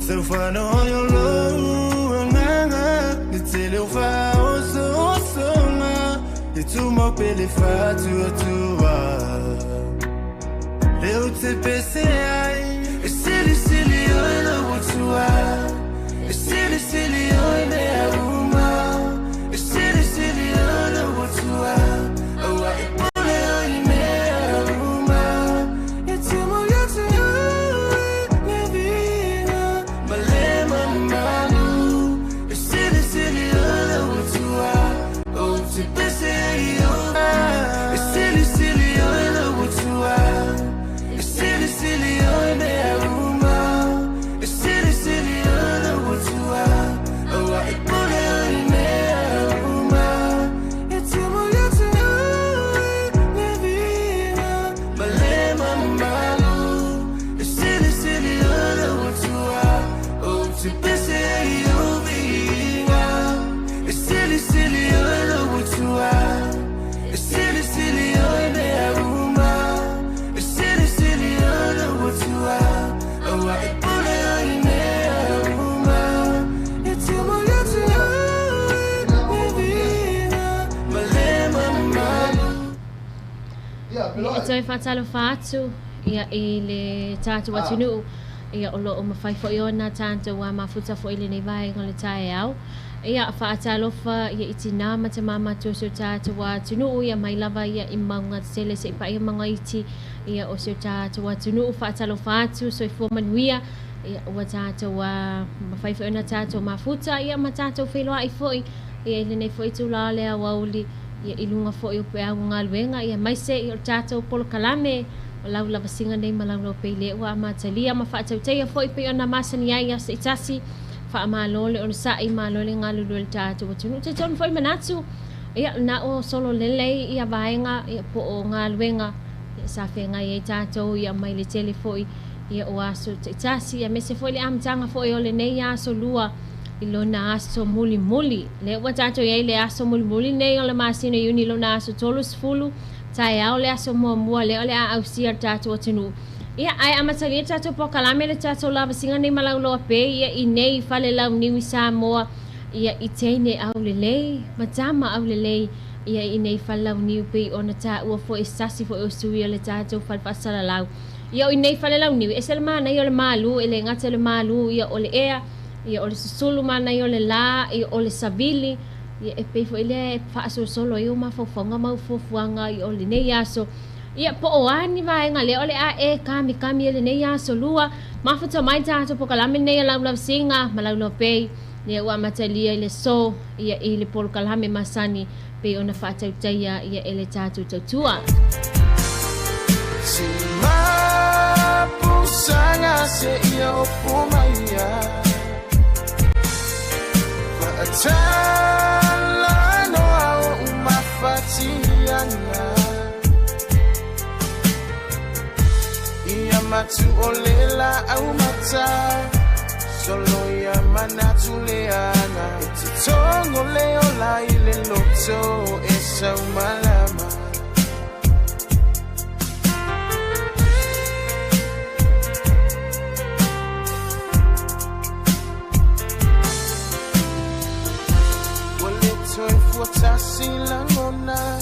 so far no yo lo nganga nitele ufa oso ma ituma pele fa tu leo te pese ai silly yo lo wutua silly yo le aruma silly yo lo wutua oh I Toi fatalo fatu ia ile tatu watunu ia olo o mafai fo iona tanto wa mafuta fo ile nei vai ngole tai au ia fatalo fa ia itina mata mama to so tatu watunu ia mai lava ia imanga sele se pa ia manga iti ia o so tatu watunu fatalo fatu so fo manuia ia wa tatu wa mafai fo iona tatu mafuta ia matatu felo ai fo ia ile nei fo itu la le wauli ia ilunga fo i pe nga luenga ia mai se i tato polo kalame lau la vasinga nei malau lo pele wa matalia ma fa tau tei fo i pe ona masani ia se itasi fa malole on sa i malole nga lulu tato tunu te ton fo i manatu ia na o solo lele ia vaenga ia po o nga luenga ia sa fe nga ia tato ia mai le tele fo ia o aso te itasi ia me se fo le amtanga fo i ole nei aso lua ilona aso muli le watato ye le aso muli nei ole masino yuni lona aso tolus fulu tai au le aso mo le ole au sia tato tunu ia ai amatali tato po kalame le tato lava singa nei malau lo pe ia i nei fale lau ni wisa mo ia itene au le matama au le ia i nei fale lau ni pe ona ta u fo isasi fo usuia le tato fal fasala lau ia i nei fale lau ni eselma nei ole malu ele ngatele malu ia ole ea ia ole susulu mana ia ole la ia ole savili ia e pe fo ile fa solo ia ma fofonga ma fofuanga ia ole nei aso ia po oani vai nga le ole a e kami ele nei aso lua ma futa mai tato po kalame nei la singa ma la pe ia wa matalia ile so ia ile pol kalame masani pe ona fa tautaya ia ele tato tutua sima pusanga se ia opumaya Atala no au umafatiana Ia matu olela au mata Solo ia manatu leana Titongo leo la ile loto esa umalama Tasi langona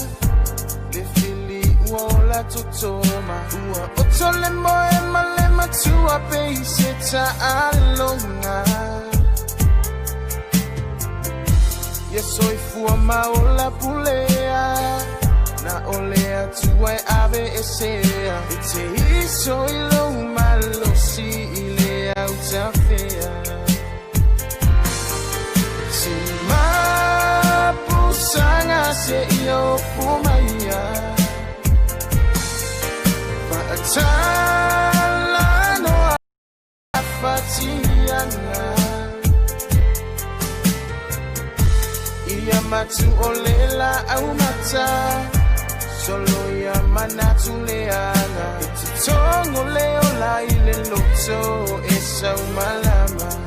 le fili wola tutoma ua otole moe malema tua peise ta alonga ya soy fua maola pulea na olea tua ave esea ite iso ilo malo si ile autafea Sanga se io pumaya Fa atala no afatiana Ia matu olela au mata Solo ia manatu leana Titongo leo la ile loto esa umalama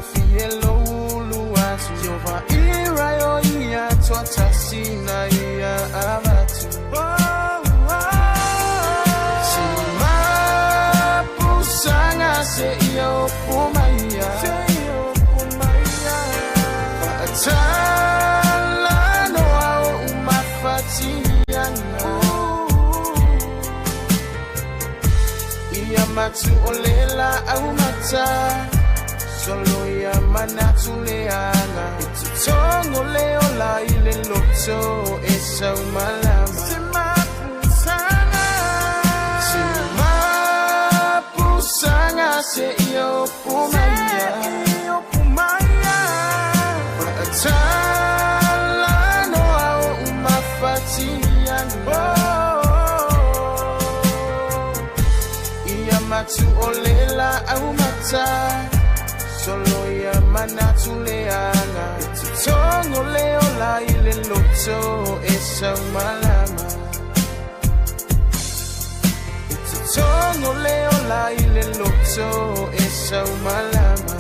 fielo luasu Jova ira yo ia tuatasina ia amatu Sima pusanga se ia opumaya Paatala no au umafatiana Ia matu olela au mata Solo ya manatu leana Tongo leo la ile loto Esa umalama Sima pusanga se iyo pumaya Paatala no au umafatiana Ia matu olela au mata Solo ya manatu leana Tongo leo la ile loto Esa umalama Tongo leo la ile loto Esa umalama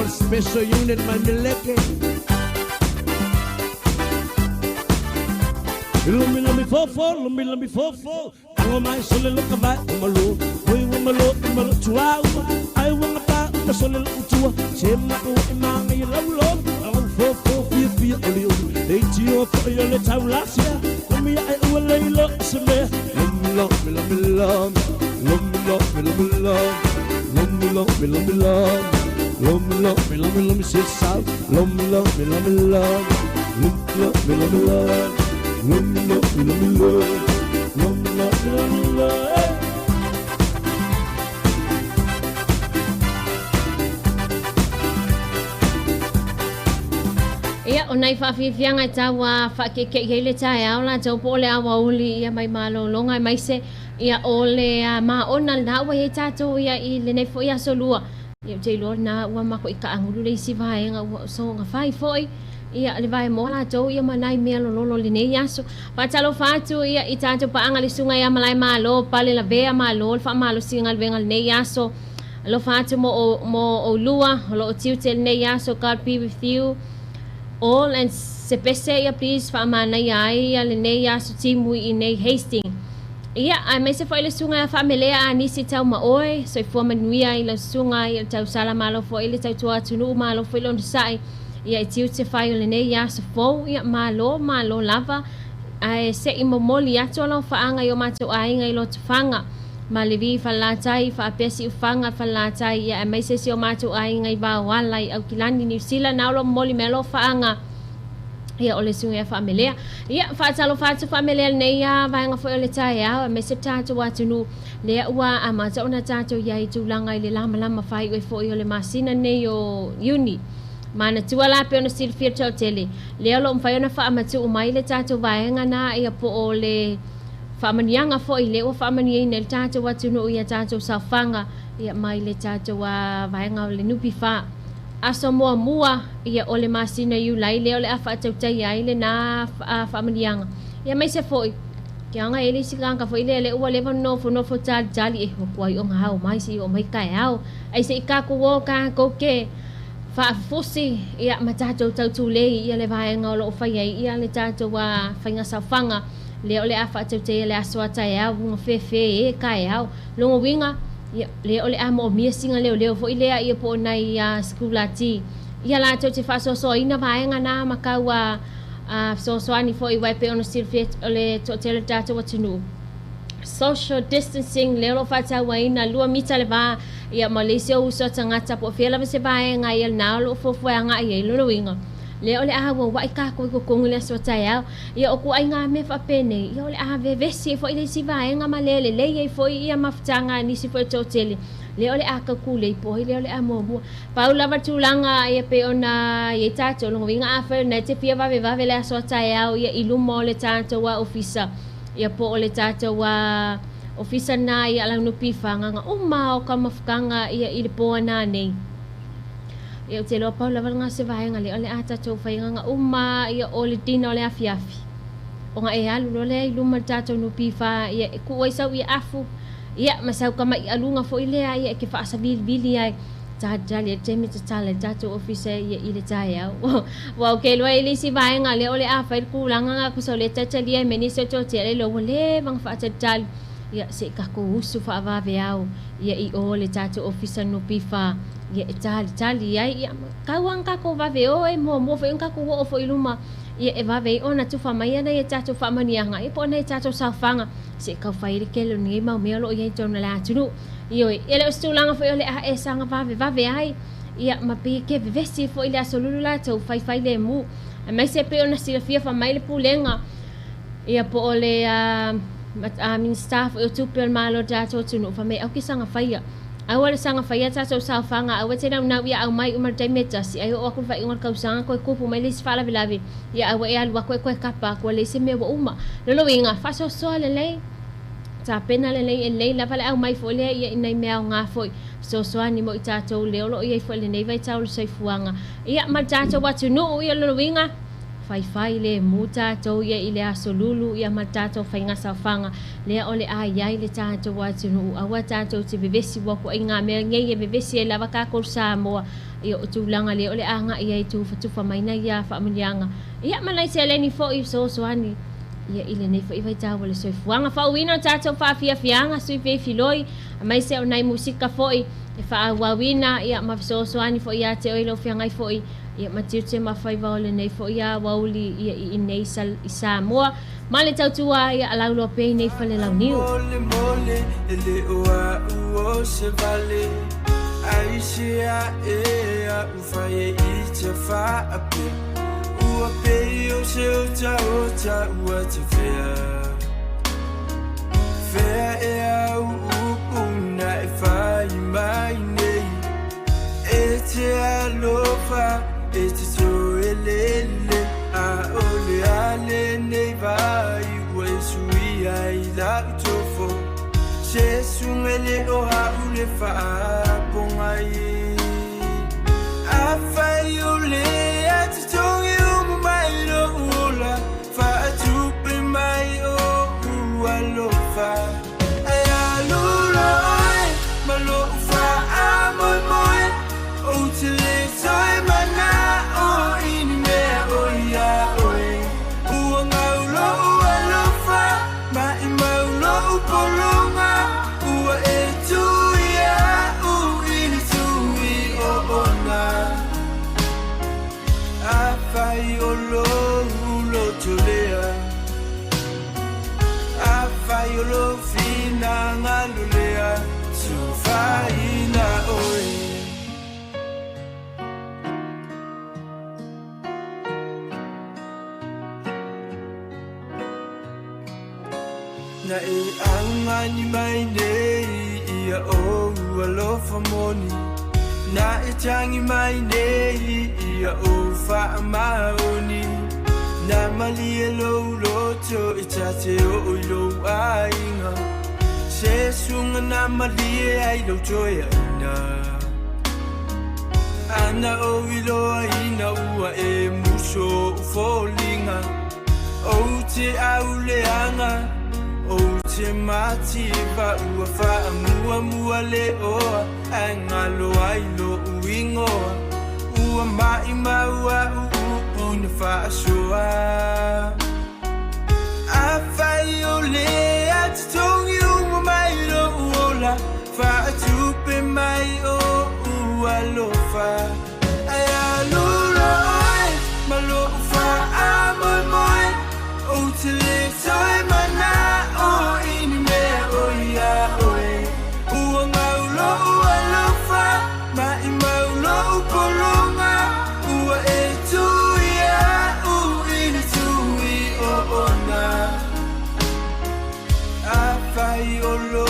Special unit my mileke Lumi fofo Tango mai sole loka vai umalo Oi umalo tua Ai wanga pa uma sole loka tua Chema o imanga i laulo Au fofo fia oli Dei tio fo yo le Tala'Lasi Lumi ai ua leilo seme Lumi Love me, say south. Love me, love me, love me, love. Love me, love me, love. Love me, love me, love me, love. Love me, love me, love me, love. Ia onai whawhiwhianga tawa whakeke hele tae aula tau po le awa uli ia mai malo longa mai se ia ole maona lawa he tato ia I le nei fo ia solua ia te lo na ua mako I ka angulu le si vai nga so nga fai foi ia le vai mo la tau ia manai mea lolo le nei aso patalo fatu ia I tato pa anga le sunga ia malai malo pale la vea malo fa malo singa le venga le nei aso lo fatu mo o lua lo tiu te le nei aso God be with you all and se pese ia please fa mana ia le nei aso timu I nei Hastings ia ai me se foi le sunga familia ani si tau ma oi so fo manuia I le sunga I tau sala malo fo ile tau tua tunu malo fo lo sai ia tiu te fai le nei ia so fo ia malo lava ai se I momoli ato lo fa anga yo mato ai ngai lo tfanga malivi falatai fa pesi ufanga falatai ya mai se sio matu ai ngai ba walai au kilani New Zealand na lo moli melo faanga ia ole sunga familia ia fa talo fa tu familia nei ya va nga fo ole tai ya me se tatu watu nu le wa ama ta ona tatu ya i tu langa ile lama lama fai we fo ole masina nei yo uni mana tuala pe ona sil fir tele le lo mfa ona fa ama tu mai le tatu va nga na ia po ole fa manianga fo ile o fa mani nei tatu watu nu ia tatu sa fanga ia mai le tatu wa va nga le nupi fa aso mua ia ole masina yu lai le ole afa tau tai ai le na fa manianga ia mai se foi ki anga ele sikanga foi le o le no fo jali e ko ai on hau mai si o mai kai hau ai se ka ko wo ka ko ke fa fosi ia mata tau tu le ia le vai ngolo fa ia le tatu wa fa nga sa fanga le ole afa tau tai le aso tai au ngo fe e kai hau longo winga le ole amo mia singa leo fo ile ia po nai skulati ia la te fa so ina vaenga na makawa so ani fo i pe on sirfet ole to tele data what to know social distancing le lo fa ta waina lua mita le ba ia Malaysia uso tangata po fela se vaenga ia na lo fo nga ia lo winga le ole wa ka ko ngule so ta ia o ku ai nga me fa pene ia ole ve si fo ile si vaenga malele le ia fo ia maftanga ni si fo to tele le ole ka ku le po le ole mo paula va tulanga ia pe ona ia tato lo winga afa na te fia va ve le so ta ia ilu mo le tato wa officer ia po ole tato wa officer na ia la no pifanga nga o ka mafkanga ia ile po na nei ia te lo paula nga se vai nga le ole ata to fa nga ia ole dino le afiafi o nga e alu le luma tato no pifa ia ku wai sau ia afu ia masau kama alunga fo ile ia ke fa sa bili ai ta jali te mi tale tato officer ia ile taya wa ke lo ile si vai nga le ole afa ku langa nga ku so le tata le meni so to te le le bang fa tata ia se ka ko usu fa va veau ia I ole tato officer no pifa ia tali ai ia kawang ka ko va veo e mo fe ka ko o fo iluma ia e va ve ona tu fa mai na ia tato fa manianga e po na tato sa fanga se ka fa ile ke lo ni ma me lo ia tona la tunu io ele stulanga fo ile a sanga va ve ai ia ma pe ke ve si fo ile solulu la to fa le mu mai se pe ona si fia fa mai le pulenga ia po ole min staff o tu pel malo tato tunu fa me au ki sanga fa ia awal sanga faya ta so sa fanga awal tena na wi au mai umar time ta si ayo aku fa ingon ka usanga ko ku mai lis fala bilavi ya awa e alwa ko kapa ko le se me wa uma lo winga fa so le ta pena le la fala au mai fo le ya inai me nga fo so ani mo ta to le lo ye fo le nei vai ta lo sai fuanga ya ma ta to wa tu no ya lo winga fai le muta to ia ile asolulu ia matato fainga safanga le ole ai le tato watu no awa tato te bevesi wa ko inga me ngeye bevesi la vaka ko samo ia tulanga le ole anga ia tu fa maina ia fa manyanga ia malai se le ni fo I so ani ia ile nei fo I vai tawo le so fuanga fa wina tato fa fianga sui fe filoi mai se onai musika fo I fa wawina ia ma so ani fo ia te oilo fianga fo ia matirte ma fai vaole nei fo ia wauli ia I nei sal Samoa male tautua ia ala lo pe nei fale la niu mole ele o se vale aisia a ufaye I te fa ape u ape o se o ta u te fea e u una e fai mai nei e te alofa It's so elele a ole ale nei vai sui ai la tofo se sungele o ha ule fa pongai a fai ole at tongi o mai lo ola fa tu pe mai o alo fa ai alo malo fa amoy moy o tele sai mana Na e angani mai nei ia o alofa moni. Na e tangi mai nei ia o wha maoni. Na mali e lo loto e tate o ilo ainga. Se sunga na mali e ai lo joia ina. Ana o ilo ina ua e muso ufolinga. O te auleanga. O te mati va ua wha mua mua le oa. Angalo ai lo uingoa. Ua mai maua una wha asua. A whai o le ati tongi uma mai lo uola. Wha atupe mai o ua lo wha. Ai alula oi, ma lo wha a moi moi. O te le toi mana o ini mea o ia oe. Ua ngau lo ua lo wha, ma i mau lo upolonga. Ua e tui a u ini tui o ona. A whai o lo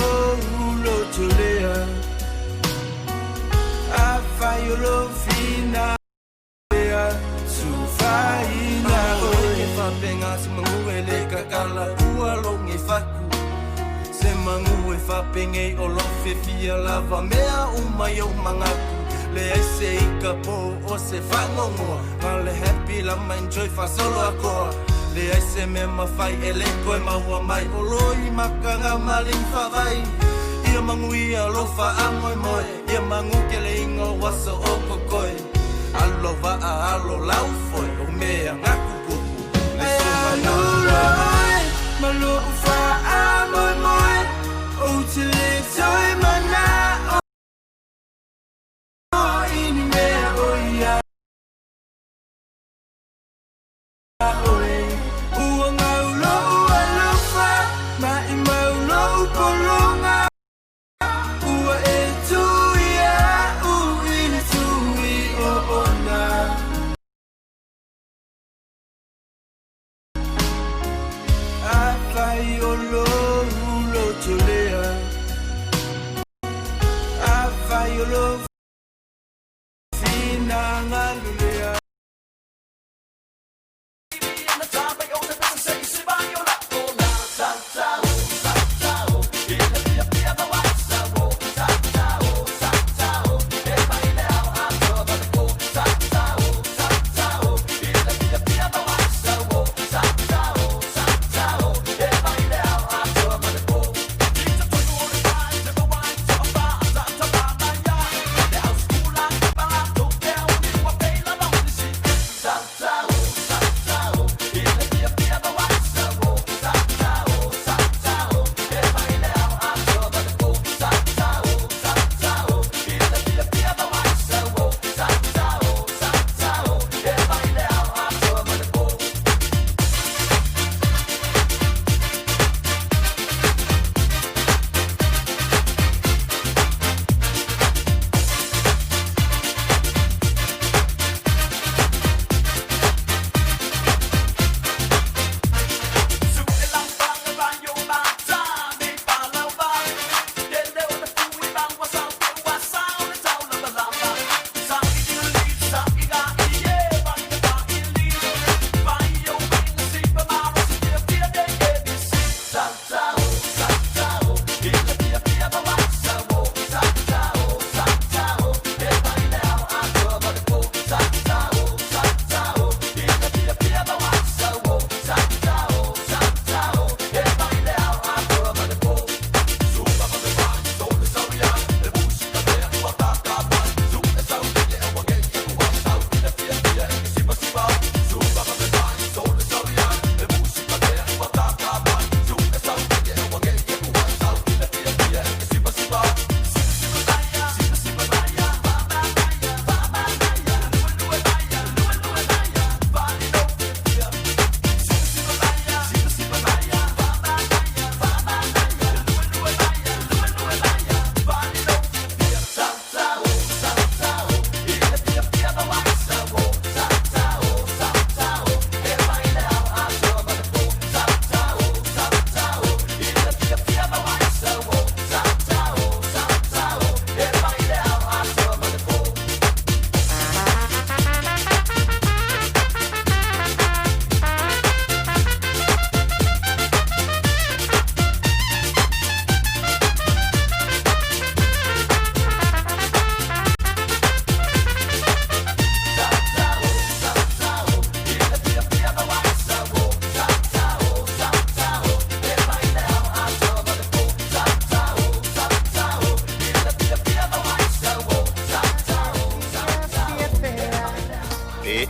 ulo tolea. A whai o lo fina lea. Su whaina oe. E whapenga se mangu e le kakala ua longe whaku. Se mangu e whapenge o lofe fia lava mea umai o mangaku. Le aise ika po o se whangongoa. Ma le happy lama enjoy whasolo a koa. Le aise me mawhai e le koe maua mai. O loi makanga maling whawai. Ia mangu ia lofa a moi moi. Ia mangu ke le ingo wasa o kokoi. Alo va a alo lau foi o mea ngaku kuku. Le soma Alula oi, ma lo wha a moi moi. O te le toi mana o ini mea o ia oe. Ua ngau lo ua lo wha, ma i mau lo upolonga. Ua e tui a u ini tui o ona. A whai o lo ulo tolea. A whai o lo fina ngalulea.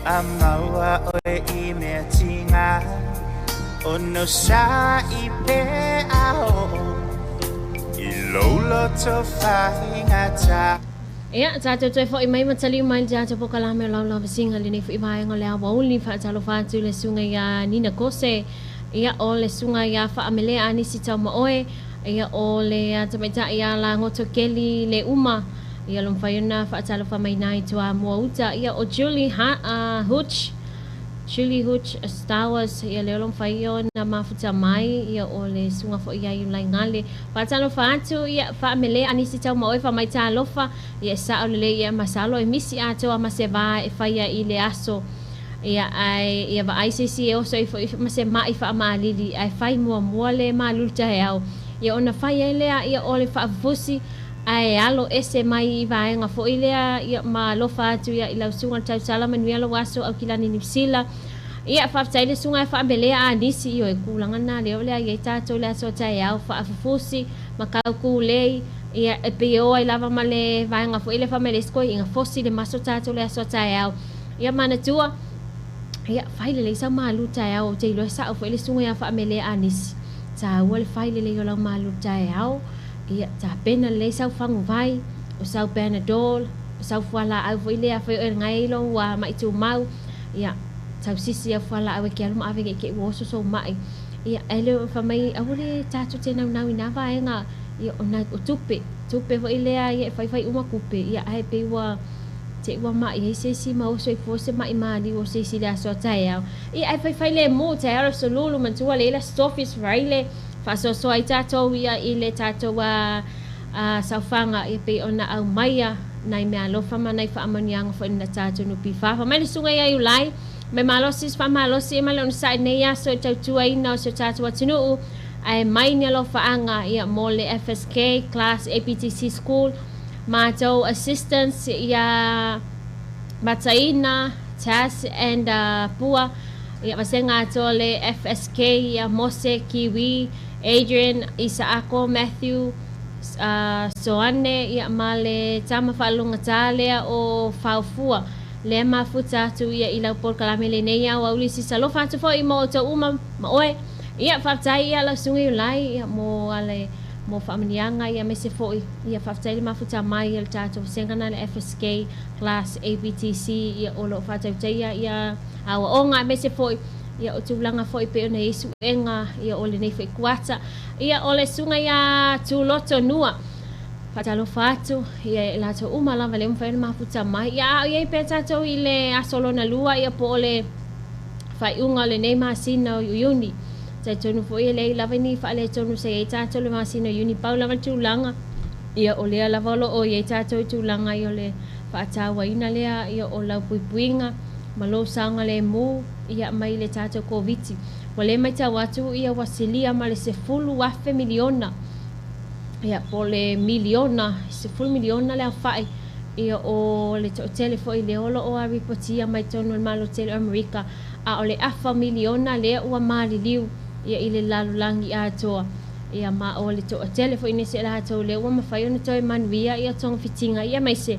amawa oe I mea tinga ono sa I pe ao I lolo to whaingata. Ia, tātou toi fo I mai matali mai le tātou pokala me lau lau singa le nei fo I mai ngole awa uli whaatalo whaatu le sunga ia Nina Kose. Ia o le sunga ia whaamele anisi tau maoe. Ia o le tamaita ia la ngoto keli le uma. Ia lom whaiona whaatalo whamai nai tua mua uta. Ia o Julie Hutch. Julie Hutch Star Wars. Ia le olom whaiona mafuta mai. Ia o le sunga fo ia yulai ngale. Whaatalo whaatu ia whaamele anisi tau maoe whamai tā lofa. Ia sa o le ia masalo e misi atoa ma se va e whaia I le aso. Ia ai ia va ICC e oso I ma se mai whaamalili. Ai whai mua le malulta he au. Ia ona whaia lea ia o le whaafusi. Ai alo ese mai I vaenga fo ilea ia ma lofa atu ia I lau sunga tau salama nui alo waso au kilani Nipsila. Ia whaaftaile sunga e whaambelea a nisi I o e kulangana leo lea ia I tātou lea so tai au whaafufusi makau kulei. Ia e peo ai lava ma le vaenga fo ile whamele skoi inga fosi le maso tātou lea so tai au. Ia manatua ia whaile le isa malu tai au te ilo e sao fo ile sunga ia whaambelea a nisi. Ta ua le whaile le iolau malu tai au. Ia ta pena le sau fangu vai o sau Panadol o sau fuala au fo ile a fo e ngai lo wa mai tu mau. Ia tau sisi a fuala au ke aluma ave ke woso so mai. Ia ele fa mai au le tatu te nau ina vaenga. Ia ona o tupe fo ile a ia fai uma kupe. Ia ai pe wa te wa mai e se si mau so I fo se mai mali o se si la so tai au. Ia ai fai le mo te ara so lulu man tua le la stofis raile. Faso so ai tātou ia I le tātou saufanga I pe ona au maia nai mea lofa ma nai whaamanianga fo ina tātou nupi whafa. Mai le sunga ia iulai, me malosis whamalosi e male on sa neia so tautua ina o so tātou atunuu. Ai mai ni alofa anga ia mo le FSK class APTC school. Mātou assistance ia Mataina, Tas and Pua. Ia masenga ato le FSK ia Mose, Kiwi, Adrian, Isaako, Matthew, Soane, ia male tama whaalunga tālea o whaufua. Le mafuta atu ia I lau polkalame le neia wa ulisi salofa atu fo I mo o uma maoe. Ia whaftai ia la sungi ulai ia mo ale mo whaamanianga ia mese fo ia whaftai le mafuta mai ia le tātou sengana le FSK class APTC ia olo whatauteia ia awa onga mese fo ia o tūlanga fo I pe ona Yesu enga ia ole nei fo I kuata ia ole sunga ia tūloto nua whatalo whatu ia lato umalava le umwhaina mafuta mai ia ia I pe tātou I le asolona lua ia po ole whai unga le nei masina o Iuni tai tonu fo ia le lava ni wha le tonu se ia tātou le masina o Iuni pau lava tūlanga ia ole a lavolo o ia tātou tūlanga ia ole whaatawa ina lea ia o lau puipuinga malo sanga le mu ia mai le tātou COVID. Wale mai tau atu ia wasilia ma le se fulu wafe miliona. Ia po le miliona, se fulu miliona le awhai. Ia o le to telefo I le olo o a ripotia mai tonu al malo tele Amerika. A o le afa miliona le ua mali liu. Ia I le lalulangi a toa. Ia ma o le to telefo ine se la tau le ua mawhaiona toi manuia ia tonga fitinga. Ia mai se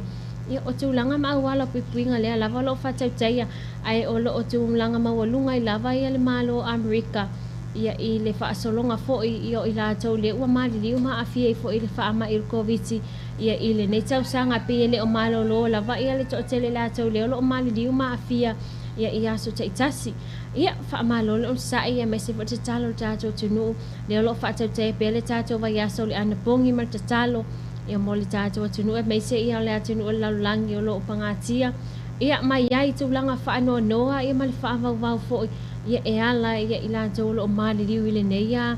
ia o tūlanga ma wala puipuinga lea lava lo whatautaia ai o lo o tūlanga ma walunga I lava ia le malo Amerika ia I le whaasolonga fo I o I la tau le ua mali liu ma awhia I fo I le whaama I COVID ia I le nei tau sanga pe le o malo lo lava ia le to tele la tau le o lo o mali liu ma awhia ia I aso taitasi ia whaamalo le on sa ia mese fo te talo tātou tunu le o lo whatautai pe le tātou vai aso le anapongi ma te talo ia mo le tātou atunu e meise ia le atunu o lalulangi o loo pangatia ia mai ai tūlanga whaanoa noa ia mali whaavau fo ia e ala ia I lātou o loo mali liu I le neia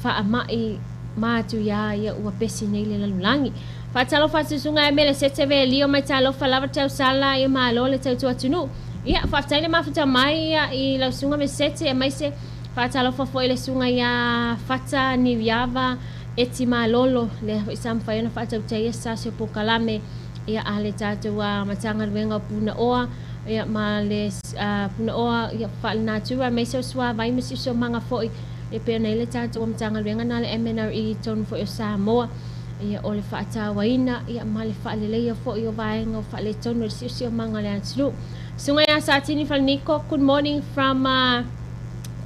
whaamai mātu ia ua pesi nei le lalulangi whaatalo whatusunga e mele seteve lio mai talo whalava tau sala ia malo le tautu atunu ia whaaftaile mafuta mai ia I lausunga me sete e meise whaatalo whafo I le sunga ia whata ni wiava eti malolo le isam whaiona whaatauteia sa se pokalame ia ale tātou matanga luenga puna oa ia ma le puna oa ia whaalinatua mai se o sua vai masi so manga foi e pena ile tātou matanga luenga na le MNRE tonu foi o Samoa ia o le whaatawaina, ia ma le whaaleleia fo i o vaenga o whaale tonu le siusio manga le antinu. Sunga ia sa tini Falaniko, good morning from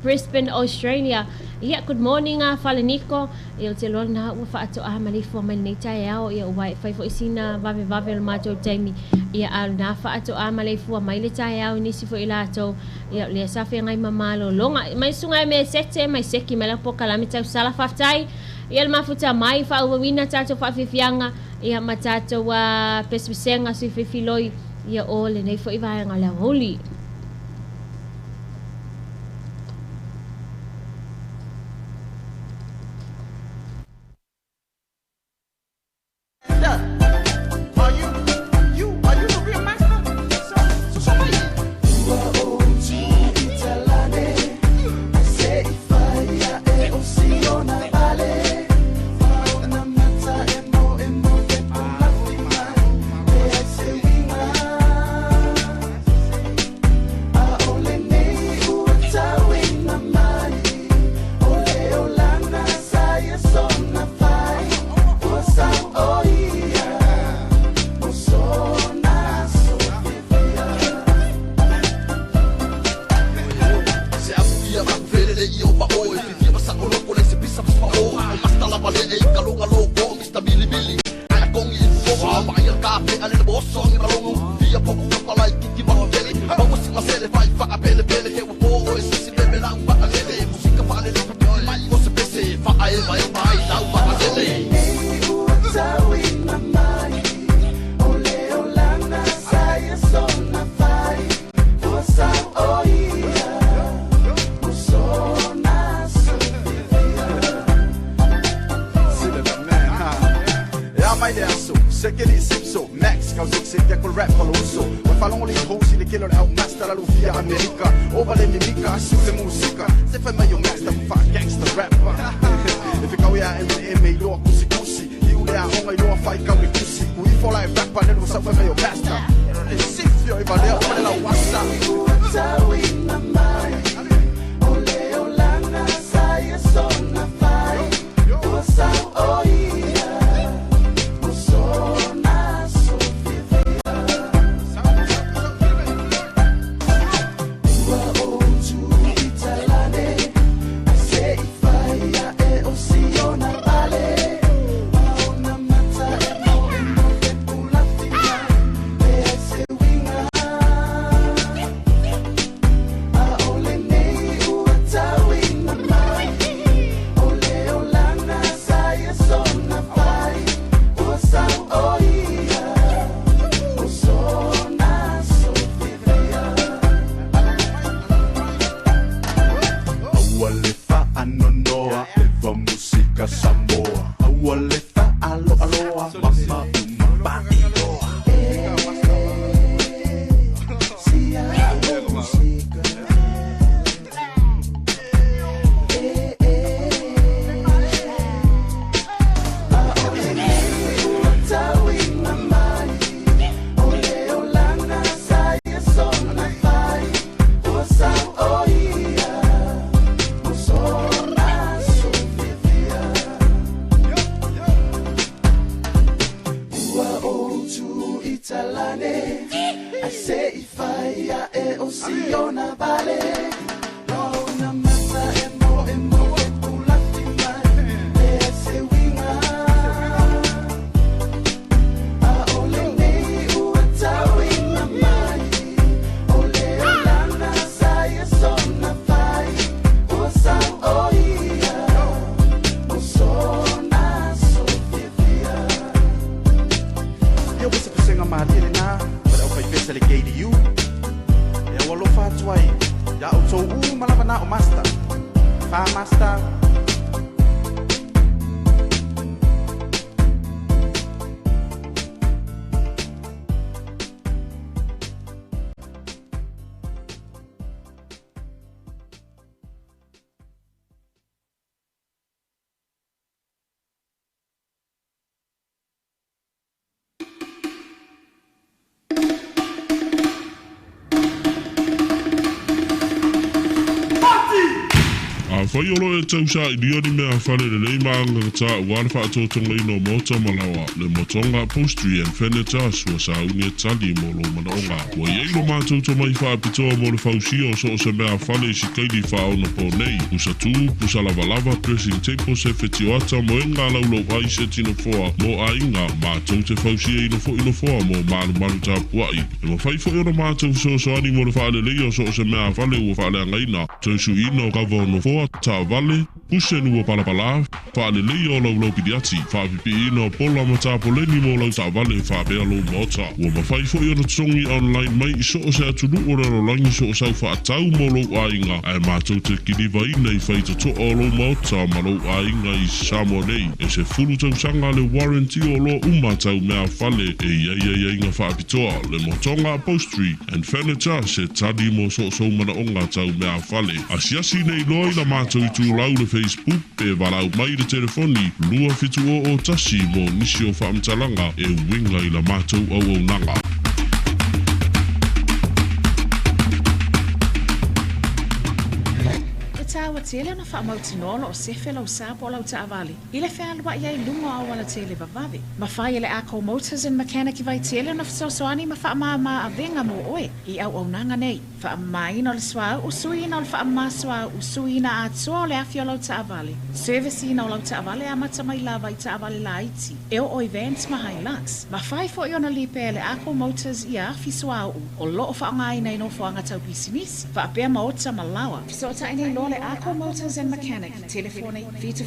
Brisbane, Australia. Ia, good morning Falaniko. Ia o te lona ua whaato aha malifu a mai nei tae ao, ia ua whaifo isina vave le mato taimi. Ia aluna whaato aha malifu a mai le tae ao nisi fo ilato. Ia le safi ngai mamalo longa. Mai sunga me sete, mai seki mai lapo kalami tau sala whaftai. Ia le mafuta mai whaawawina tato whaafifianga. Ia matato wa pesbisenga sui whiwhiloi. Ia o le nei fo iwahanga leo holi. whaiolo e tau sa i lia ni mea whare le nei maanga ta wala wha atotonga ino mota malawa le motonga upholstery and furniture sua sa uni e tali mo lo manaonga. Wa ieilo mātou to mai wha apitoa mo le whausia o so o se mea whale si kaili wha ona po nei. Pusa tu, pusa lava dressing table se whetio ata mo enga laulau ai se tino foa mo a inga mātou te whausia ino foa mo malu ta puai. E mo whai fo i ona mātou so ani mo le whaale leo so o se mea whale ua whaale angaina. Tausu ino kava ono foa ta vale, puse nua palapala, whaale leo laulau pidiati, whaapipi ino pola ma ta poleni mo lau ta vale whaapea lo mota. Ua ma whai fo i ona tongi online mai i so o se atunu o raro langi so o sau whaatau mo lo ainga. Ai mātou te kiriva ina i whai to o lo mota ma lo ainga i Samoa nei. E se fulu tau sanga le warranty o lo umatau mea whale e ia inga whaapitoa le motonga upholstery and furniture se tadi mo so mana onga tau mea whale. Asiasi nei loi la mātou i tūlau le Facebook pe walau mai le telefoni lua fitu o tasi mo nisi o whaamtalanga e winga i la mātou au nanga. Tawa tele na fa mau tinolo o sefe lau sapo lau ta avali. Ile fe alwa ia lungo au wala tele vavavi. Ma fa ile ako motors and mechanic vai tele na soani ma fa ma avenga mo oe. I au nanga nei. Fa mai no le swa usui no fa ma swa usui na atso le afio lau ta avali. Service no lau ta avali amata mai lava i ta avali la iti. E o events ma Hilux. Ma fa fo yo na lipe le ako motors ia fi swa o lo fa ngai nei no fo anga tau pisinisi. Fa pe ma ota malawa. So ta ini lo Ako Motors and Mechanic, telefone fitu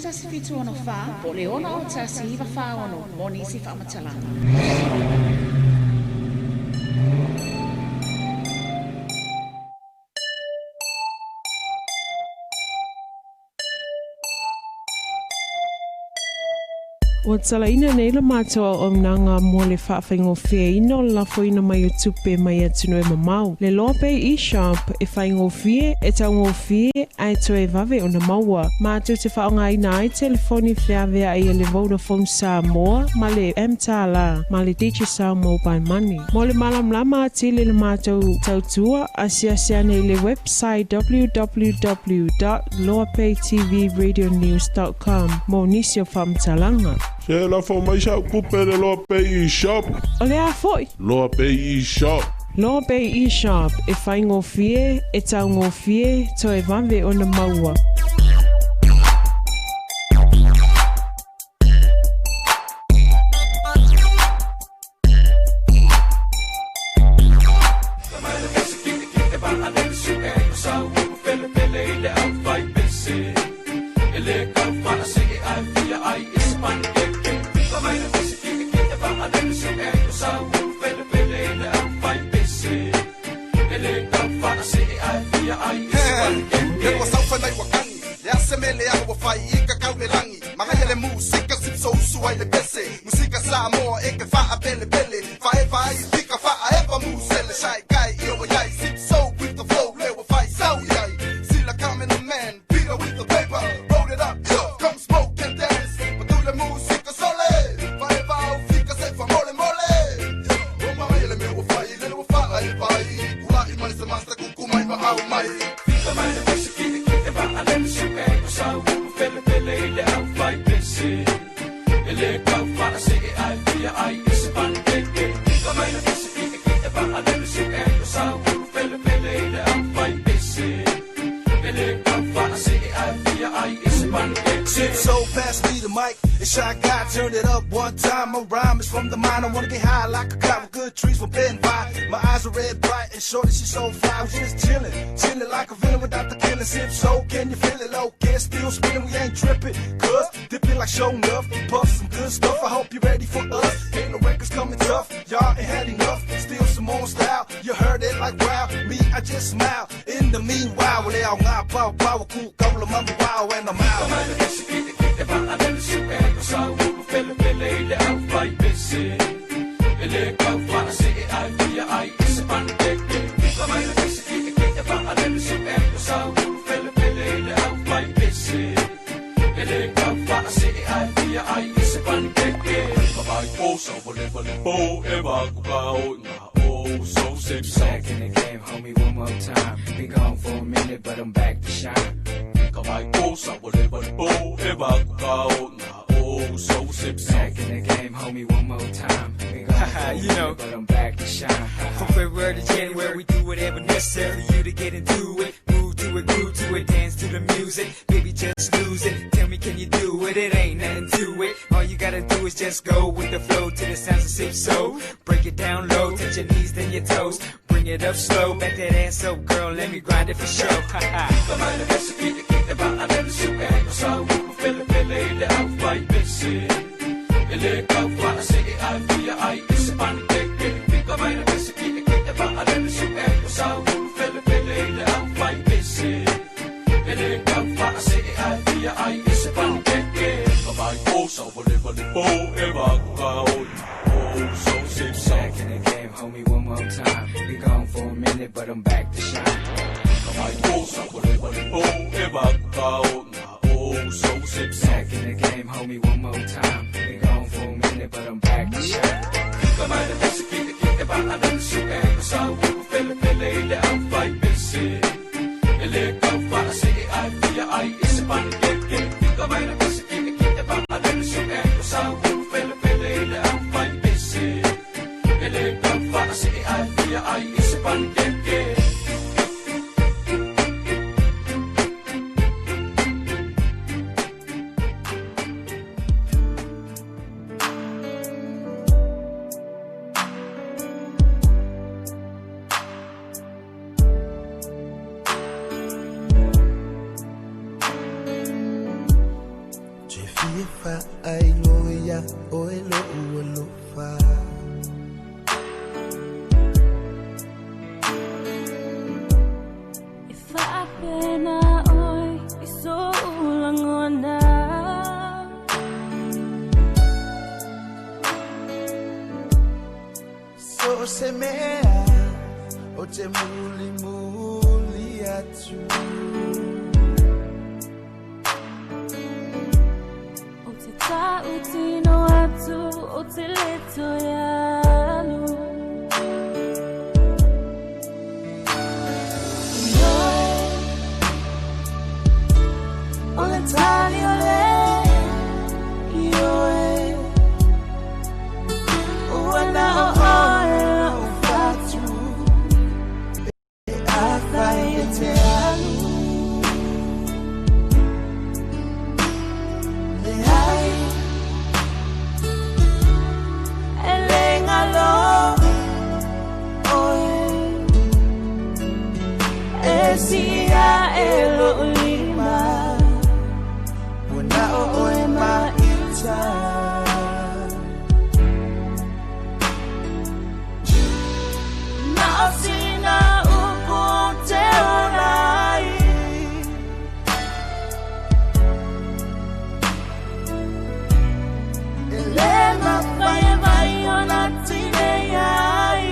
tasi fitu ono fa, pole ono o tasi hiva fa ono, monisi fa matalanga. O talaina nei la mātua o nanga mo le whaafengo whea ino la foina mai o tupe mai atunu e mamau. Le loa pei e-shop e whaingo whea e taungo whea ai toe vave o na maua. Mātua te whaonga ina ai telefoni wheawea ai le Vodafone Samoa ma le Mtala ma le Digital Mobile Money. Mo le malam lama atili le mātua tautua asia nei le website www.loapaytvradionews.com mo nisi o whamtalanga. Se la fo mai sa kupe le Loa Pay shop. O le a foi. Loa Pay shop. Loa Pay shop e whaingo fie e taungo fie to e vave o na maua. Musika Samoa e ke wha pele pele whae whai tika wha ewa musele shai kai iwa yai sip so with the flow lewa whai sau yai sila coming the man Peter with the paper roll it up yo come smoke and dance patule musika sole whae whau fika se wha mole mole o mai ele me wa whai lewa whai whai ula I mai se masta kuku mai wa au mai fika mai le pese kite kite wha alem suke ko sau pele pele le au whai pese ele kau whana se e ai pia ai e se pani keke ka mai na pese kike kite pa a lele se e ko sau pele pele ele au whai pese ele kau whana se e ai pia ai e se pani keke Shit so pass me the mic and shy guy turn it up one time my rhyme is from the mind I wanna get high like a guy with good trees from bend by my eyes are red bright and shorty she's so fly we just chilling like a villain without the killing sip so can you feel it low can still spinning we ain't tripping cause dipping like show enough puff some good stuff I hope you're ready for us ain't no records coming tough y'all ain't had enough still some more style you heard it like wow me I just smile in the meanwhile well they all ngā power cool couple of mama wow and I'm out ele kau whana se e ai pia ai e se pani keke ka mai na pese kike kite wha a lele su e ko sau pele pele ele au whai pese ele kau whana se e ai pia ai e se pani keke ka mai po sa vole po e wa ku ka o nga oh so sexy back in the game homie one more time been gone for a minute but I'm back to shine ka Kamai kosa, whatever the bow, ever go na oh so sip back in the game, homie, one more time. You know, but I'm back to shine. From February to January, we do whatever necessary for you to get into it. Move to it, groove to it, dance to the music. Baby, just lose it. Tell me, can you do it? It ain't nothing to it. All you gotta do is just go with the flow to the sounds of sip so. Break it down low, touch your knees, then your toes. Bring it up slow, back that ass up, girl. Let me grind it for sure. Kamai na besa kita ba alam suka ko sa pele le au vai besi. Ele kau fa se ai via ai is pan teke. Kamai na besa kita ba alam suka ko sa pele le au vai besi. Ele kau fa se ai via ai is pan teke. Kamai kosa whatever the bow ever go. Oh so sip so. Back in the game, homie, one more time. We gone for a minute, but I'm back to shine. Kamai kosa whatever the bow ever go. Oh so sip so. Back in the game, homie, one more time. We gone for a minute, but I'm back to shine. Kamai na besa kita ba alam suka ko sa pele le au vai besi. Ele kau fa se ai via ai is pan teke. Kamai na besa kita ba alam suka ko sa pele le au vai besi. Ele kau fa se ai via ai is pan teke. Fa ai loya oi lo fa Ifa apena oi iso ulangona so se mea o te muli atu Ta utino atu o te leto yalu Ole tali ole Ioe Uana o oe o fatu e awhai e te alu Sia elo lima Wana o oe maita Na osina upo te orai Elema Vai vai ona tine ai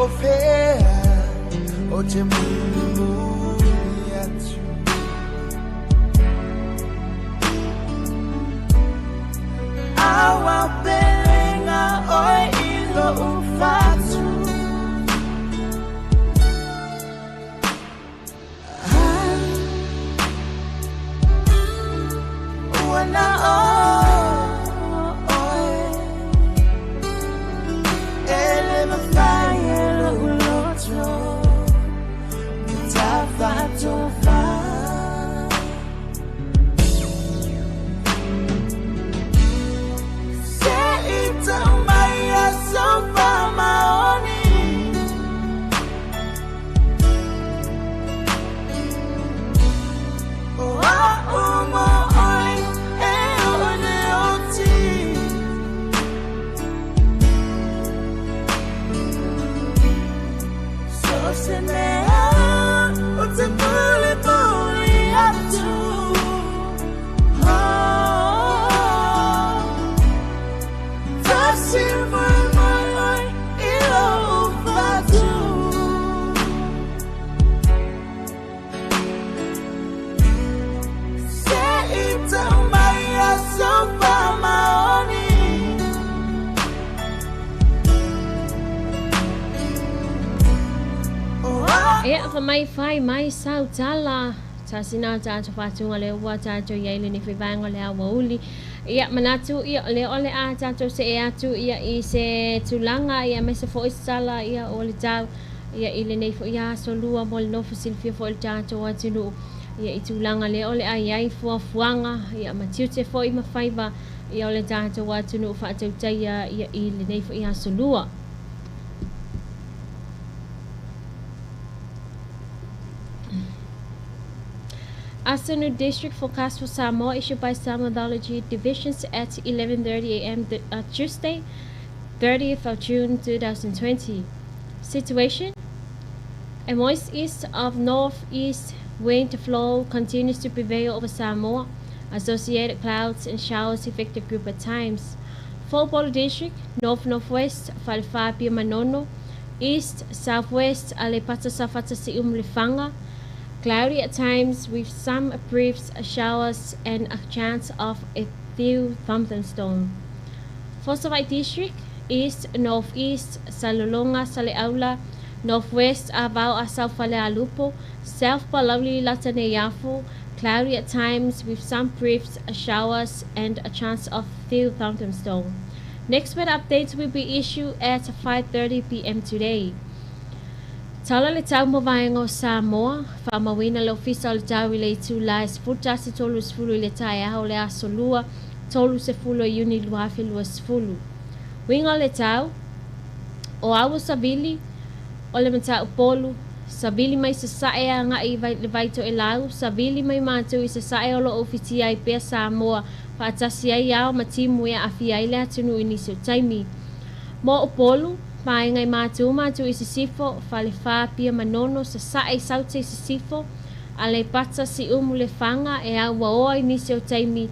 o fea o te muli atu Awa pelenga oi ilo ufatu Wana oi Ele me fai elo uloto Tafato fa Se ita maya sofa maoni Wa umo oi e mai fai mai sau tala ta sina ta whatunga le ua tātou iei le ni whiwanga le awa uli. Ia manatu ia le ole a tātou se e atu ia i se tulanga ia me se fo isala ia o le tau ia i le nei fo ia solua mo le nofu silfia fo le tātou atunu ia i tulanga le ole a iai fuafuanga ia matiute fo i mawhaiva ia o le tātou atunu whaatau taia ia i le nei fo ia solua. Afternoon district forecast for Samoa issued by Samoatv divisions at 11:30 a.m. Tuesday, 30th of June 2020. Situation: a moist east of northeast wind flow continues to prevail over Samoa. Associated clouds and showers affect the group at times. Football district: north-northwest Falifapia Manono, east southwest Alepata Safata Sium Lifanga. Cloudy at times with some brief showers and a chance of a few thunderstorms. Fosawai district: east, northeast, Salolonga, Saleaula, northwest, Avao, South Falealupo, south Palauli, Lataneyafu. Cloudy at times with some brief showers and a chance of few thunderstorms. Next weather updates will be issued at 5:30 p.m. today. Tala le tau mawaenga o Samoa, whamawina le ofisa o le tau I le itu la esfuta se tolu sefulu I le tae aho le aso lua, tolu sefulu I uni luafi lua sefulu. Winga o le tau, o awa sabili, o le matau polu, sabili mai se sae a ngai le vaito e lau, sabili mai mātou I se sae o lo ofiti ai pia Samoa, whaatasi ai ao matimu e awhi ai le atunu I nisi o taimi. Mo o polu, Pai ngai mātou I se sifo, Falifapia Manono, sa sae saute I se sifo, ale pata si umu le whanga e au waoa I nisi o taimi,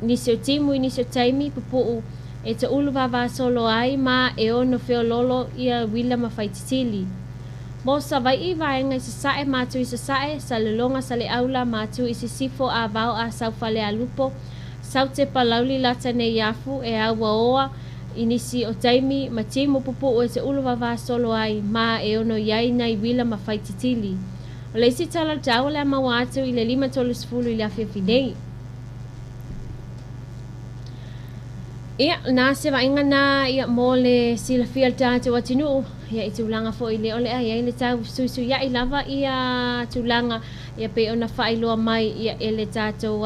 nisi o timu I nisi o taimi, pupuu e te ulu wawa solo ai, ma e ono feo lolo ia wila mawhaititili. Mo sa vai I vai ngai sa sae mātou I sa sae, sa lelonga sa le aula mātou I se sifo a vau a sau fale a lupo, saute palauli lata ne yafu e au waoa, Inisi o taimi matimu pupu o se ulu wawa solo ai ma e ono iai nai wila ma whaititili. O le isi tala tau le mawa atu I le 5:30 I le awhiawhinei. Ia, nā se wainga nā ia mō le sila fia tātou atinu ia I tūlanga fo I le ole ai le tau suisu ia I lava ia tūlanga ia pe ona whailoa mai ia e le tātou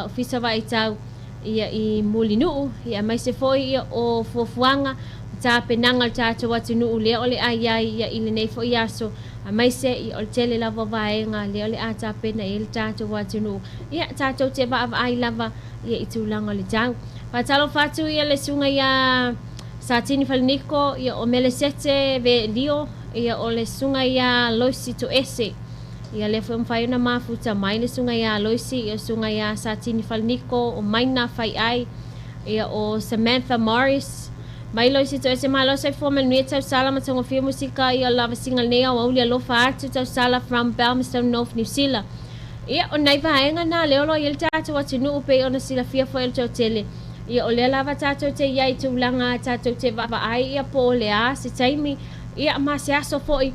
ofisa wa I tau ia I mulinu ia mai se foi ia o fofuanga ta penanga tātou atunu le ole ai ia I le nei fo ia so a mai se I o tele lava vaenga le ole a ta pena I le tātou atunu ia tātou te va ai lava ia I tūlanga le tau pa talo fatu ia le sunga ia Satini Falniko ia o mele sete ve lio ia o le sunga ia loisi to ese ia le fo mfai na mafuta mai le sunga ia loisi ia sunga ia Satini Falniko o maina fai ai ia o Samantha Morris mai loisi to ese malo se fo mel tau sala matongo fia musika ia lava single nea o ulia lofa atu tau sala from Palmerston North New Zealand ia o nai vaenga na leolo ia le tatu atinu pe ona sila fia fo el tele ia o le lava tātou te iai tūlanga tātou te wawa ai ia po le a se taimi ia ma se aso foi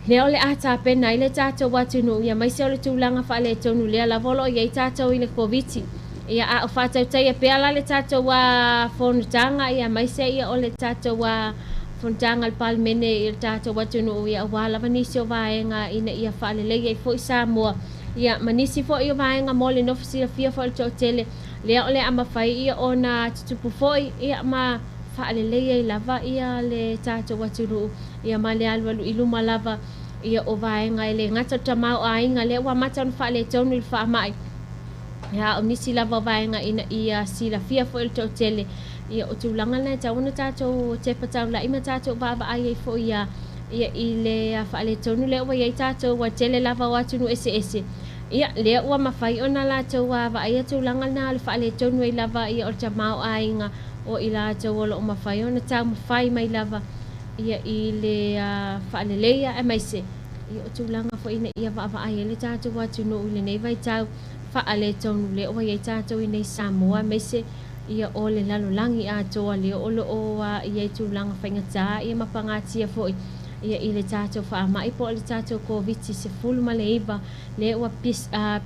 le o le a tā pena I le tātou watunu ia mai se o le tūlanga wha le tonu lea la volo iai tātou I le COVID ia a o whātou teia pea la le tātou wa whonutanga ia mai se ia o le tātou wa whonutanga le palmene I le tātou watunu ia wa lava nisi o vaenga ina ia wha le leia I fo I Samoa ia manisi fo I o vaenga mo le nofisi la fia fo le tōtele Lea ole ama fai ia ona tutupu foi ia ma whaaleleia I lava ia le tātou waturu ia ma le alwalu I luma lava ia o vaenga I le ngata tamau a inga le wa mata on whaale tonu I whaamai ia o nisi lava vaenga ina ia sila fia foi le tōtele ia o tūlanga le tauna tātou te patau la ima tātou vava ai fo ia I le whaale tonu le wa iai tātou wa tele lava watunu ese ia lea ua mawhai ona la tau wa ia tūlanga na le whaale tonu I lava ia o tamau a inga o I la tau o lo mawhai ona tau mawhai mai lava ia I le whaale leia e mai se ia o tūlanga fo ina ia wa ia le tātou watunu I le nei vai tau whaale tonu le ua iai tātou I nei Samoa mai se ia o le lalolangi a toa leo o lo o ia tūlanga whainga tā ia mapangatia fo ia i le tātou whaamai po le tātou COVID se fulu ma le iwa le ua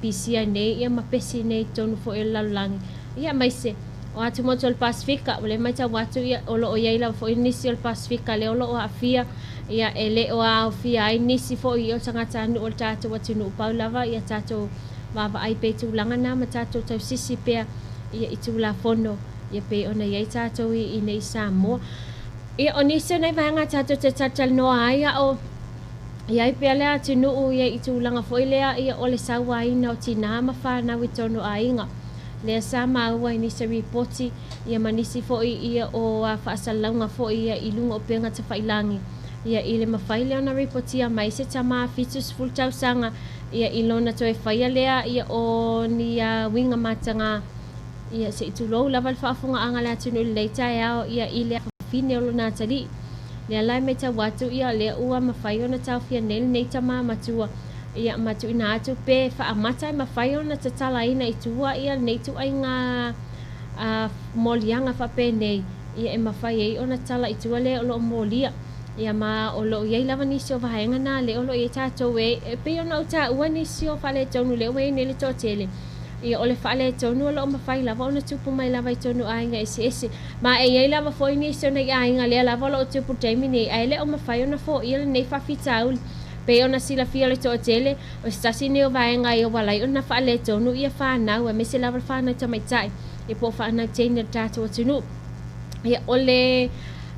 pisia nei ia mapesi nei tonu fo e lalulangi ia mai se o atu moto le Pasifika o le mai tau atu ia o lo o iaila fo i nisi o le Pasifika le o lo o afia ia e le o a ofia ai nisi fo i o tangata anu o le tātou atu nu upau lava ia tātou wawa ai pe tūlanga nā ma tātou tau sisi pea ia i tūla fono ia pe ona iai tātou i nei Samoa ia o nisi o nei vahanga tātou te tatal noa ai o ia i pea lea atu nuu ia i tūlanga fo i lea ia o le sawa ina o tina ma whanau i tono a inga lea sa maua i nisi reporti ia manisi fo i ia o whaasalaunga fo ia i lunga o penga ta whailangi ia i le mawhaile ona reportia mai se tama fitus full tau sanga ia i lona to e whaia lea ia o ni winga matanga ia se itu lou lava le whaafunga anga lea tunu i leita e ao ia i lea whawhine o lona tali lea lai me ta watu ia lea ua mawhai ona tau fia neli nei tama matua ia matu ina atu pe whaamata e mawhai ona ta tala ina i tua ia nei tu ai ngā molianga whape nei ia e mawhai ei ona tala i tua lea o lo molia ia ma o lo iei lava nisi o vahenga nā le o lo iei tātou e pe ona o tā ua nisi o whale tonu le ue nele tō tele ia o le whale tonu o lo mawhai lava ona tupu mai lava i tonu ainga ese ma e iei lava fo nisi o nei ainga lea lava lo o tupu teimi nei ai le o mawhai ona fo ia le nei whawhitauli pe ona sila fia le tō tele o stasi ne o vahenga i o walai ona whale tonu ia whanau e mese lava whanau tamaitai e po whanau teini tātou atunu ia o le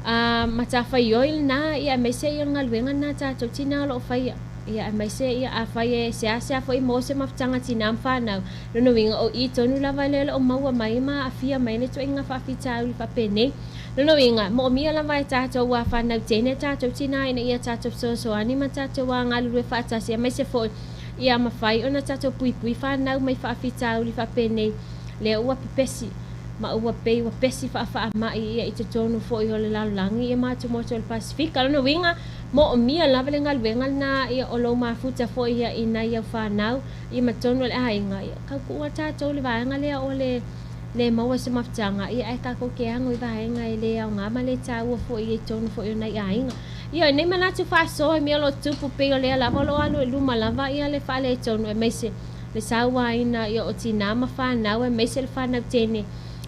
matafa yoil na ia mese ia ngalwenga na tātou tina lo whaia ia mese ia a whaia se ase foi mose maftanga tina whanau lono winga o i tonu lava lele o maua mai ma a fia mai le toinga whawhita uli whapene lono winga mo mia lava e tātou wa whanau tene tātou tina ina ia tātou so ani ma tātou wa ngalue whaatasi ia mese foi ia mawhai ona tātou pui whanau mai whawhita uli whapene le ua pipesi ma ua pei ua pesi wha mai ia i te tonu fo i o le lalulangi ia mātu moto le Pasifika lono winga mo o mia lava le ngalwenga na ia o lo mafuta fo ia i na ia whanau ia matonu le ainga ia kaukua tātou le vaenga lea o le maua se maftanga ia ai kako ke ango i vaenga i lea o ngama le tāua fo i tonu fo i o na i ainga ia nei manatu whasoa mia lo tupu pei o lea lava lo alu e luma lava ia le wha le tonu e meise le saua ina ia o tinama whanau e meise le whanau tene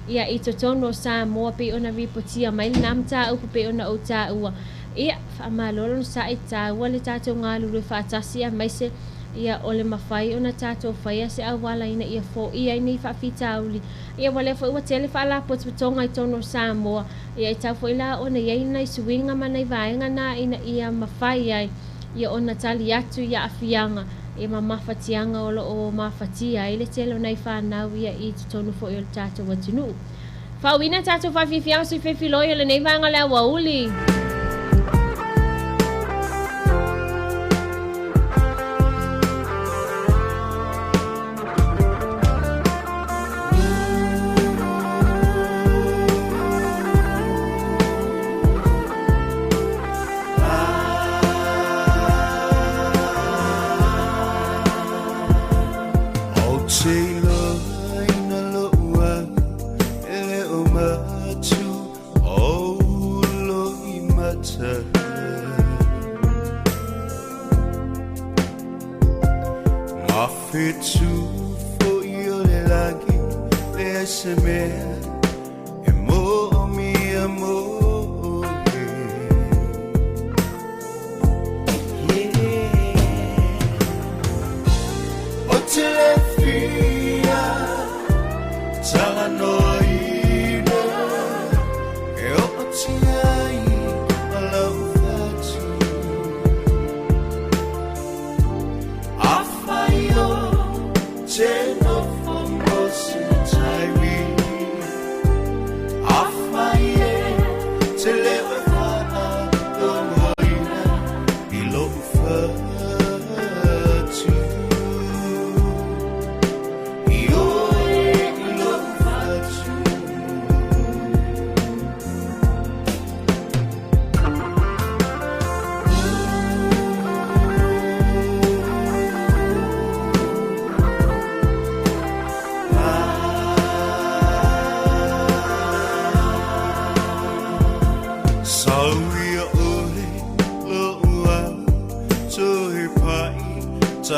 ia i to tono Samoa pe ona reportia mai nam ta upu pe ona o ta ua ia whamalolo sa i ta ua le tātou ngalu le whaatasia mai se ia o le mawhai ona tātou whaia se awala ina ia fo ia i nei whawhita uli ia wale fo ua tele whala potonga i tono Samoa ia i tau fo ila ona ia ina i suinga mana i vaenga na ina ia mawhai ai ia ona tali atu ia afianga ia mawhatianga o lo o mawhatia ile telo nei whanau ia i tonu fo i o le tātou atunu. Whauina tātou whawhiwhiang sui whewhiloi o le nei vanga lea wauli.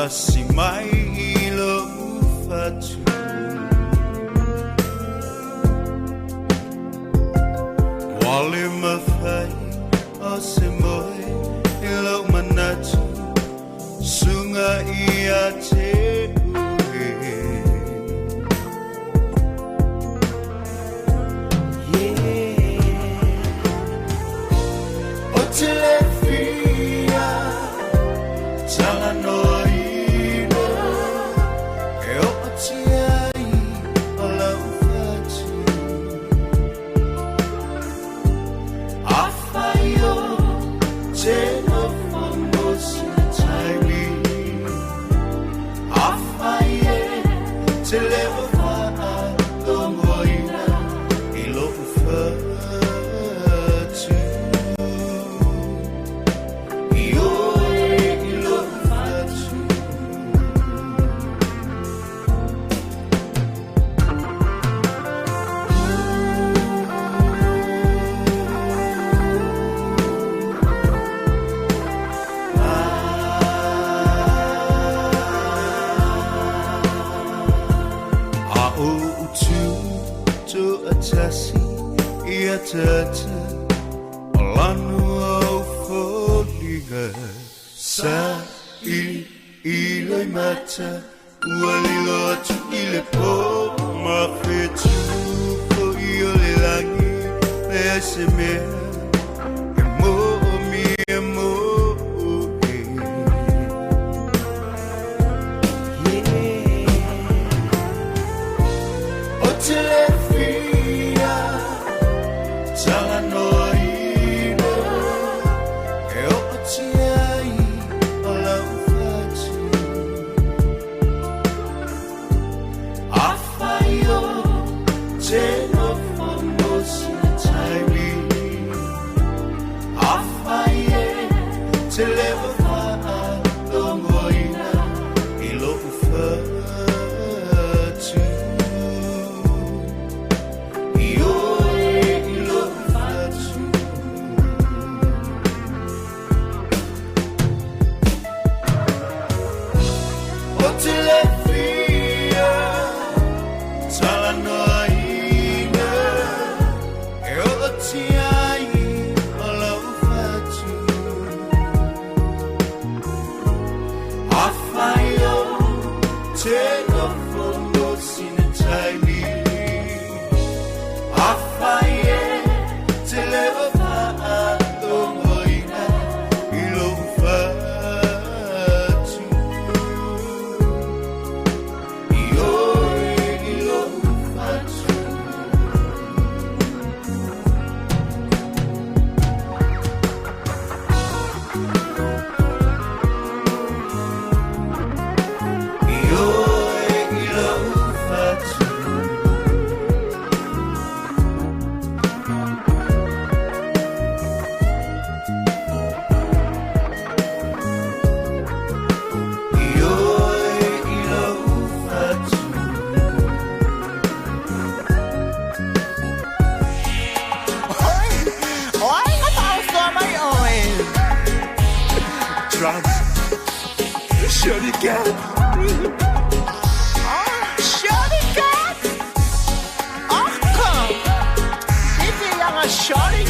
Tala'Lasi mai ilo ufatu Wale mawhai o se moe ilo manatu Sunga ia te uhe Yeah O te le fia Tala noina E o ti ai o lau fatu Awhai o te no whamosi taimi Awhai e te lewa wha o moina I lopu whatu I oe I lopu whatu A o utu to atasi ia tata o lanu au foliga sa I loi mata ua lilo atu I le po ma whetu ko I o le langi le ase mea e mo o mi e mo o e O te le fia Tala noina E o ti ai o lau fatu Awhai o te no whamosi taimi Awhai e te lewa wha o moina I lopu whatu I oe I lopu whatu O te le fia Tala noina E o ti ai o lau whatu Awhai o te no whamosi na taimi Awhai e te lewa wha o moina I lopu whatu I oe I lopu whatu I oe I lopu whatu I oe I lopu whatu Oi, ngapauso mai oi. Drugs Shorty cat Shorty cat. Oh, come. If you young a shorty.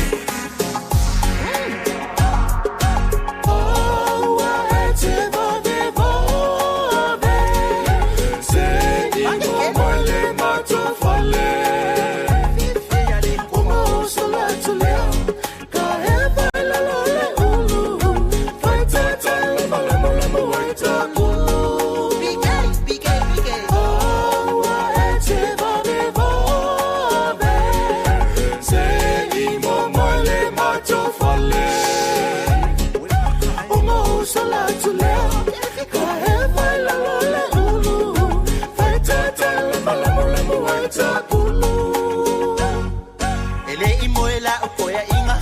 Ele imoela ukoya inga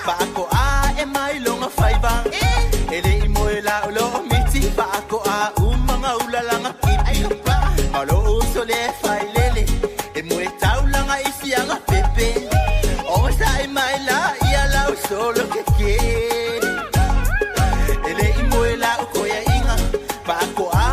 ba ako a e mai longa faiba ele imoela ulo miti ba ako a umanga ulalanga kipi malo usole failele e moe taulanga isianga pepe o sa e mai la ia la solo que ele imoela ukoya inga ba ako a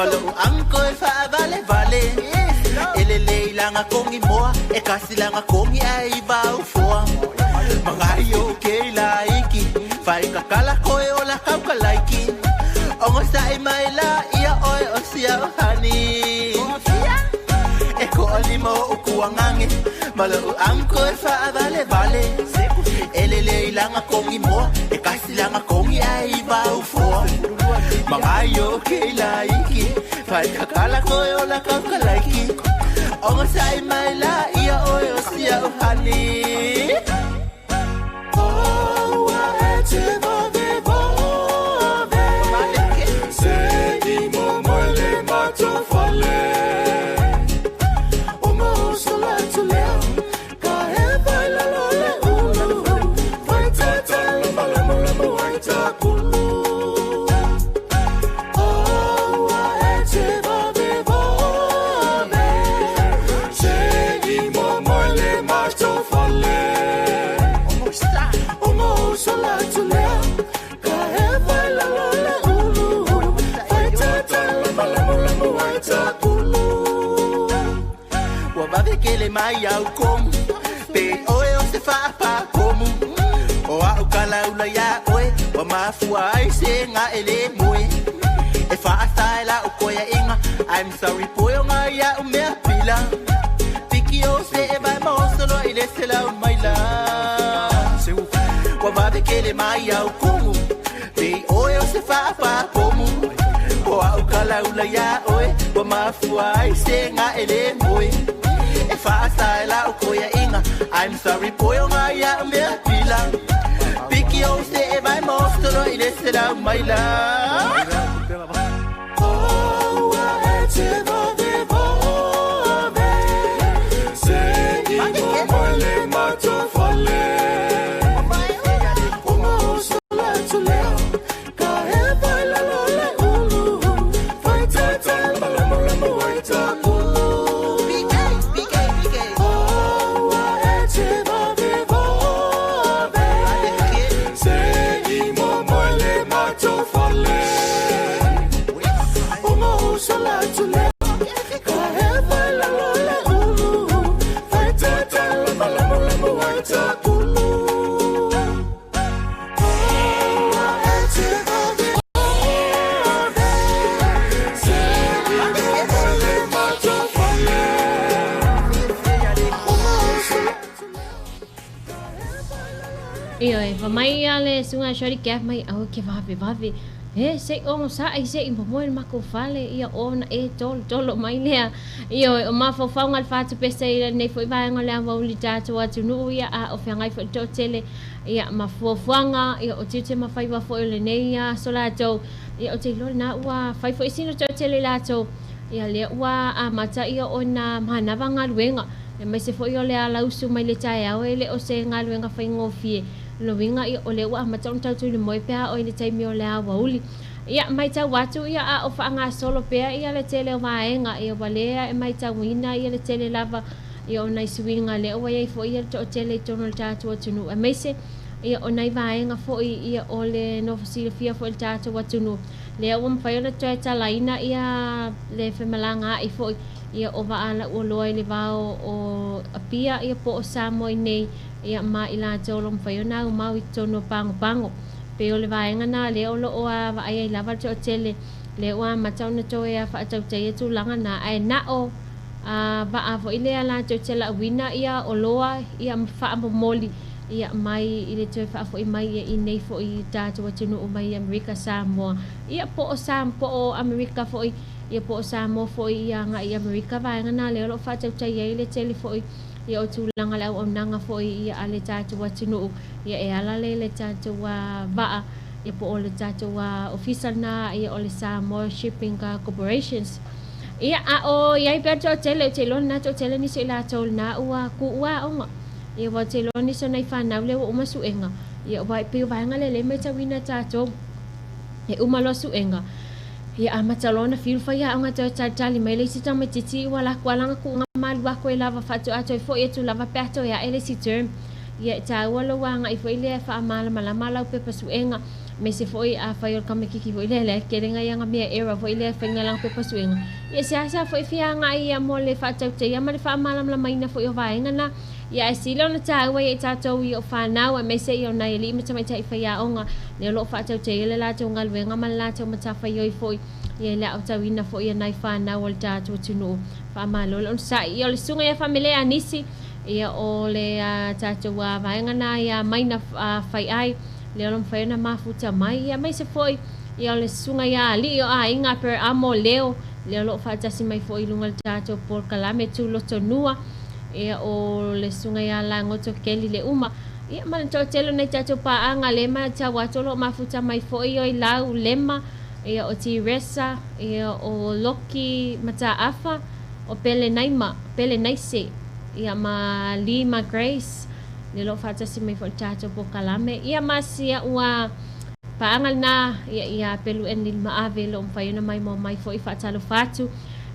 Malo angko fa vale vale ele leila nga kongi moa e kasi la nga kongi ai ba ufo mangayo ke laiki fai kakala koe ola kauka laiki ongo sai mai la ia oi osia hani e ko alimo ukuangange malo angko fa vale vale ele leila nga kongi moa e kasi la nga kongi ai ba ufo mangayo ke laiki fai kakala koe ola kauka laiki ongo sai mai la ia oi osia hani mai au kom pe oe o se fa pa komu o au kala ula ya oe o mafua ai se nga ele moe e fa style o koya inga I'm sorry poyo nga ya o me pila piki o se e vai mo solo ile se la mai la se u wa va de kele mai au komu pe oe o se fa pa komu o au kala ula ya oe o mafua ai se nga ele moe fasta la ukoya inga I'm sorry poyo nga ya me pila piki o se e vai mostro ile se la maila mai ale sunga shori ke mai au ke vave e se o sa ai se impo mo mako fale ia ona e tolo mai lea io o mafo faunga al fatu pese nei foi vai ngale ava ulita to atu nu ia a o fanga i to tele ia mafo fuanga ia o tite mafai va foi le nei ia solato ia o te lo na wa fai foi sino to tele lato ia le wa a mata ia ona mana vanga luenga e mai se foi o le ala usu mai le tai au ele o se ngaluenga fai ngofie lo winga i ole wa ma tau tau ni moi pea o ile tai mi ole a wauli ia mai tau watu ia a o whaanga solo pea ia le tele waenga ia walea e mai tau wina ia le tele lava ia o nai suwinga le o ia fo ia to tele tono tatu atunu a meise ia o nai waenga fo ia ole no fosile fia fo tatu atunu le o mwhai ona toi talaina ia le whemalanga i fo ia o waala o loa le vao o apia ia po o Samoa nei ia ma ila tolo mfayona o mau i tono pango pe o le vaenga na le o lo o a va ai lava to tele le o ma tau na to ia fa tau te tu langa na ai na o a va a vo ile ala to tela wina ia o loa ia fa mo moli ia mai ile to fa fo mai i nei fo i tatu tunu o mai America Samoa ia po o Sampo o America fo ia po o Samoa fo ia nga i America vaenga na le o fa tau te ile tele fo ia o tūlanga lau o nanga fo ia ale tātou atunu ia e ala le tātou wa vaa ia po o le tātou wa official na ia o le Samoa Shipping Corporations Ia o iai pe to tele na to tele ni se la tol na ua ku ua onga. Ia wa tele ni so nai fa na le o masu enga. Ia wa pe wa ngale le me tawina tato. E umalo su enga. Ia amatalona fil fa ia onga to tali mai le sita me titi wala kwalanga ku nga malu ko lava fa to ato fo e tu lava pe to ya ele si term. Ia ta wala wanga i fo ile fa mala pe pasu enga. Me se foi a fai kama kiki foi le kerenga yanga me era foi le fenga lang pe pasuenga ia se asa foi fia nga ia mo le fa tau te ia ma le fa malam la maina foi o vaenga na ia silo na ta wa ia ta tau i o fa na wa me se ia na ili me tama tai fai a onga le lo fa tau te ile la tau ngal wenga ma la tau mata fai oi foi ia la o tau ina foi ia nai fa na wal ta tu tunu fa malo on sa ia le sunga ia famile anisi ia o le ta tau wa vaenga na ia maina fai ai le lom fai na mafuta mai ia mai se foi ia le sunga ia ali o a inga per amo leo le lo fa tasi mai foi lungal tato por kalame tu lo tonua ia o le sunga ia la ngoto keli le uma ia man to telo nei tato pa anga le ma ta wa tolo mafuta mai foi o lau lema ia o ti resa ia o loki mata afa o pele naise ia ma lima grace le lo fata si mai fortato po kalame ia masia ua paangal na ia pelu enil maave lo mfayo na mai mo mai foi fatalo fatu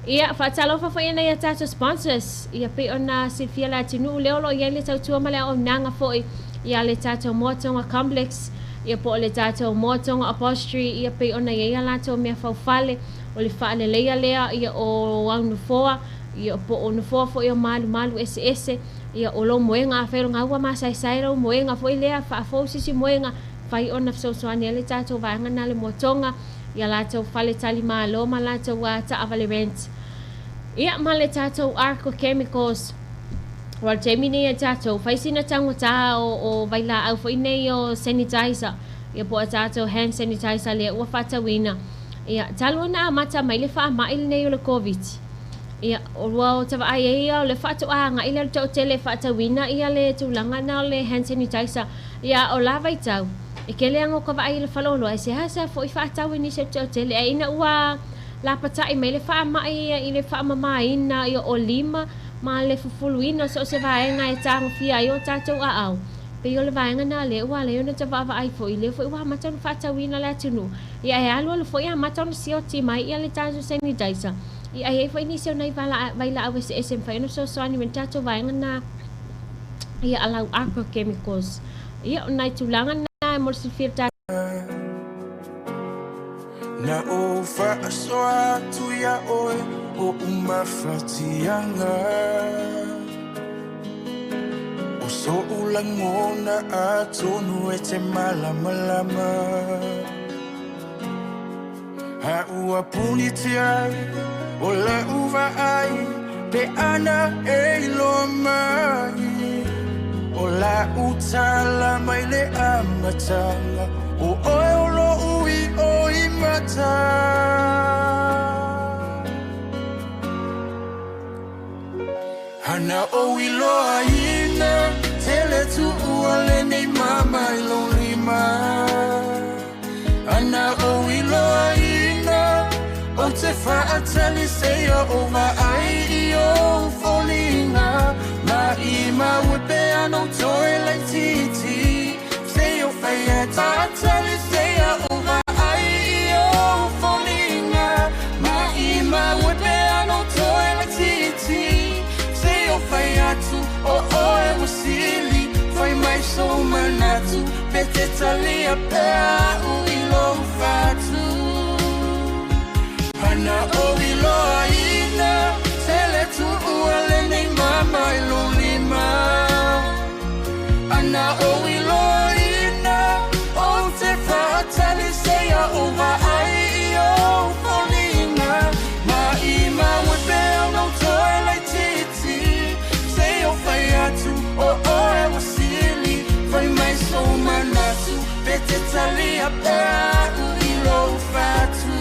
ia fatalo fa foi na ia tato sponsors ia pe ona Silvia Latinu leo lo ia le tautua male o nanga foi ia le tato motonga complex ia po le tato motonga upholstery ia pe ona ia lato mea faufale o le fa le lea ia o wang foa ia po ono foa foi o malu ese ia o lo moenga fero nga wa masai sai ro moenga foi lea fa fo sisi moenga fai ona so ani le tato vanga na le motonga ia la to fale tali malo ma la to wa ta avale rent ia ma le tato arco chemicals wal temini ia tato fai sina tango ta o vaila au foi nei o sanitizer ia po tato hand sanitizer le wa fata wina ia talona mata mai le fa mai nei o le covid ia o wao tava ai ia le fatu anga ile to tele fatu wina ia le tulanga na le hand sanitizer ia o lava i tau e kele ngo ka vai le falolo ai se hasa foi fatu wini se to tele ai na ua la pata i mele fa mai ile fa mama ina ia o lima ma le fufuluina so se vai nga e tang fia yo tatu a au pe yo le vai nga na le ua le ona tava ai foi le foi wa mata fatu wina la tunu ia e alu le foi a mata no sio ti mai ia le tatu sanitizer i ai foi ni se nai vaila au se SM fai no so ani mentato vai na ia alau agro chemicals ia nai tulanga na emulsifier na o fa soa tu ya o uma fatianga o so ulangona atonu e te malama ha ua punitia o le uva ai pe ana e lo mai o la utala mai le amatanga o lo ui o imata hana o ilo aina tele tu uale nei mama ilo lima hana o ilo aina o te whaatali seia o ai o folinga ma ima wepe ano toe lai titi seio whaia tātali seia o ai o folinga ma ima wepe ano toe lai titi seio whaia tu o e musili whai mai so manatu pete talia pea u ilo fatu hana o ilo aina tele tu uale nei mama ilo lima hana o ilo aina o te whaatali seia o ai o folinga ma ima wepe no toe lai titi seio whai atu o e wasili whai mai so manatu pete talia pea u ilo fatu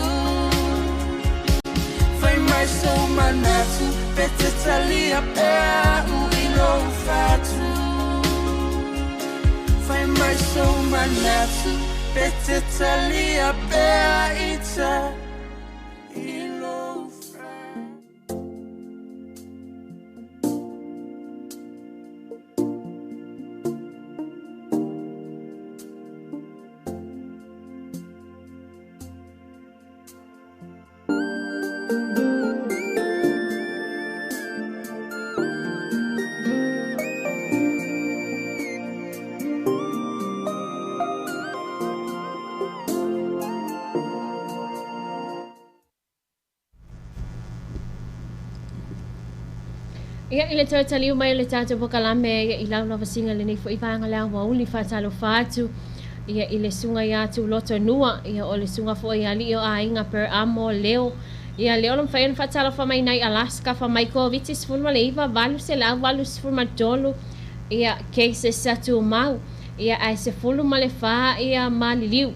mai so manatu pete talia pea u ilo fatu fai mai so manatu pete talia pea ita ilo fatu Ia ile tau taliu mai le tātou pokalame ia i lau lava singa le nei fo i vanga lea wauli whātalo whātu ia i le sunga i atu loto nua ia o le sunga fo i ali o a inga per amo leo ia leo lom whaion whātalo whamai nai Alaska whamai ko vitis fulma le iwa valu se lau valu fulma dolu ia cases satu mau ia ai se fulu ma le wha ia maliliu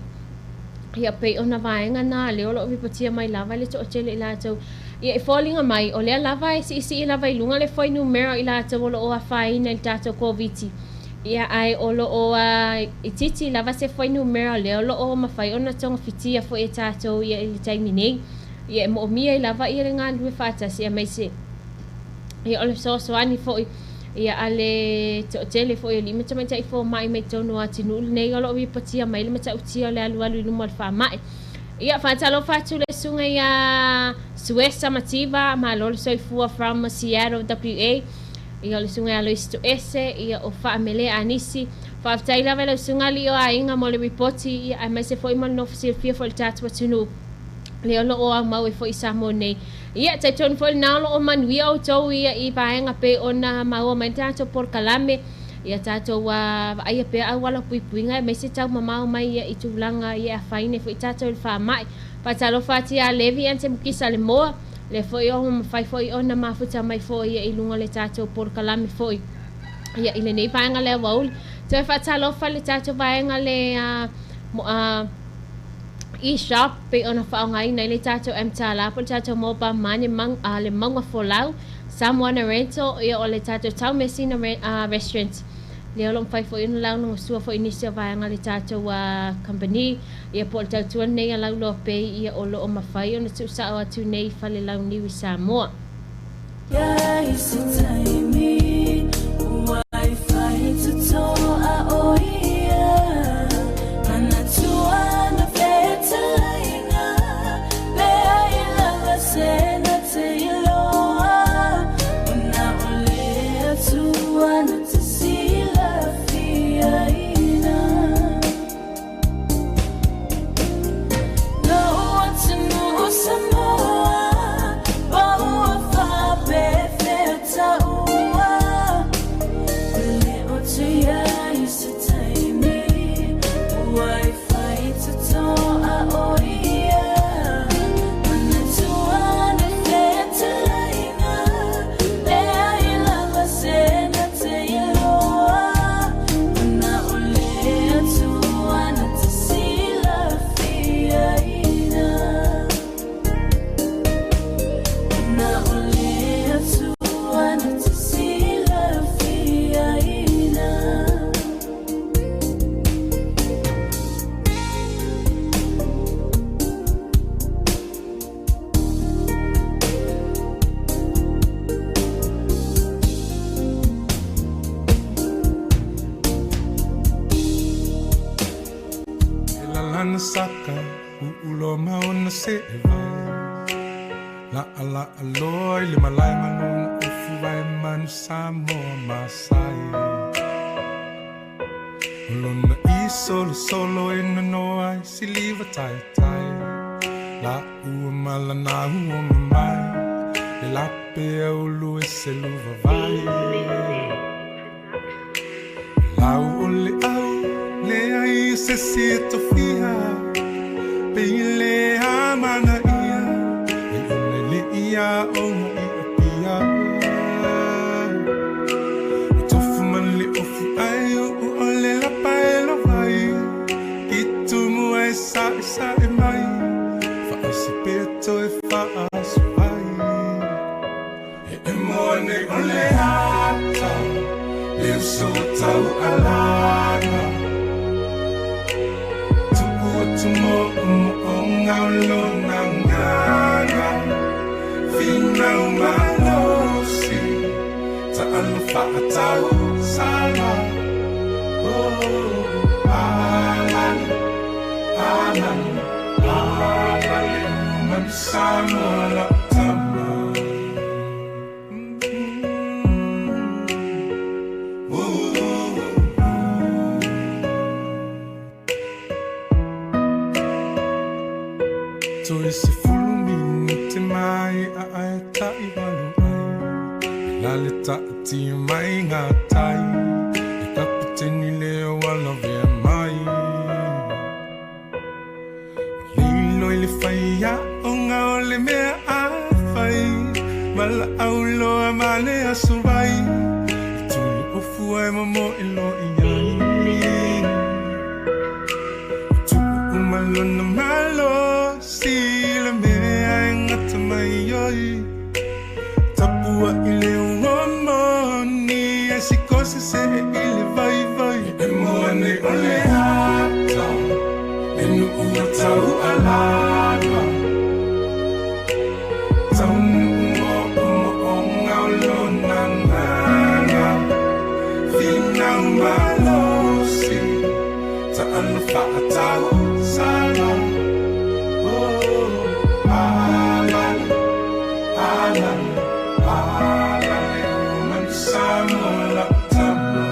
ia pei ona vaenga na leo lo vipatia mai lava le to chele i lātou ia i fōlinga mai o lea lava e si i lava i lunga le foi numero i lātou o lo o a whaina i tātou COVID ia ai o lo o a i titi lava se foi numero leo lo o mawhai ona tonga fitia fo e tātou ia i le taimi nei ia e mo mia i lava i re ngā lue whātas ia mai se ia o le soani fo ia ale to tele fo i lima tamai tai fo mai mai tonu ati nulu nei o lo i patia mai le mata utia le alu i lumo al wha mai ia whātalo whātu le sunga ia Samoatv ma lolo soifua from Seattle WA ia le sunga ia loisi to ese ia o wha mele anisi whaafitai lawa le sunga li o a inga mo le ripoti ia ai mai se fo i manu ofisir fia fo le tātua tunu le olo o a mau e fo i Samoa nei ia tai tonu fo le naolo o manuia o tau ia i vaenga pe ona mau o mai tātou por kalame ia tātou aia pea au wala puipuinga mai se tau mamau mai ia i tūlanga ia a whaine fo i tātou le wha mai Patalo fati a levi ante mukisa le moa le foi o mawhai foi o na mafuta mai foi ia i lunga le tātou por kalame foi ia i le nei vaenga le wauli tai fatalo fa le tātou vaenga le e-shop pe ona whaongai nei le tātou mtala po tātou moba mani le manga folau Samoana rental ia o le tātou tau mesina restaurant le olom fai fo ina lau no sua fo inisia vaenga le tātou company ia po le tautua nei a lau lo pe ia o lo o mawhai o na tu sao atu nei fale lau niwi Samoa Yeah, it's a time Wi-Fi to toa o ia Mana tua na feta laina Lea i lava sena te iloa Una olea tua na te sila fia ina No what's in no Samoa Saka ulo mauna se vai la ala aloi le malai manuna ufu vai manu Samoa masai ulona I solo ina no ai si liva tai tai la ua malana hua mamai le lape ulu e se luva vai lau ole au le ai se sito fia Pile amana ia e ole ia o ia pia tofu man le ofu ai o ole la paelo vai itu mu ai sa e mai fa si peto e fa asu vai e mone ole ata le so tau alana Ngaulo nanganga Finau malosi Ta alufa atau sala Alan Man Samoa tama So ese fulu minu te mai a ai ta I walu ai La le ta ai ngā tai e kapiteni leo wala vea mai lilo i le whaia o ngā o le mea a whai mala au loa male a suvai e tuli ufu ai mamo i lo i ai tuku umalona malo si le mea e ngata mai oi tapua i le uamoni e si kose se e i le vai vai e moane o le hata e nu ua tau alava tau nu ua o ngau lona nganga fina malosi ta anu wha tau sala alan alan alan man samola tama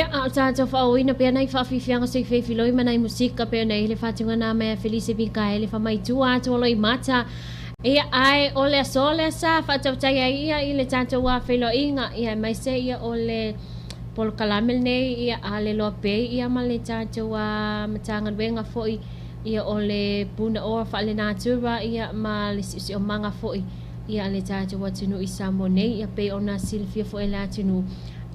a tātou whaoina pia nei whawhiwhianga sui whewhiloi manai musika pia nei le whatunga nā mea Felice Mikaele whamaitua atua loi mata. Ia ai o le aso le asa whatautai ia i le tātou wā whelo inga ia mai se ia o le polo kalamel nei ia a le loa pei ia ma le tātou wā matanga wenga foi ia o le puna ora whaale nātura ia ma le sisi o manga foi ia le tātou wā tunu i Samoa nei ia pei o nā silfia foi la tunu.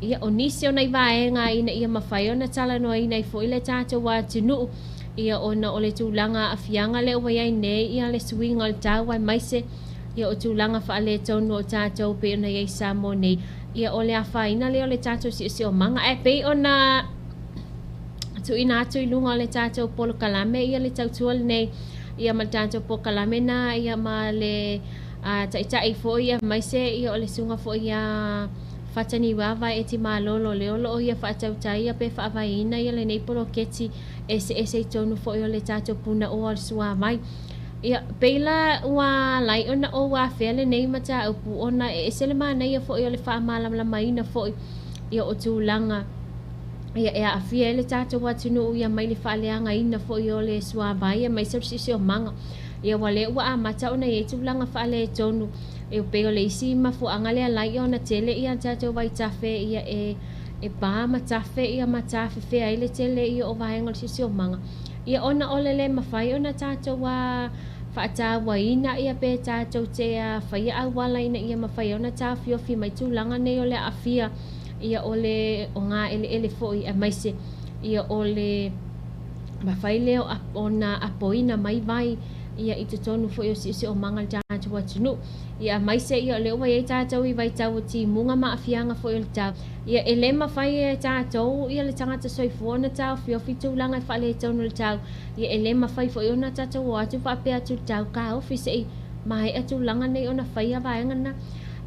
Ia o nisi o nei vaenga ina ia mawhai o na tala noa ina i fo i le tātou wā tunu ia o na o le tūlanga a fianga le ua iai nei ia le suinga o le tau wai maise ia o tūlanga wha le tonu o tātou pe o na iai Samoa nei ia o le a whaina le o le tātou si o manga e pe o na tu ina atu i lunga o le tātou polo kalame ia le tautua le nei ia ma le tātou polo kalame na ia ma le taitai fo ia maise ia o le sunga fo ia Fatani wawa e ti malolo leo lo ia whaatautai ia pe whaavaina ia le nei polo keti ese tonu fo ia le tātou puna o al sua mai. Ia peila ua lai ona o wa whele nei mata upu ona ese le mana ia fo ia le whaamalamla maina fo ia o tūlanga. Ia ea awhia le tātou watunu ia mai le whaaleanga ina fo ia le sua mai ia mai sausisi o manga. Ia wale ua a mata ona ia tūlanga whaale tonu. E peo le isi mafu angale alai ona tele ia tātou wai tafe ia e pā matafe ia matafe fea ile tele ia o vahenga sisi o manga. Ia ona olele mawhai ona tātou wa whaata waina ia pe tātou te whaia au wala ina ia mawhai ona tāwhio fi mai tūlanga nei ole awhia ia ole o ngā ele foi a maise ia ole mawhai leo ona apoina mai vai ia i te tonu fo i si o manga tātou atunu. Ia mai se ia leo wai e tātou i vai tau ti munga maa fianga fo i le tau. Ia e le mawhai e tātou ia le tangata soifua na tau fio fitu langa i whale e tonu le tau. Ia e le mawhai fo i ona tātou o atu whape atu tau ka ofi se i mai atu langa nei ona whai a vaenga na.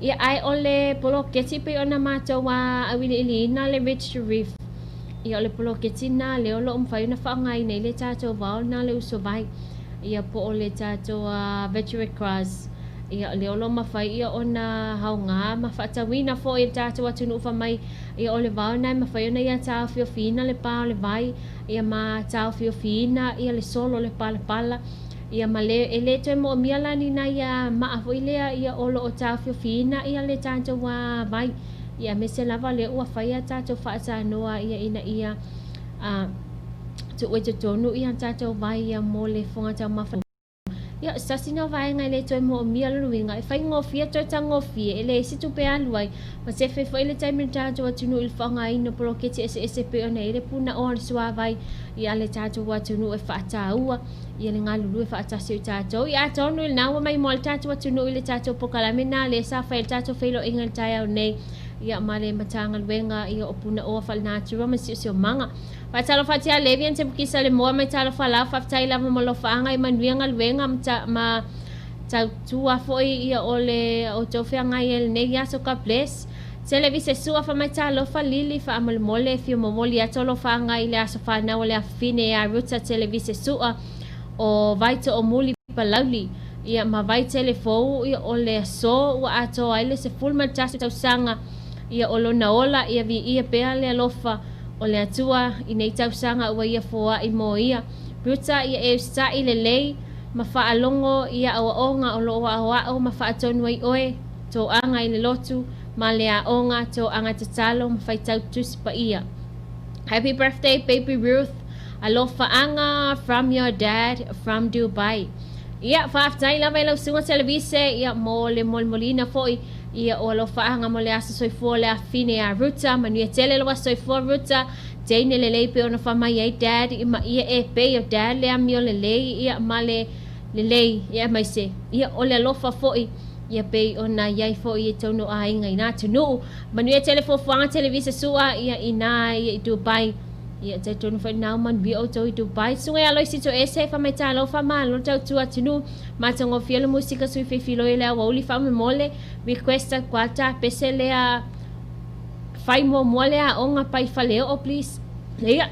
Ia ai o le polo keti pe ona mātou wa awili ili ina le Rich Reef. Ia o le polo keti na leo lo umwhai na whaongai nei le tātou vau na le uso vai. Ia po o le tātou Veteran Cross. Ia leo lo mawhai ia o na haunga mawhatawina fo i tātou atunu uwha mai. Ia o le vau nai mawhai ona ia tāu fio fina le pā o le vai. Ia ma tāu fio fina ia le solo le pala pala. Ia ma le e le toi mo miala ni na ia maa fo i lea ia olo o tāu fio fina ia le tātou vai. Ia me se lava le ua whai a tātou whaata noa ia ina ia tu e te tonu i an tātou vai ia mō le whonga tau mawhana. Ia, sasina vai ngai le toi mō mia luinga. E whai ngofia toi ta ngofia. E le esi tu pe aluai. Ma se whai whai le taimina tātou atunu il whanga ino poloketi ese pe o nei. Le puna o le sua vai. Ia le tātou atunu e whaata ua. Ia le ngā lulu e whaata siu tātou. Ia tonu il nawa mai mō le tātou atunu i le tātou pokalamena. Le sa whai le tātou whailo inga le tai au nei. Ia ma le matanga luenga ia o puna o whal nātura ma siu manga. Patalo fatia levian te kisa le moa mai talo fala fatai lava mo lo faanga i manuenga luenga ma tau tua foi ia ole o tofe ngai el nei ya so ka bless televise sua fa mai talo fa lili fa amal mole fi mo moli atolo faanga i le aso fa na ole afine ya ruta televise sua o vaito o muli palauli ia ma vai telefo ia ole so wa ato ile se full ma tasu tau sanga ia olo na ola ia vi ia pe ale alofa o le atua i nei tausanga ua ia foa i mo ia. Ruta ia e sta i le lei, ma whaalongo ia awa onga o lo awa o ma whaatonu ai oe, tō anga i le lotu, ma le a onga tō anga te talo ma whaitau tusi pa ia. Happy birthday, baby Ruth. Alofa anga from your dad from Dubai. Ia, whaaftai lawa i lau sunga televise, ia mo le molmolina foi, ia o alofa anga mo le asa soifua le afine a Ruta, manu ia tele loa soifua Ruta, teine le lei pe ona whamai ai dad, ima ia e pe o dad le ami o le lei, ia ma le lei, ia mai se, ia o le alofa foi, ia pe ona iai foi e tono a inga ina tunu, manu ia tele fofuanga televise sua, ia ina ia i Dubai, ia te tonu whai nau man bi o tau i Dubai. Sunga ia loi sito ese wha mai tā lau wha maa lo tau tua tinu. Mātango fiala musika sui whiwhilo i lea wauli wha me mole. Requesta kuata pese lea whai mo mole a onga pai whaleo o please. Ia.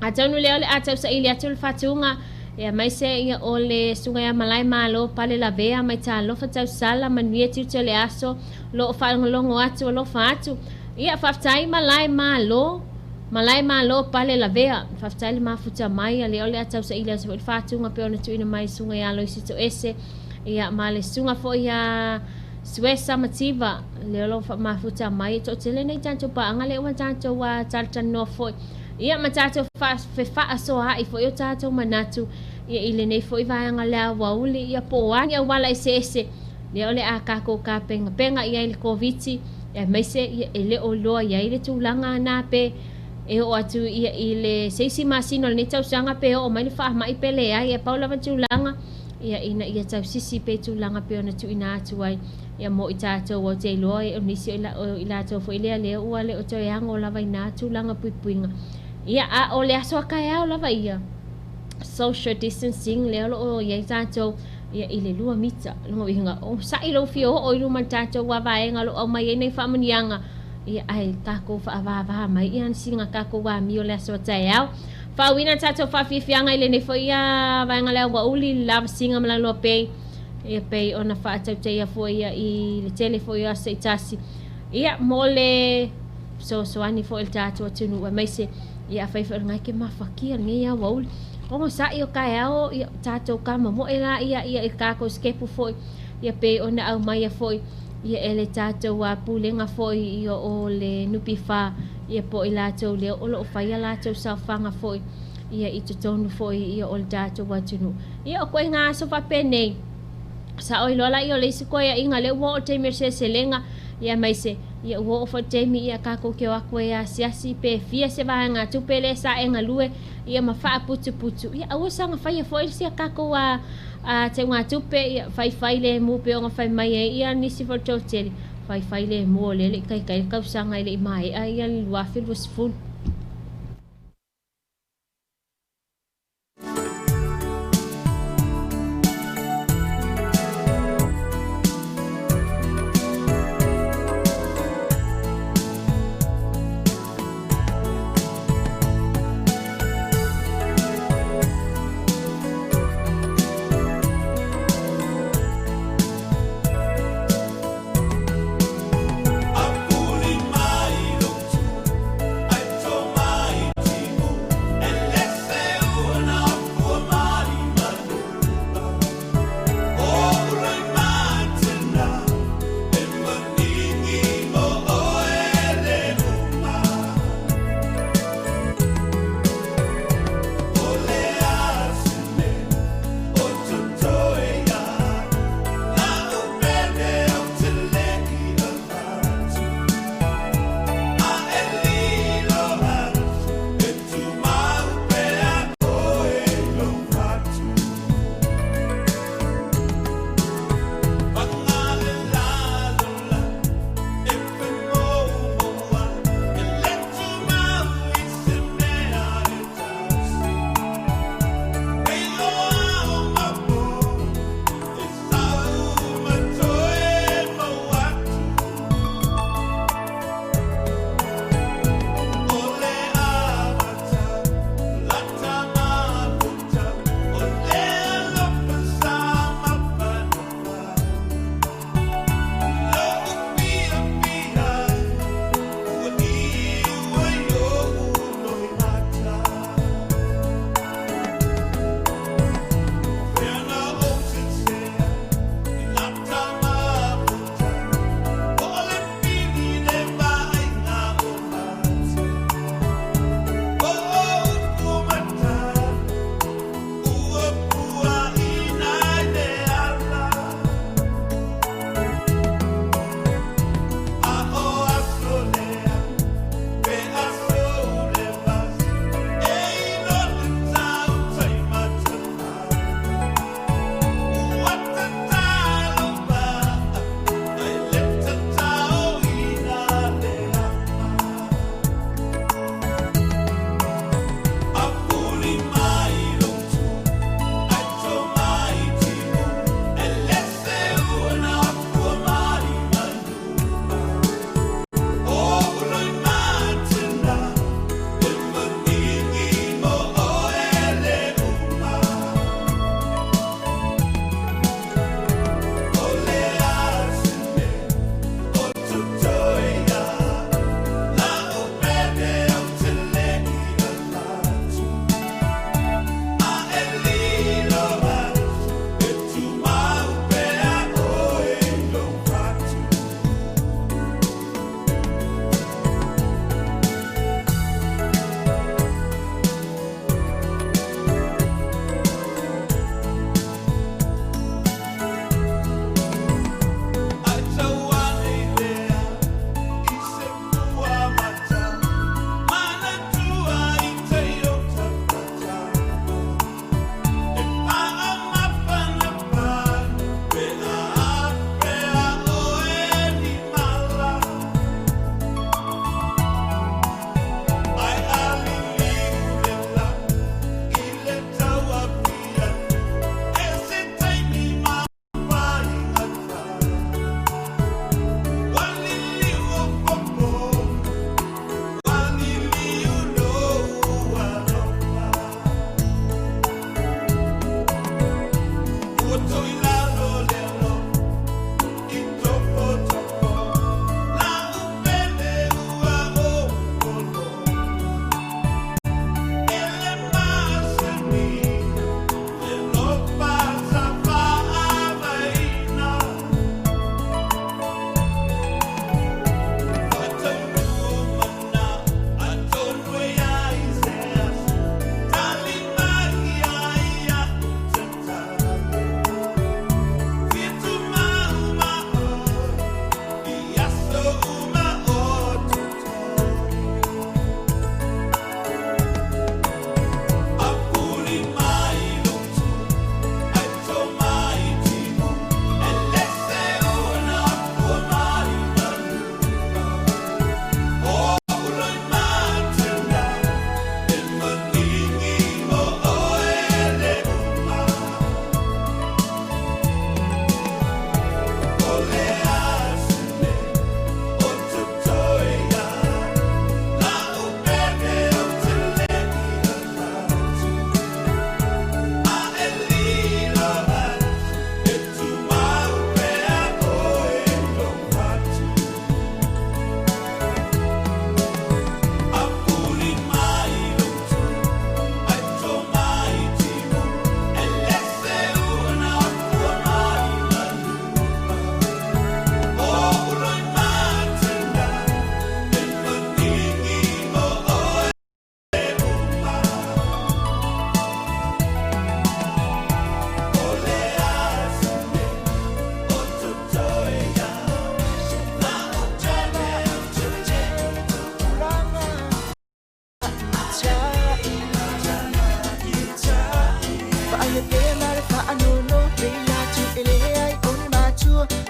A taunu leo le atau sa ili atu le whatunga. Ia mai se ia o le sunga ia malai maa lo pale la vea mai tā lo wha tau sala manuia tiuta le aso. Lo o whaangalongo atu o lo wha atu. Ia whaftai malai maa lo. Malai malo pale la vea, whaftaile mafuta mai, a leo lea tau sa ilia sa whaatunga pe ona tuina mai sunga ia alo isi to ese, ia male sunga fo ia Sue Samoatv leo lo mafuta mai, to tele nei tanto pa anga leo wa tanto wa taltan no fo, ia matato fe fa so ha fo yo tato manatu, ia ile nei fo iwa anga lea wa uli, ia po wani a wala ese, leo le a kako ka penga ia il koviti, ia meise ia ele o loa ia ile tulanga na pe, e o atu ia ile seisi masino le tau sanga pe o mai fa mai pele ai e paula va tulanga ia ina ia tau sisi pe tulanga pe ona tu ina atu ai ia mo ita to o te loi o nisi ila to fo ile le o le o to yang o lava ina tulanga puipuinga ia a o le aso ka ia o lava ia social distancing le o ia tato ia ile lua mita lo inga o sa ilo fio o ilu matato wa vaenga lo o mai nei fa manianga ia ai kako fa va mai ia singa kako wa mi o le so taiao fa wina tato fa fianga ile ne fo ia va ngale wa uli love singa mala lo pe ia pe ona fa tau ia fo ia i le telefo ia se tasi ia mole so ani fo el tato tunu wa mai se ia fa fa ngai ke mafakia ngai ia wa uli o sa io kaiao ia tato kama mo ela ia kako skepu fo ia pe ona au mai fo ia ele tato wa pulenga foi ia o le nupifa ia po ilato le o lo fa ia lato sa fanga foi ia i tonu foi ia o tato wa tunu ia ko nga so fa pene sa o lola ia le siko ia inga le wo te merse selenga ia mai se ia wo fo te mi ia ka ko ke wa ko ia siasi pe fia se va nga tu pele sa enga lue ia ma fa putu ia o sanga fa ia foi sia ka ko wa te ngā tupe ia fai le mu pe o fai mai ia nisi for toteli fai le mu le kai kausanga ile mai ia lua fil was full Apuli mai lo tu, ai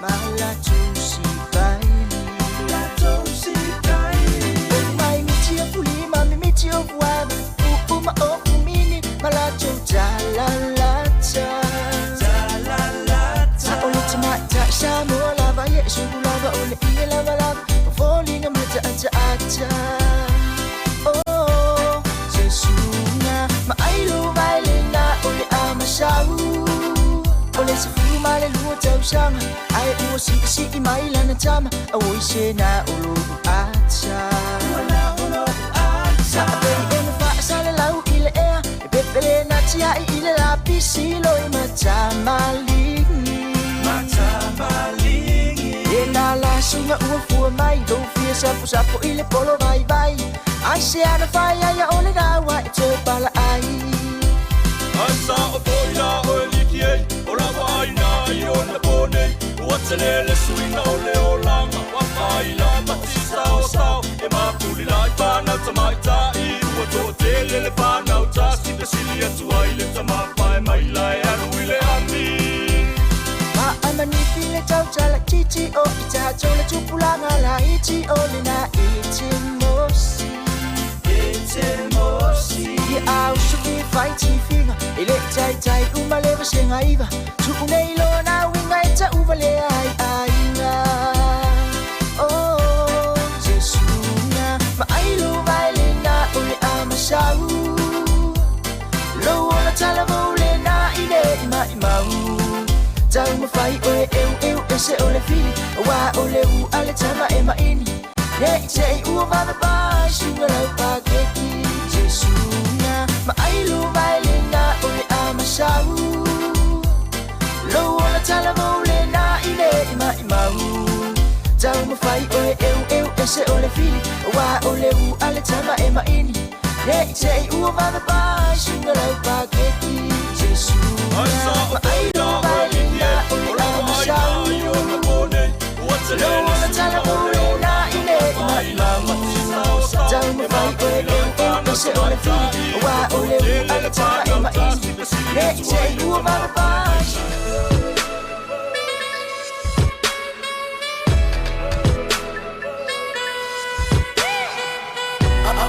malatusi kaili latusi kaili mai mitio puli mami mitio wami uma ofumini malatu jalalata jalalata ole tamata shamola va yesu lava ole ile lava lava falling amata aja aja oh jesuna ma ailu vailena ole amasau ole sifu male luo tausanga ai uo si mai lana tama awoi sena ulu aja wala ulu aja ena fa sale lau ile ea bebele na tia ile la pisilo matamali ena la sunga ua fua mai do fia sapu sapu ile polo vai vai ai se ana fai ai ole na wa te pala ai asa o boina o likie o la vai na I ona pone uatele suina ole o langa wa fai la batisa o sao e ma puli la pana tamaita I ua to tele le pana o tasi de silia tu ai le tama pai mai la anu ile ami Amani file tau tala titi o ita tola tupulanga la iti o lina iti mosi Ia au suki fighti finga ile tai tai umaleva senga iva tu uneilo na winga ita uvale ai nga oh Jesuna ma ailu vailena ole amasau lo ona tala vole na ile imau Tau mawhai oe eu ese ole fili Wa ole u ale tama e maini Ne I te I ua mana bai Sunga lau pageki Jesuna Ma ailu vailena ole amasau Lo ona tala maule na ine imau Tau mawhai oe eu ese ole fili Wa ole u ale tama e maini Ne I te I ua mana bai Sunga lau pageki Jesuna Ma ailu vailena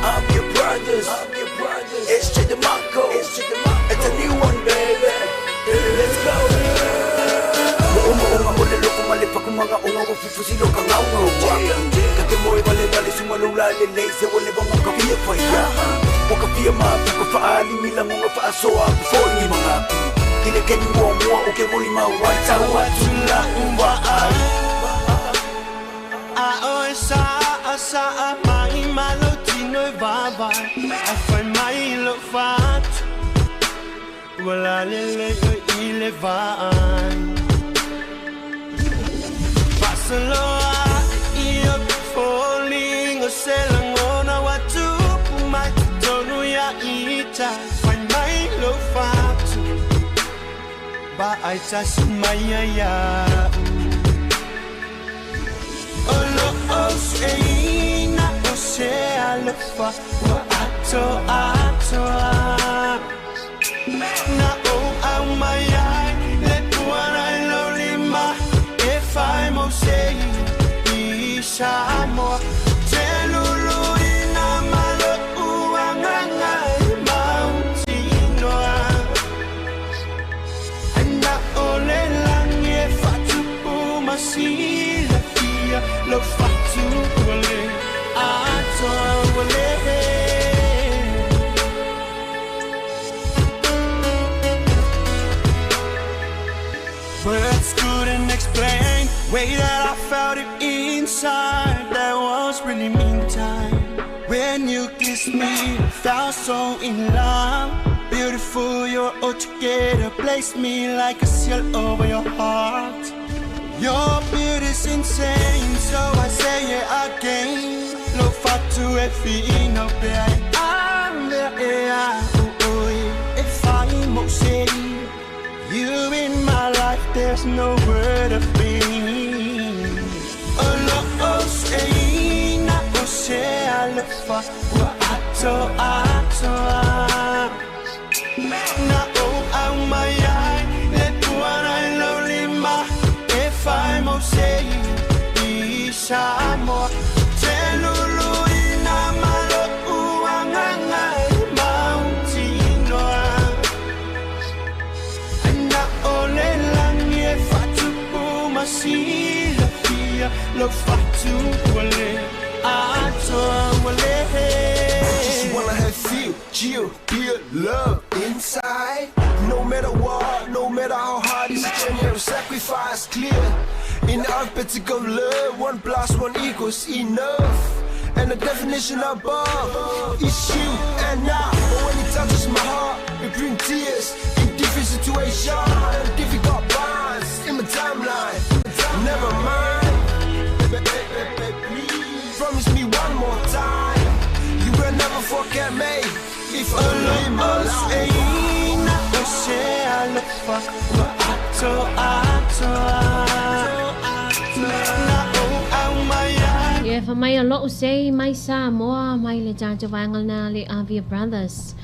I'm your brothers. It's Chidamako. It's a new one, baby. Let's go. Mole loko male pakumaga onga ko fufusilo kangauga waka kake moe vale sumalula le leise wole bonga ka fia faya waka fia ma ko faali mila ngo fa soa foni manga ile keni mo o ke moli ma wa tawa tula umba asa mai malotino baba I find my love fat wala le ile vai Loa ia falling o selangona watu mai tonu ya ita find my love fatu ba I just my ya olo oseina o se alfa wa ato na o au mai let one I lonely ma if I'm say Ishamo Telulu ina malo uanganga Mountinoa Ana ole lange fatu umasila fia Lo fatu wale ato wale Words couldn't explain way that I felt it inside. That was really meantime. When you kissed me, I felt so in love. Beautiful, you're all together. Place me like a seal over your heart. Your beauty's insane, so I say it again. Lo fatu e fino pe I'm there. If I'm say you in my life, there's no word of pain. Olo oseina ose alefa wa ato na o au mai ai le tuana lonely ma if I'm si la pia lo fatu wale wale. Just wanna have feel, chill, feel love inside. No matter what, no matter how hard, it's a genuine sacrifice. Clear in the arithmetic of love, 1 + 1 = enough. And the definition above is you and I. But when it touches my heart, it brings tears in different situations, difficult bonds in my timeline. Never mind, please promise me one more time, you will never forget me. If I leave my life, fa mai a lo sei mai Samoa mai le janjo vangal na le Avia Brothers.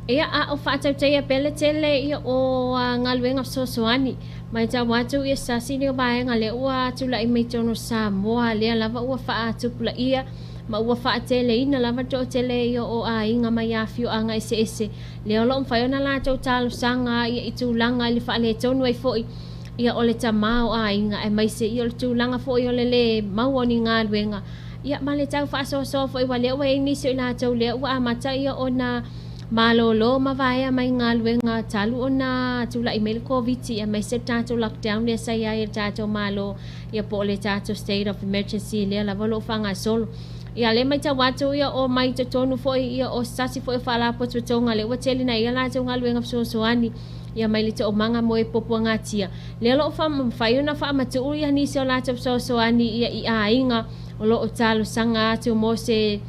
Ia a o fa tau te pele tele ia o ngalwenga sosoani mai ta watu ia sasini o bae ngale ua tula i mai tono Samoa le lava ua fa tupula ia ma ua fa tele ina lava to tele ia o a inga mai afiu anga ese le o lo mfaiona la tau talo sanga ia itulanga le fa le tono ai foi ia o le tamao a inga e mai se ia le tulanga foi o le mau ni ngalwenga ia male tau fa so foi wale we ni se la tau le ua mata ia ona malolo mavaya mai ngalwenga talu ona tula email covid ia mai se tato lockdown le sa ia tato malo ia po le tato state of emergency le la volo fanga solo ia le mai ta watu ia o mai te tonu foi ia o sasi foi fala po tonga le wateli na ia la tau ngalwenga soani ia mai le o manga mo e popo ngatia le lo fam faiuna fa matu ia ni se la tau soani ia i ainga o lo talo sanga tu mo se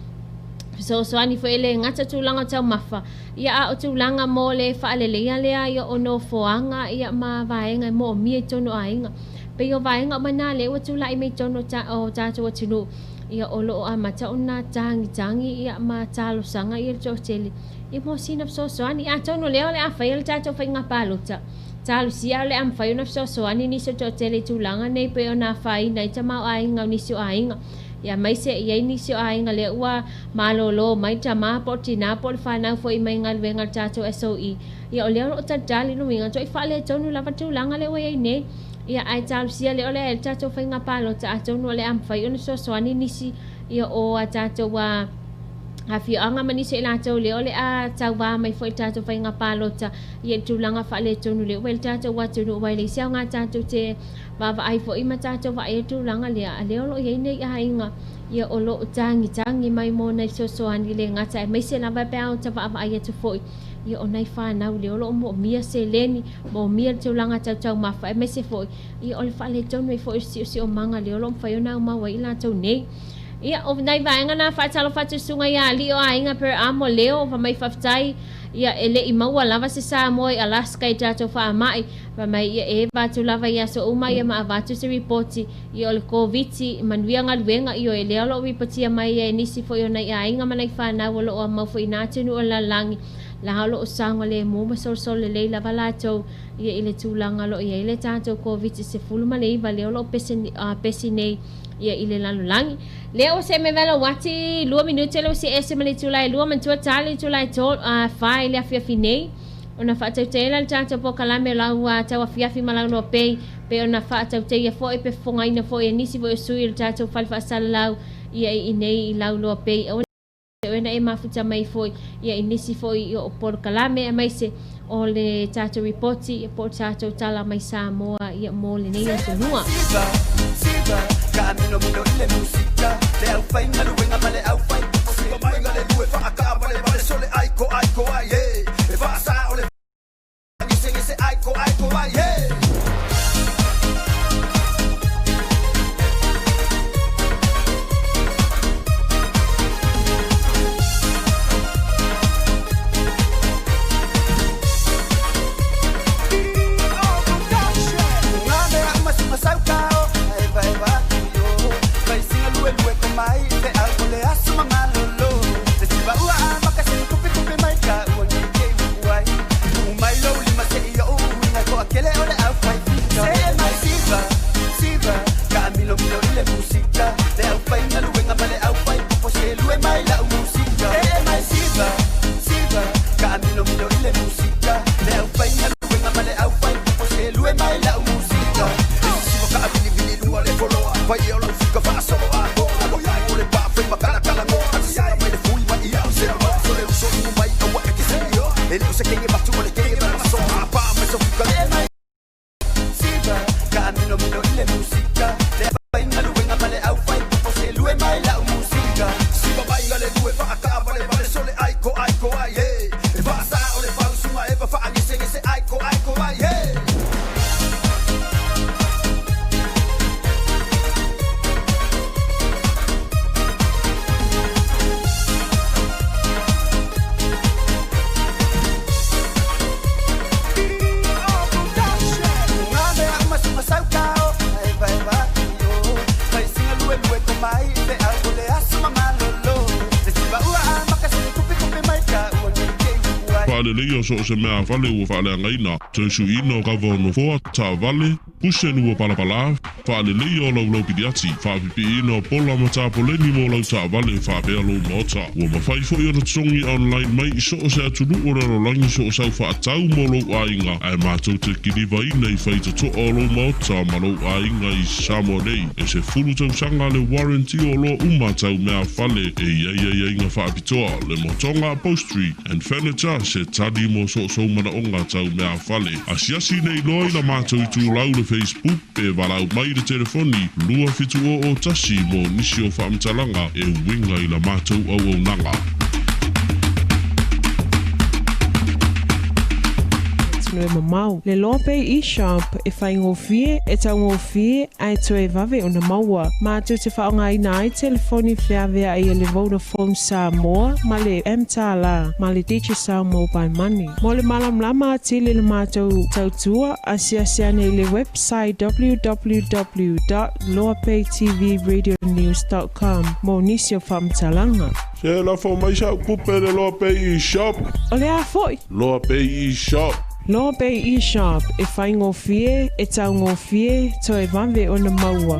soani foi le ngata tulanga tau mafa ia o tulanga mo le fa le ia ia o no foanga ia ma vaenga mo mi tono ainga pe yo vaenga mana le o tula i me tono ta o ta to tunu ia o lo a mata ona tangi ia ma talo sanga ia to tele i mo sinap soani a tono le a fail ta to fainga palota talo sia le am faina soani ni so to tele tulanga nei pe ona fai nei tama ainga ni so ainga ia mai se ia inisio ainga le ua malolo mai tama portina por fana foi mai ngalwenga tato SOE ia ole o tadali no winga toi fale tonu lava tulanga le wai nei ia ai tal sia le ole tato fainga palo tato no le am fai on soani nisi ia o tato wa hafi anga mani se la tau le ole a tau wa mai foi tato fainga palo ta ia tulanga fale tonu le wel tato wa tonu wai le sia nga tato te bava ai fo ima tato wa e tulanga le olo ye nei ainga ia olo tangi mai mo nei soani le ngata mai se lava pe au tava ai to foi ia o nei fa na le olo mo mia se leni mo mia tulanga tau ma fa mai se foi ia ole fale tonu foi si o manga le olo fa yona ma wa ila tau nei ia o nai vaenga na fa talo fa sunga ia li o ainga per amo leo fa mai faftai ia ele i maua lava se Samoa Alaska i tato fa mai va mai ia e va tu lava ia so uma ia ma va tu se reporti ia o le covid manuia ngalwenga ia ele alo reporti mai ia nisi fo ia nai ainga manai fa na wolo o ma fo ina tunu o la langi la halo o sanga le mo ma sol le lava la to ia ile tulanga lo ia ile tato covid se fulu malei va le olo pesine ia ile langi leo se me vela wati 2 minuto lo se ese mali tulai 2 mantua tali tulai to fai le afia finei ona fa tela le tato po kalame la wa tawa fiafi mala no pe ona fa te ia fo e pe fonga ina fo e nisi vo sui le tato falfa salau ia inei lau lo pe ona e mafuta mai foi ia inisi foi o por kalame mai se o le tato reporti po tato tala mai Samoa ia mo le nei so nua Camino mino ile musica le au fai na luenga male au fai o mai ngale lue fa aka vale sole aiko ai e fa sa ole ni se aiko ai Kill it on the mino mino ile música le vai ngaluenga male au fai po se lue mai la música si va vai ngale lue fa aka vale vale sole ai ko ai hey e va sa ole fa suma e va fa ani se ai ko ai hey Whaalelei o so o se mea whale ua whaalea ngaina. Tausu ino kawa ono foa, ta wale, pusenu ua palapala, whaalelei o lau lau pidi whaapipi ino pola ma tā poleni mo lau ta wale whaapea lo maota. Ua mawhai fo i ona tongi online mai i so o se atunu o raro langi so o sau whaatau mo lau ainga. Ai mātou te kiriwa ina i whaita to o lo maota ma lau ainga i Samoa nei. E se fulu tau sanga le warranty o lo umatau mea whale e iai inga whaapitoa le motonga upholstery and furniture se tadi mo so mana onga tau mea whale. Asiasi nei loi na mātou i tū lau le Facebook pe walau mai le telefoni lua fitu o tasi mo nisi o whaamtalanga e winga i la mātou au nanga. Noe mamau. Le lope i shop e whai ngofie e tau ngofie ai toe vave o na maua. Mātou te whaonga i nai telefoni whiawea i le Vodafone Samoa ma le Tala'Lasi ma le Digital Mobile Money. Mo le malam lama atili le mātou tautua asia nei le website www.loapaytvradionews.com mo nisi o whaamtalanga. Se la fo mai sa kupe le lope i shop. O le a foi. Lope i shop. Lope i shop e whai ngofie e tau ngofie toe vave o na maua.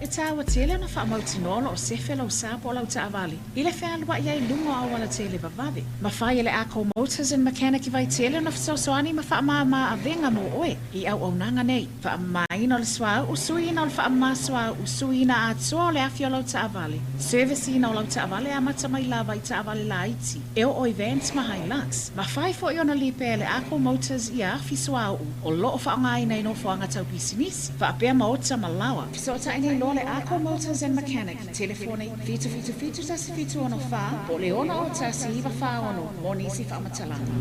Tawa tele na fa mautinono o sefe lau sapo lau taavali. Ile fe alwa ia lungo au wala tele vavave. Ma fa ile ako motors and mechanic vai tele na soani ma fa ma avenga mo oe. I au au nanga nei. Fa mai no le swa usui no fa ma swa usui na atso le afio lau taavali. Service no lau taavali amata mai la vai taavali la iti. E o events ma Hilux. Ma fa fo yo na lipe le ako motors ia fi swa o lo fa ngai nei no fa ngata business. Fa pe ma ota malawa. So ta nei lo Ako Motors and Mechanic, telefone fitu tasi fitu ono fa, o leona o tasi iwa fa ono, mo nisi fa amatalanga.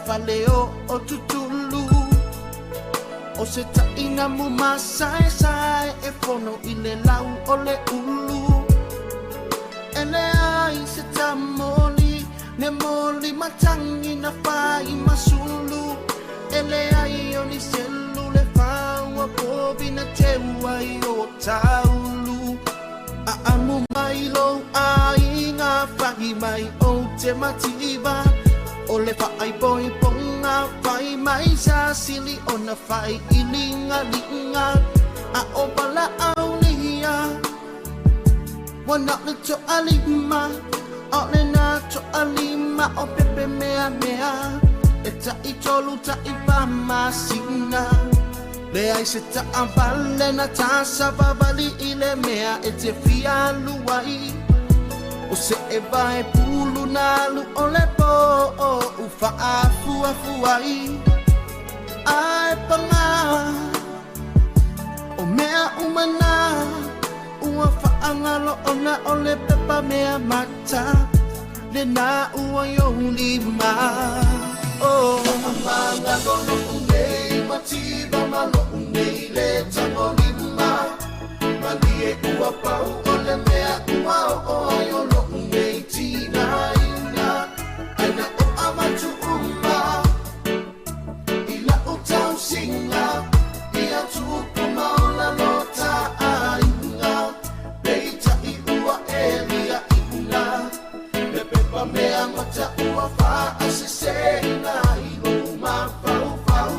Faleo o tutulu o se taina mu masai sai e fono ile lau o le ulu ele ai se tamoli ne moli matangi na fai masulu ele ai o ni selu le faua pobi na teua i o taulu a amu mai lo ai nga fai mai o te matiba o le whaai poi ponga, whai mai sa sili o na whai ilinga linga, a o pala au lia. Wana le to alima, o le na to alima, o pepe mea mea, e ta i tolu ta i pamasina. Le ai se ta avale na ta sa vavali i le mea, e te fia luai. O se e vai pulu nalu o le po o faafu ai ai panga o mea umana ua faangalo ona o le pepa mea mata le na ua yo lima o amanga gono unei matiba malo unei le tango lima malie ua pau o le mea ua o ayo lo unei tina ina aina o amatu umma ila utau singa ia tupu maona lota ainga beita i ua elia ina mata ua wha asese na ilo mawhau whau.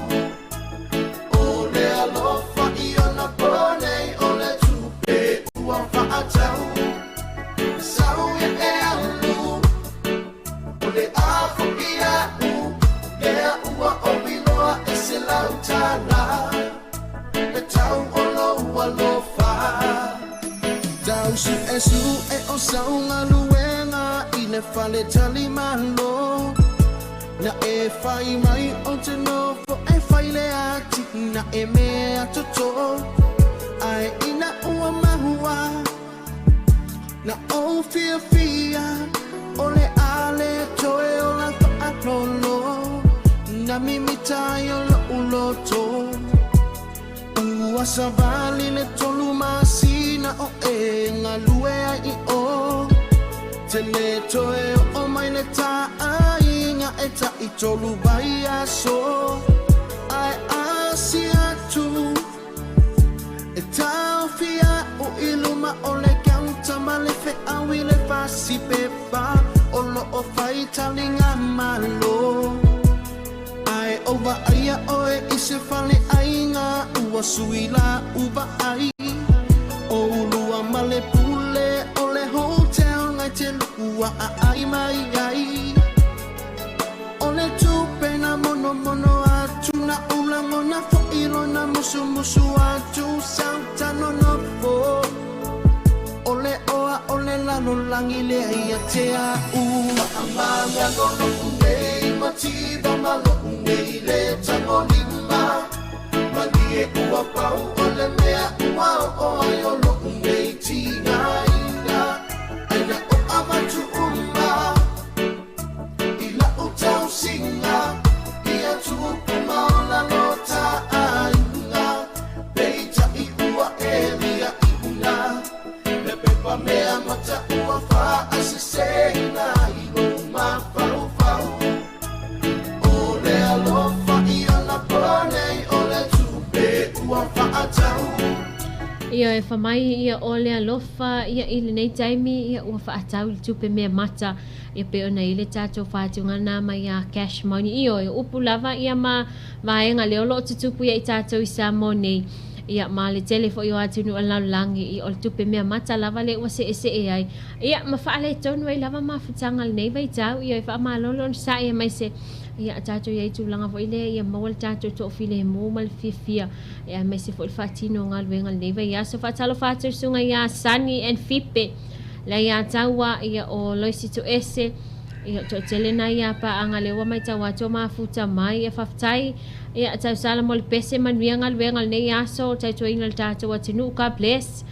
O le alofa I ona ponei o le tupe ua wha atau. Sau e alu, o le afo I au, lea ua o biloa e se lautala. E tau o lo ua lofa. Tau su e o saunga luenga I le fale tali malo. Na e fai mai o te nofo e fai le ati. Na e mea toto ai ina ua mahua. Na o fia fia o le ale toe o la whaaklolo. Na mimitai o lo uloto. Ua savali le tolu masina o e ngalue ai o. Te le toe o mai le taai nga e ta I tolu bai aso. Ai asi atu e tau fia o iluma o le kaunta ma le fe awi le fasi pepa. O lo o fai talinga malo. Ai ova aia oe I se fale ainga ua suila uva ai. O ulua ma le pule o le hotel ngai te lua a ai mai ai. O le tupe na mono mono atu na ulango na fo ilo na musu musu atu sauta no no fo. O le oa o le lalo langi le ia te a ua amanga gono unei matiba malo unei le tango lima. Mali e ua pau o le mea ua o ai o lo unei tina ina. Aina o amatu umma Ila o tau singa Ia tupu maona lota ainga. Beita I ua e lia I una. Le pepa mea mata ua wha asese na ilo mawhau whau. O le alofa I ona ponei o le tupe ua wha atau. Ia e whamai ia o le alofa ia I le nei taimi ia ua whaatau I tupe mea mata ia pe ona I le tātou whātunga nā mai a cash money I o upu lava ia ma vaenga leo lo tutupu ia I tātou I Samoatv ia ma le telefo I o atunu a laulangi I o le tupe mea mata lava le ua se e ai ia ma whaale tonu ai lava ma futanga le nei vai tau ia I wha ma lolo sa ia mai se ia tātou ia I tūlanga fo I le ia mawal tātou to file mo mal fia ia mai se fo I whaatino ngā luenga le nei vai ia so whaatalo whātou sunga ia Sani and Fipe la ia taua ia o loisi to ese ia to telena ia pa anga le wa mai taua to ma futa mai ia whaftai ia tau sala mo le pese manuia ngā luenga le nei aso tai to ingal tātou atinu ka bless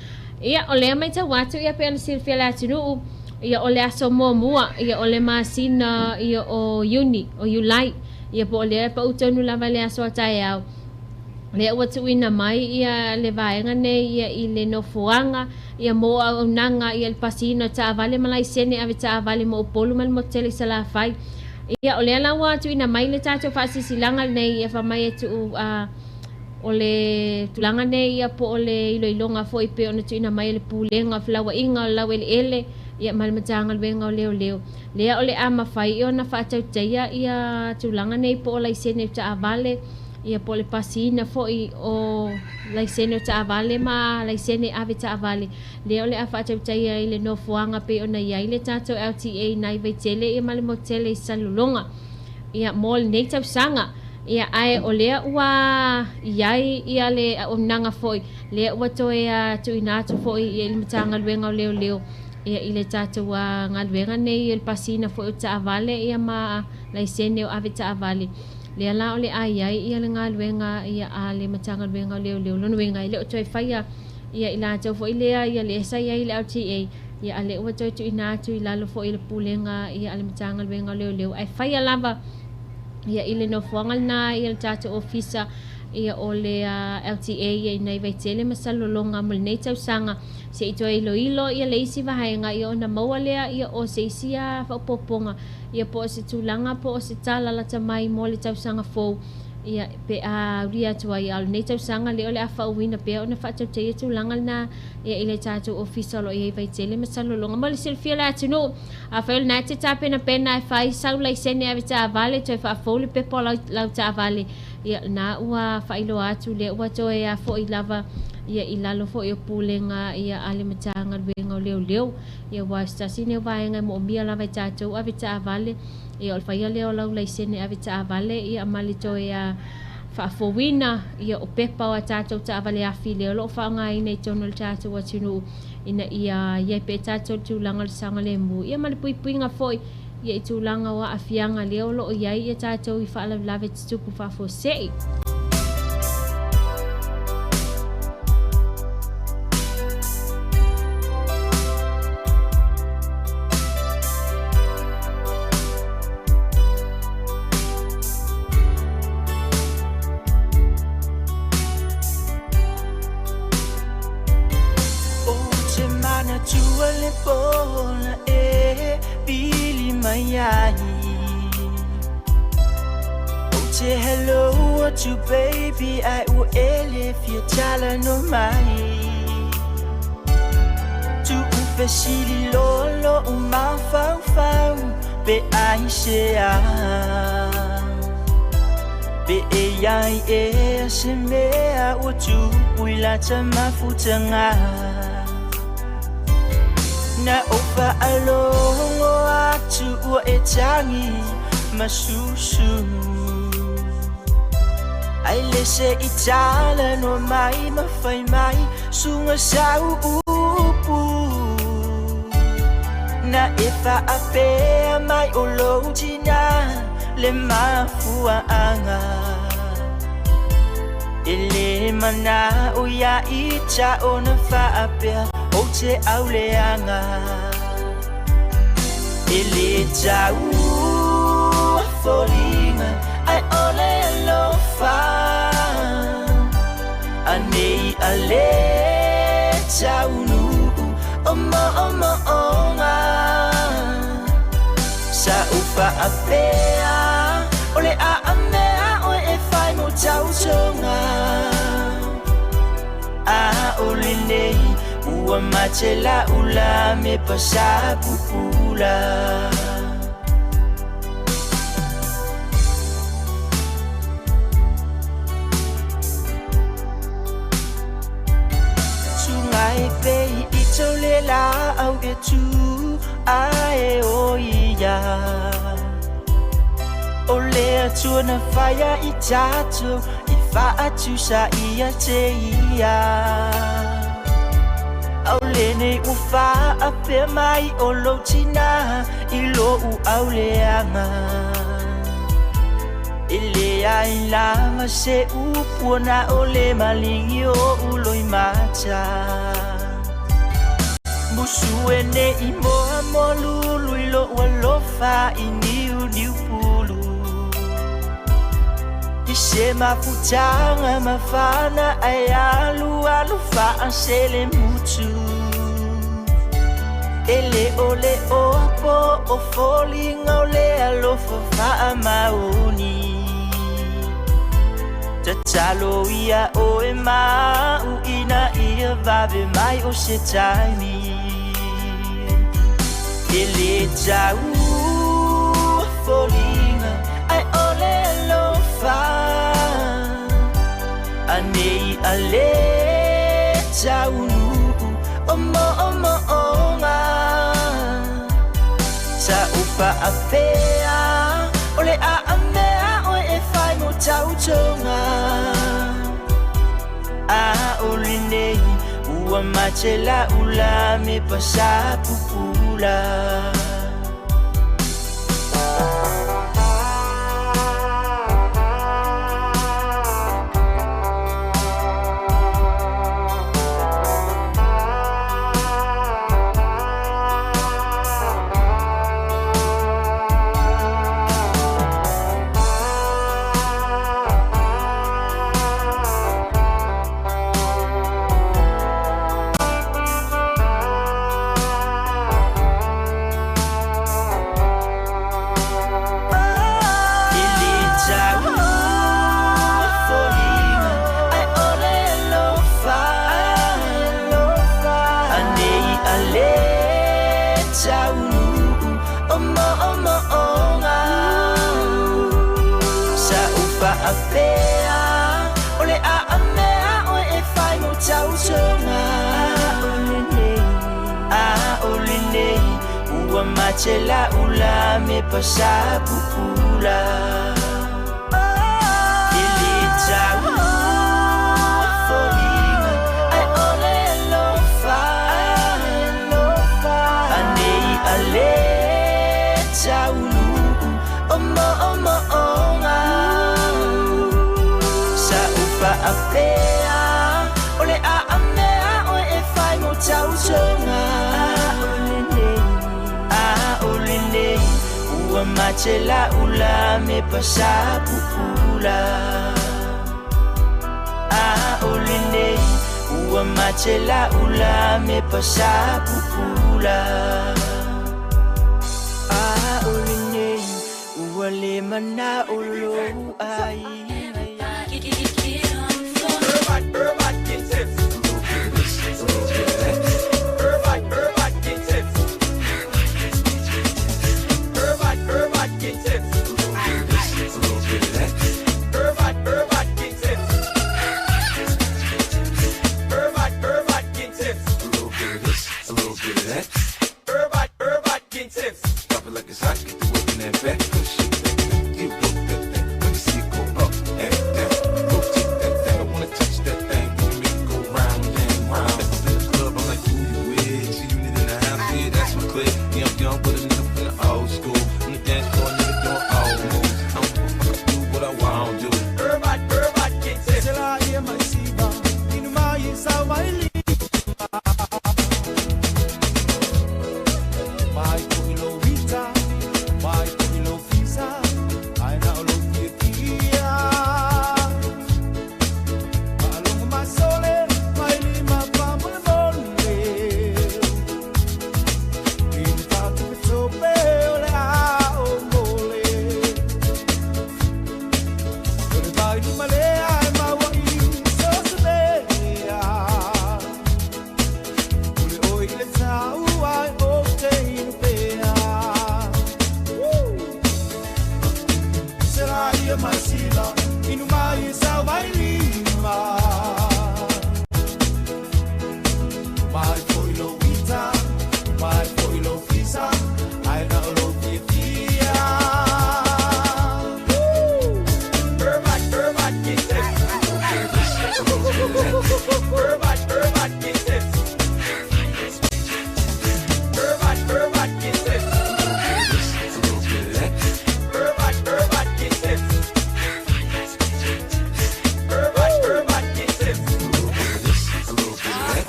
ia o le mai taua to ia pe ana silfia la atinu ia o le aso mua ia o le masina ia o uni o ulai ia po le pa utonu lava le aso tai au le watu ina mai ia le vaenga nei ia I le nofuanga ia mo au nanga ia le pasino ta vale malai sene ave ta vale mo polu mal motel sala fai ia o le ala watu ina mai le tato fasi silanga nei ia fa mai tu o le tulanga nei ia po o le iloilonga fo I pe ona tu ina mai le pulenga flawa inga lawe le ele ia mal matanga wenga leo le o le ama fai ona fa tau tia ia tulanga nei po la sene ta vale ia po le pasina fo I o la sene ta vale ma la sene ave ta vale le o le afa tau tia I le no fuanga pe ona ia I le tato LTA nai vai tele ia mal motele salulonga ia mol nei tau sanga ia ai o le ua ia le o nanga foi le ua to ia tu ina tu foi ia le matanga luenga leo ia I le tātou a ngā luenga nei il pasina fo ta avale ia ma laisene o ave ta avale le ala o le ai ia le ngā luenga ia a le matanga luenga leo lono wenga I le o toi whaia ia I la tau fo I lea ia le esa ia I le LTA ia a le ua toi tu ina tu I lalo fo I le pulenga ia a le matanga luenga leo ai whaia lava ia I le no fuangal na ia le tātou ofisa ia o le LTA ia nei vai tele masalolonga mal nei tau sanga se ito ilo ia le isi vahaenga ia ona maua lea ia o se isia whaupoponga ia po o se tūlanga po o se tala lata mai mo le tau sanga fou ia pe a ria tua ia nei tau sanga le ole afa uina pe ona fa tau te tu langal na ia ile tatu official o ia vai tele masalo longa mali selfie la tino a fa na te tape na pena fa sau lai sene ave ta vale te fa fole pe po la ta vale ia na ua fa ilo atu le ua to ia fo ilava ia ilalo fo ia pulenga ia ale matanga wenga leo ia wa stasine vai nga mo bia la vai tatu ave ta vale ia o faia leo lau lai sene ave ta vale ia malito ia fa fowina ia o pepa o tatou ta vale afi leo lo fa nga ina tonol tatou watinu ina ia pe tatou tu langal sanga le mu ia mali pui nga foi ia tu langa wa afianga leo lo ia tatou I fa la lave tu ku fa fo sei hello to baby I will elef your chala no mai tu ufesili lolo uma fau be ai shea be ai se mea o tu uila tama futanga na ofa alongo atu o etangi masusu ai lese itala no mai mafai mai sunga sau upu na efa ape mai olotina le mafua anga ele mana uya ita ona fa ape o te auleanga ele tau folinga ai ole lofa anei ale taunu oma onga sa ufa apea ole a amea o e fai mo tau tonga a ole nei ua matela ula me pasa pupula la au e tu ai o ia o le tu na faya I tato I fa atu sa ia te ia au le nei u fa a pe mai o lo tina I lo u au le anga ele ai la ma se u puana o le malingi o u loi mata Musuene I moa molulu I lo walofa I niu pulu I se mafutanga mafana ai alu fa ansele mutu ele ole opo o falling ole alofa fa mauni Tatalo ia o e mau ina ia vave mai o se taimi Ele tau folinga ai ole lofa anei ale tau nu omo onga sa ufa apea ole a amea o e fai mo tau tonga a ole nei ua matela ula me pasa pupula taulu Omo-omo-onga Sa ufa apea Ole a amea o e whai mo tau tonga Ole nei Ua matela ula me pasapupula Ili tau Foringa Ai ole lofa Anei ale Taulu Omo-omo-onga Sa ufa apea Ole a amea o e whai mo tau tonga Ole nei Ua matela ula me pasapupula Ole nei Ua matela ula me pasapupula Ole nei Ua le mana olo ai Everybody get tips. Everybody get tips. Everybody get tips. Everybody get tips. Everybody get tips. A little bit of this, a little bit of that. Everybody get tips. Drop it like it's hot, get the whip in that back. Push it, you broke that thing. Let me see it go up and down. Rotate that thing, I wanna touch that thing. You make it go round and round. In the club, I'm like, who you with? See you in the house, yeah, that's my clique. Yeah, I'm young, but a nigga from the old school. On the dance floor, nigga doing all moves. I don't give a fuck, I do what I want to do. Everybody get tips. Till I hear my siva, in my is how I live. My Kilo Vita, my Kilo Visa, I now look at Kia. Along my soul, my lima family lonely. In fact, it's so bad, I'm only. But if I do my lay, I'm a wife, so bad. But the oil is how I obtain pay. Será ia masila, inuma isa vai lima. Mai foi lo vita, mai foi lo fisa, ai na lo via. Everybody get tips. Everybody get tips. Everybody get tips. A little bit of that. Everybody get tips. Everybody get tips. A little bit of this, a little bit of that.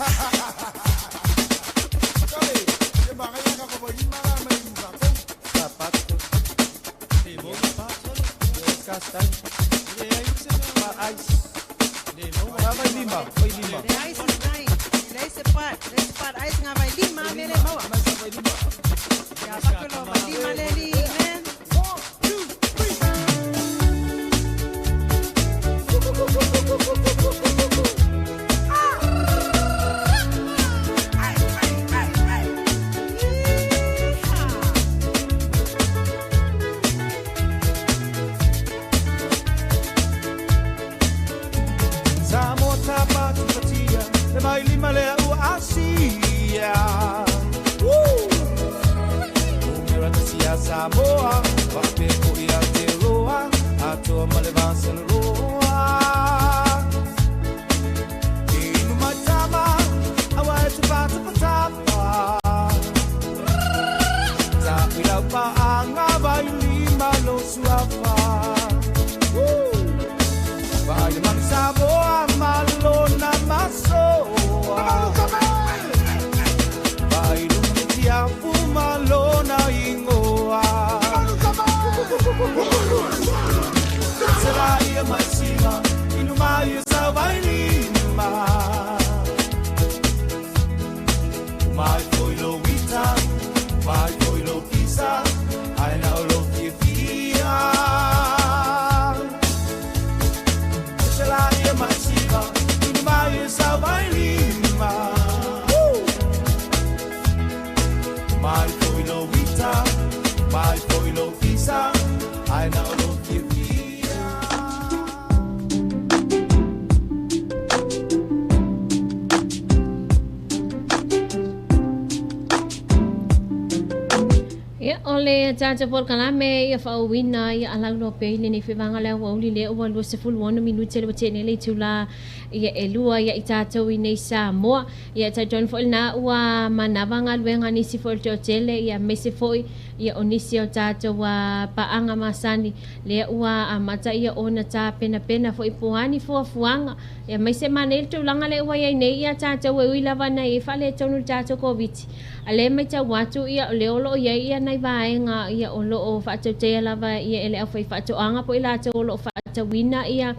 Samoatv Tala'Lasi, le mai lima le au asia. Umira sia Samoa, pape ko ia te roa, ato male vansen roa. Inu matama, awa te pata patapa. Ta ila pa anga vai lima lo suafa. Vai man Samoa malona masoa. Vai lumitia fumalona ingoa. Será ia mais cima, e no mais só vai lima. Vai foi lo vita, vai foi lo pisa, ai não lo via. Será ia mais cima, e no mais só vai lima. Vai foi foilo vita, mai foilo visa, ai na lo via. Ya ole jaja por kalame ya fa wina ya alang no pe ni fivanga le wa uli le wa lo se full 1 minute le tene le tula ya elua ya itato wina Samoa ya ta John fo na wa manavanga lwenga ni si fo tele ya mesi fo ya onisi o tato wa paanga masani le wa amata ya ona ta pena pena fo ipuani fo fuanga ya mese manel tu langa le wa ya nei ya tato we wi lava na e fa le tonu tato covid ale me ta watu ia le olo ia nai vaenga ia olo o fa te lava ia ele afai fa to anga po ila te olo fa te wina ia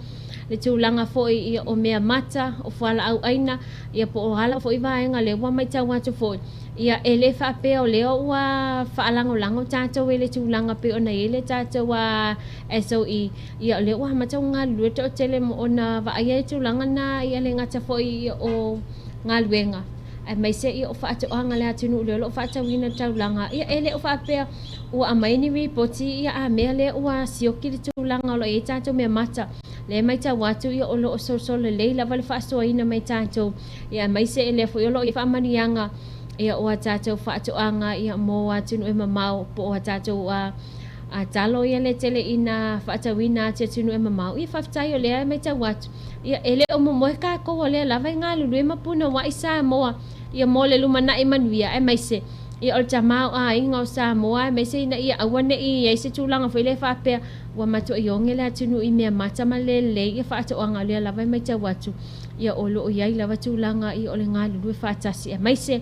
le tulanga fo ia o mea mata o fala au aina ia po hala fo i vaenga le wa mai ta watu fo ia ele fa pe o le wa fa lango lango tato ele tulanga pe ona ele tato wa SOE ia le wa mata nga lu te tele mo ona va ia tulanga na ia le ngata fo i o ngalwenga ai mai se i o fa to anga le atunu le lo fa ta wina taulanga ia ele o fa pe o a mai ni poti ia a me le o sioki le taulanga lo e tato me mata le mai ta watu ia o lo so le la val fa so ina mai tato ia mai se ele fo lo i fa manianga ia o tato fa to anga ia mo atunu e mamau po o tato a talo ia le tele ina fa ta wina atunu e mamau ia fa ta yo le mai ta watu ia ele o mo ka ko le la vai nga lu ma puna wa isa mo ia mole luma na imanuia e mai se ia o tamau a inga o Samoa mai se ina ia awane i se tulanga foi le fa pe wa mato yonge la tunu i me mata malele ia fa to anga le la vai mai ta watu ia o lo ia la tulanga i o le nga lu fa tasi e mai se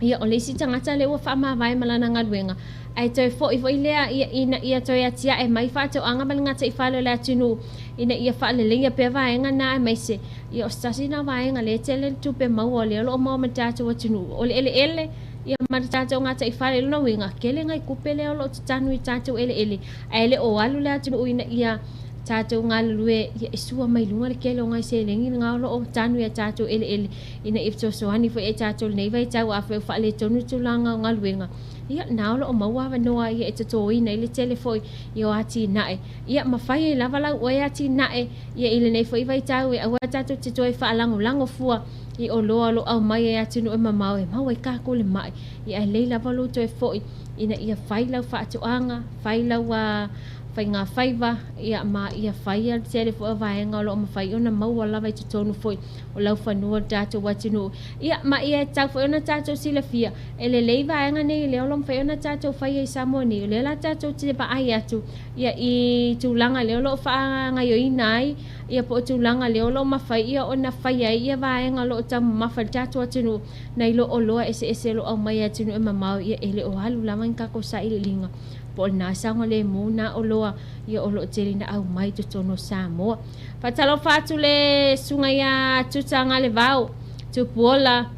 ia o le si tangata le wa fa ma vai malana nga luenga ai toi fo i foi lea ia ina ia toi atia e mai fa to anga mal ngata i fa le la tunu ina ia fa le ia pe vaenga na mai se ia o stasi na vaenga le tele tu pe mau le lo mo mata to tunu o le ele ia mata to ngata i fa le no winga kele ngai kupele lo tanu i tatu ele ai le o alu la tunu ina ia tato ngalue ia isua mai lunga le kele ngai se lengi ngalo o tanu ia tato ele ina ifto so hani fo e tato nei vai tau a fa le tonu tulanga ngaluenga ia naulo o maua va noa ia te toi nei le telefoi ia ati nae ia mafai lava la o ati nae ia ile nei foi vai tau e awa tato te toi fa lango fua i o lo au mai ati no e mamau e mau e ka ko le mai ia le lava lo toi foi ina ia fai la fa atu anga fai la wa fai ngā whaiva ia ma ia whai al tere fo vai nga lo ma whai ona mau ala vai tonu foi o lau whanua tato watinu ia ma ia tau fo ona tato silafia ele leiva nga nei le lo whai ona tato whai ai Samoa ni le la tato te pa ai atu ia i tulanga le lo fa nga yo inai ia po tulanga le lo ma whai ia ona whai ai ia vai nga lo tam ma fa tato watinu nei lo o lo ese lo au mai atinu e mamau ia ele o halu lama ka ko sa ile linga po na sanga le muna o loa ia o lo tele na au mai to tono Samoa fatalo fatu le sunga ya tutanga le vau tu pola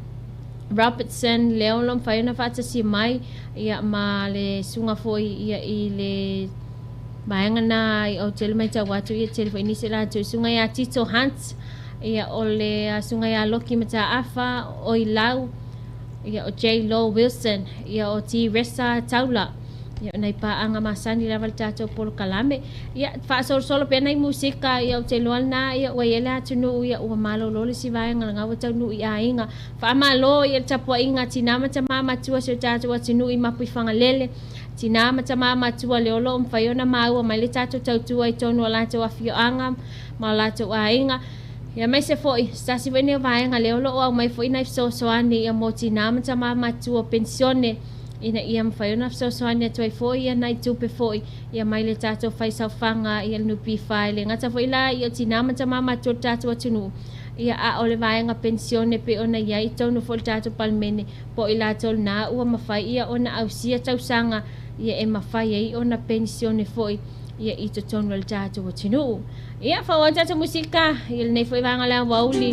Robertson leolom faina fata si mai ia ma le sunga foi ia i le baenga na o tele mai ta watu ia tele foi ni se la tu sunga ya Tito Hunt ia o le sunga ya Loki mata afa o i lau ia o J Lo Wilson ia o T Resa Taula ia nei pa anga masani la valtato por kalame ia fa solo pe nei musika ia o te loana ia o ia tunu ia o malo lo si vai nga nga wata nu ia inga fa malo ia tapo inga tinama mama tua se tato tunu i mapu fangalele tinama mama tua le olo mfaiona mau mai le tato tau ai tonu ala to afio anga malato ainga ia mai se foi stasi vene vai nga le olo o mai foi nai so ani ia mo tinama mama tua pensione ina ia mfaiona so ania toi foi ia nai tupe foi ia mai le tato fai saufanga ia nupi fai le ngata foi la ia tinama mama tua tato tunu ia a ole vai nga pensione pe ona ia i tonu fol tato palmene po ila tol na ua mafai ia ona ausia tausanga ia e mafai ai ona pensione foi ia i to tonu le tato tunu ia fa wa tato musika ia nei foi vanga la wauli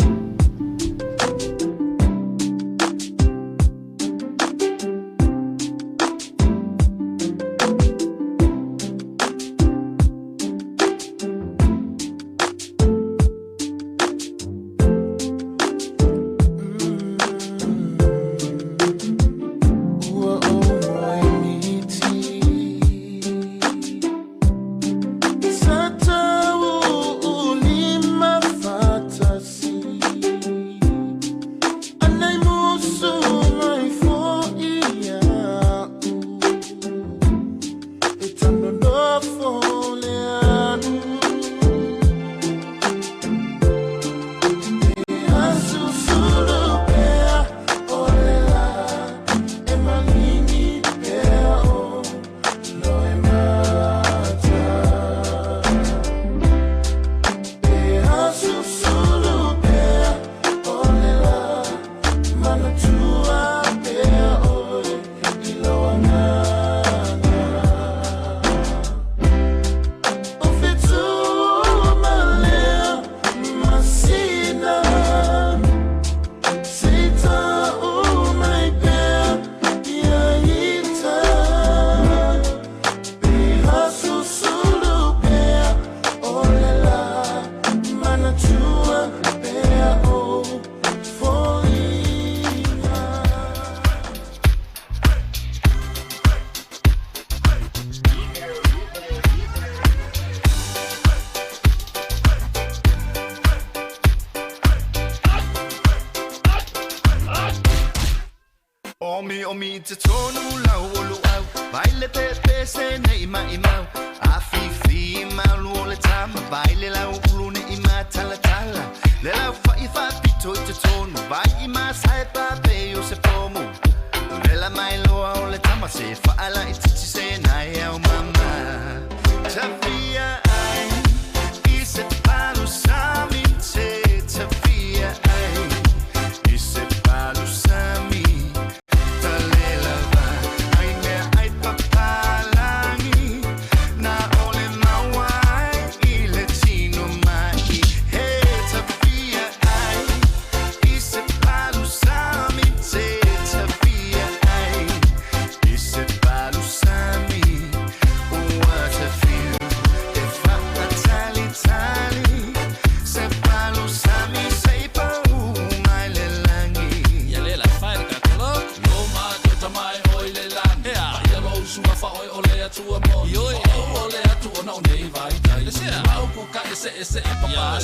te tonu lau olu au Baile pepe se ne ima imau Afifi malu ole tama Baile lau ulu ne ima tala tala Le lau fai fa pito te tonu Vai ima sai pape o se pomu Le la mai loa ole tama Se fa ala itichi se nai au mama Tafia ai I se palu sami te Tafia ai I se palu sami Ese papala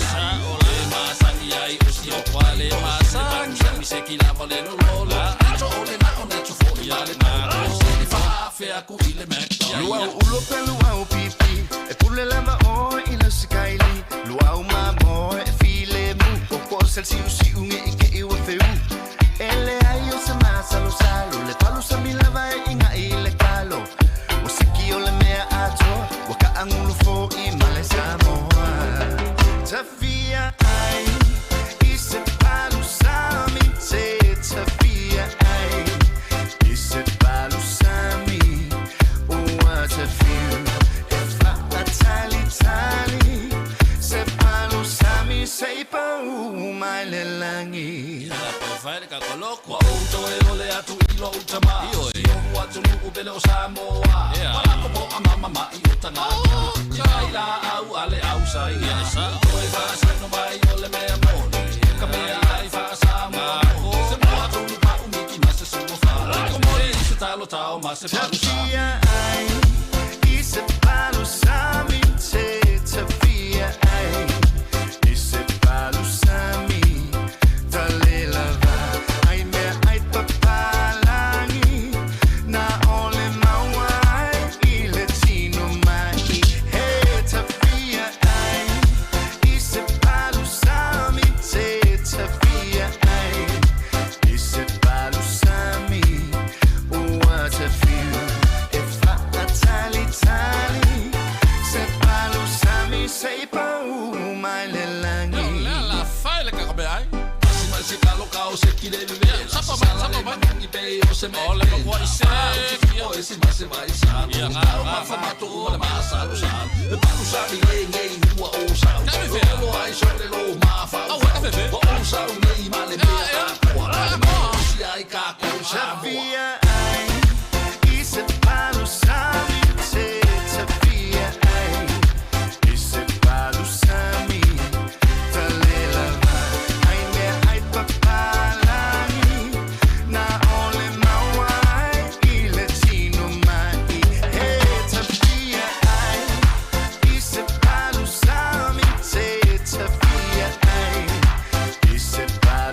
ole masangi ai usi o kwale masangi se kila vale no lola ato ole na ona tu fo ya le na se fa fe aku ile mekto lua ulo pelu au pipi e pule lava o ile skyli lua uma mo e file mu o sel si usi unge ike e o feu ele ai o se masa lo salo le palu sa mi lava inga ile kalo o siki ole mea ato o ka angulu fo I male samo Tafia ai I se palu sami te Tafia ai I se palu sami what a feel E fa tali tali Se palu sami sei pa mai le langi La pa fare ka koloko auto e ole atu ilo utama io e watu nu bele o Samoa Para ko mama ma I utanga Kai la au ale au sai sa no vai ole me amore Kamea ai fa sama Se moa tonu pa umiki na se sumo fa Como se talo tao ma se palu Tafia ai I se palu sami te Tafia ai I se palu sami Tale lava Ai mea ai papalangi Na ole mawai I le tino mai Hey Tafia ai I se palu sami te Tafia ai I se palu sami what a feel E fa tali tali Se palu sami sei pa mai le langi La fai le kakabe ai Se kalo kao se kile vive Sapa ba Ni pe o se me Ole no kwa ise O ese ma se vai sa Ya ma fa mato ole ma sa lo sa E palu sami nge Hua o sa Lo ai sobre lo ma fa O sa nei ma le mea Kua si ai ka ko sa Tafia ai I se palu sami te Tafia ai I se palu sami Tale lava Ai mea ai papalangi Na ole mawai I le tino mai Hey Tafia ai I se palu sami te Tafia ai I se palu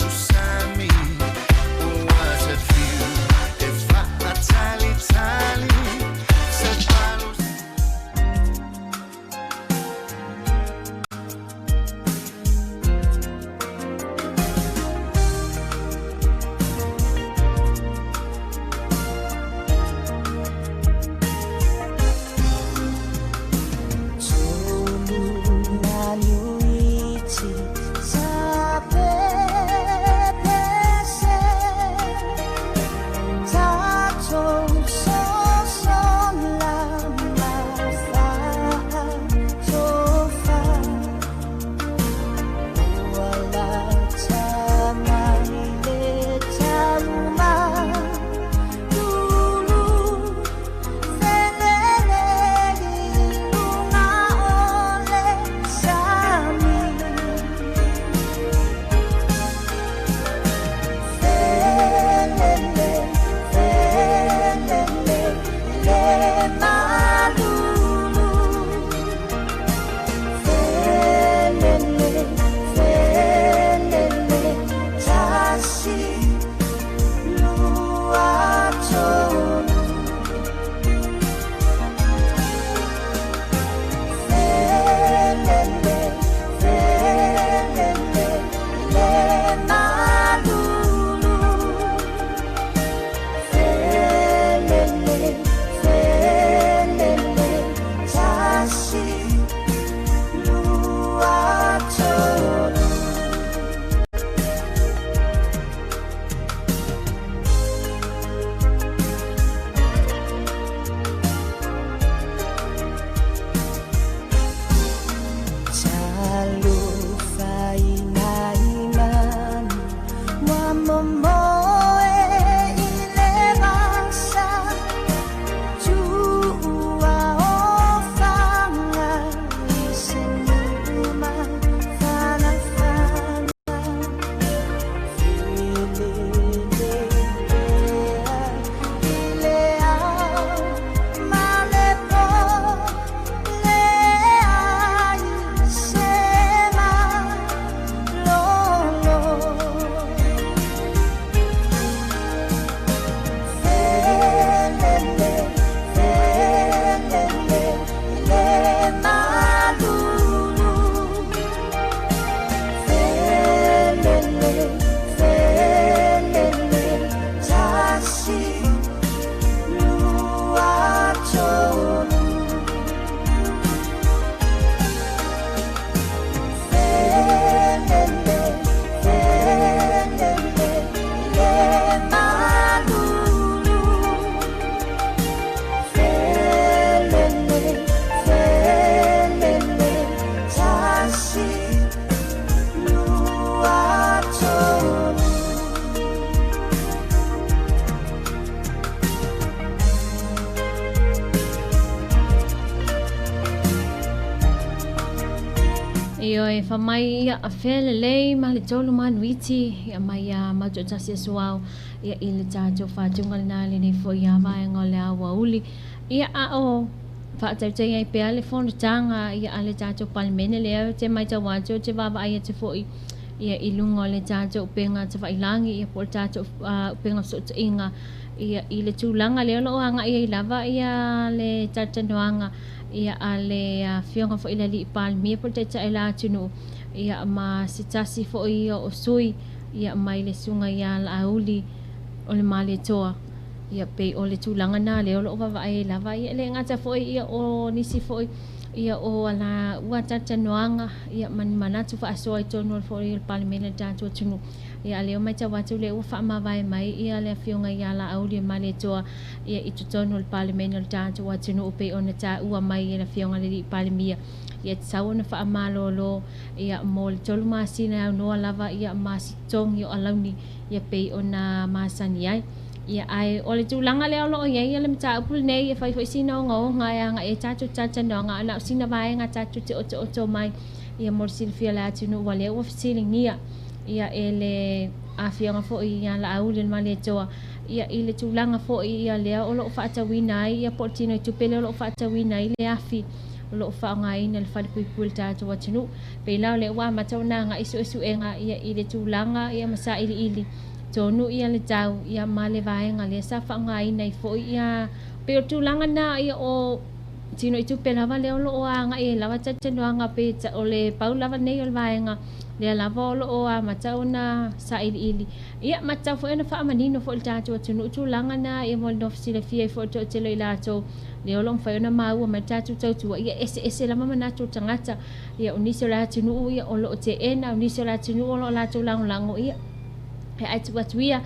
Io e whamai ia a whele lei ma le tolu manuiti ia mai a mauto tasi asuau ia i le tātou whātunga le nāle nei fo ia vaenga le awa uli ia a o whaatautei ai pēa le whono tanga ia a le tātou palimene le au te mai ta wātou te wawa ai te fo ia i lunga le tātou upenga te whailangi ia po le tātou upenga sota inga ia i le tūlanga le olo anga ia i lava ia le tātanoanga ia ale fionga fo ila li palmi por te ta ila tunu ia ma sitasi fo ia o sui ia mai le sunga ia la auli o le male toa ia pe o le tūlanga na le olo va ai lava ia le ngata fo ia o nisi fo ia o ala ua tatanoanga ia man manatu fa so ai tonu fo ia palmi le tātou tunu ia leo mai ta watu le ufa ma vai mai ia le fionga ia la auli male toa ia i tutonu le parliament tātou watu no pe ona ta ua mai ia le fionga le parlimia ia tsau na fa malolo ia mol tolu masina no lava ia masitong yo alauni ia pe ona masani ai ia ai o le tūlanga le olo ia le mta upul nei ia fai fai sina ngo nga nga e tātou no nga na sina vai nga tātou te oto mai ia mol silfia la tunu wale o fisilingia ia ele afionga fo ia la aule male toa ia ile tūlanga fo ia le o lo faatawina ia portino tupele lo faatawina ile afi lo fa ngai na le falipul tātou atunu pe la le wa matona nga isu enga ia ile tūlanga ia masa ili tonu ia le tau ia male vai nga le sa fa ngai nei fo ia pe tūlanga na ia o tino tupele va le lo nga ia lava tateno nga pe o le paula va nei o vai nga le la volo o a matauna sa ili ia matau fo ena fa manino fo tātou tunu tūlanga na ia mo no fsile fie fo to tele lato le olong fa ena mau ma tātou tautua ia ese la mama na tangata ia unise la tunu ia o lo te ena unise la tunu o lo lato lango ia he ai tu ia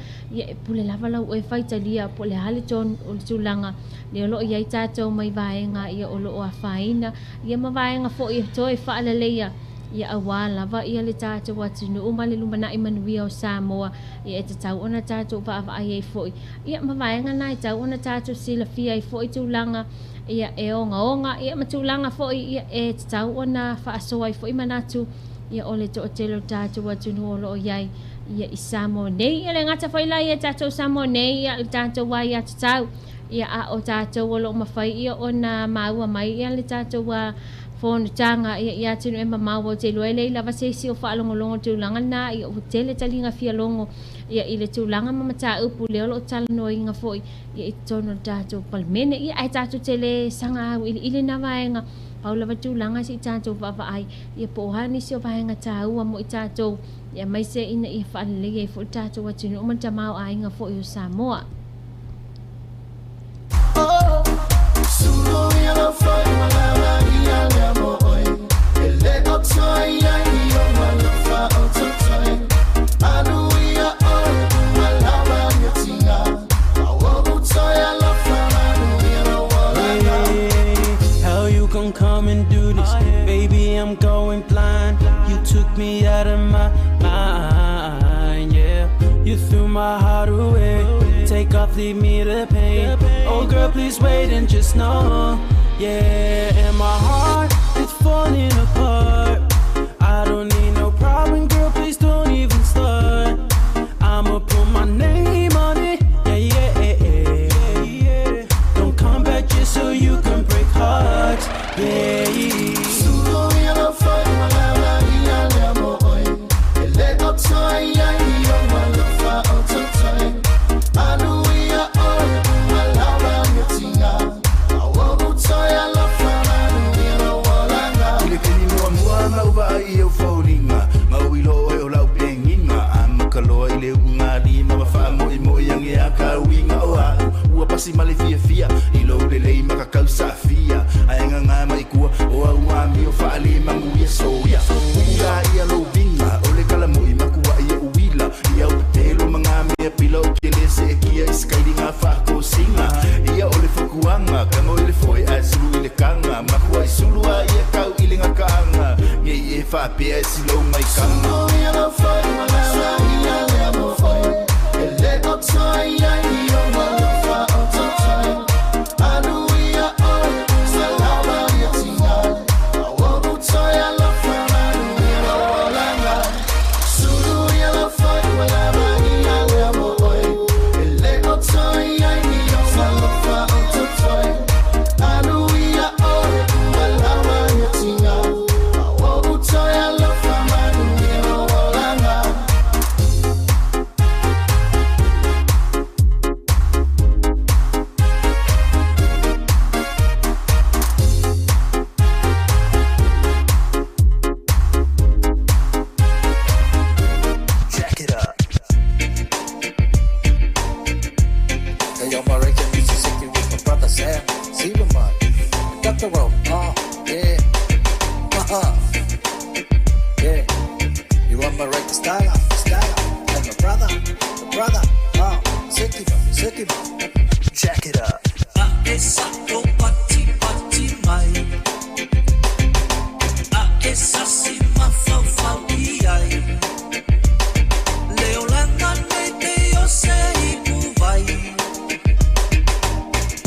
pule lava lau e faitalia po le hale ton o tūlanga le lo ia tātou mai vaenga ia o lo a faina ia ma vaenga fo ia toi fa ala leia ia awala va ia le tātou atunu umale lumana i manuia o Samoa ia e te tau ona tātou va ai fo ia ma vaenga nai tau ona tātou sila fia i fo i tūlanga ia e onga ia ma tūlanga fo ia e te tau ona fa aso ai fo i manatu ia ole to telo tātou atunu o lo iai ia i Samoa nei ia le ngata fo ila ia tātou Samoa nei ia le tātou wa ia te tau ia a o tātou o lo mawhai ia ona maua mai ia le tātou wa fon tanga ia tinu e mamawo te loele la va se o fa longo tūlanga na ia o tele talinga fia longo ia ile tūlanga mama ta upu le lo tal no inga foi ia i tono tātou palmene ia ai tātou tele sanga ile na vaenga paula va tūlanga si tātou va ai ia po hani si o vaenga ta ua mo i tātou ia mai se ina i fa le ia fo tātou wa tinu o tamao ai inga foi o Samoa How you gon' come and do this? Baby, I'm going blind. You took me out of my mind, yeah. You threw my heart away. Take off, leave me the pain. Oh girl, please wait and just know, yeah. And my heart is falling apart. I don't need no problem, girl, please don't even start. I'ma put my name on it, yeah. Don't come back just so you can break hearts, yeah. Si male fia ilo le lei makakau sa fia ainga nga mai kua o au ami o fa ale manguia soia ia ia lo vinga o le kala mo i makua ia uila ia o telo manga me pilo kele se kia iskaidi nga fa ko singa ia o le fukuanga kamo ile foi a sulu ile kanga makua sulu ia kau ile nga kanga ye e fa pe silo mai kanga ia lo foi mala ia le mo foi ele o tsai ia ia the world. Yeah. Yeah. You want my record style? And my brother. Sikiba. Jack it up. Esa o pati mai. Esa si ma fa iai. Leo langa nete yo sei vai.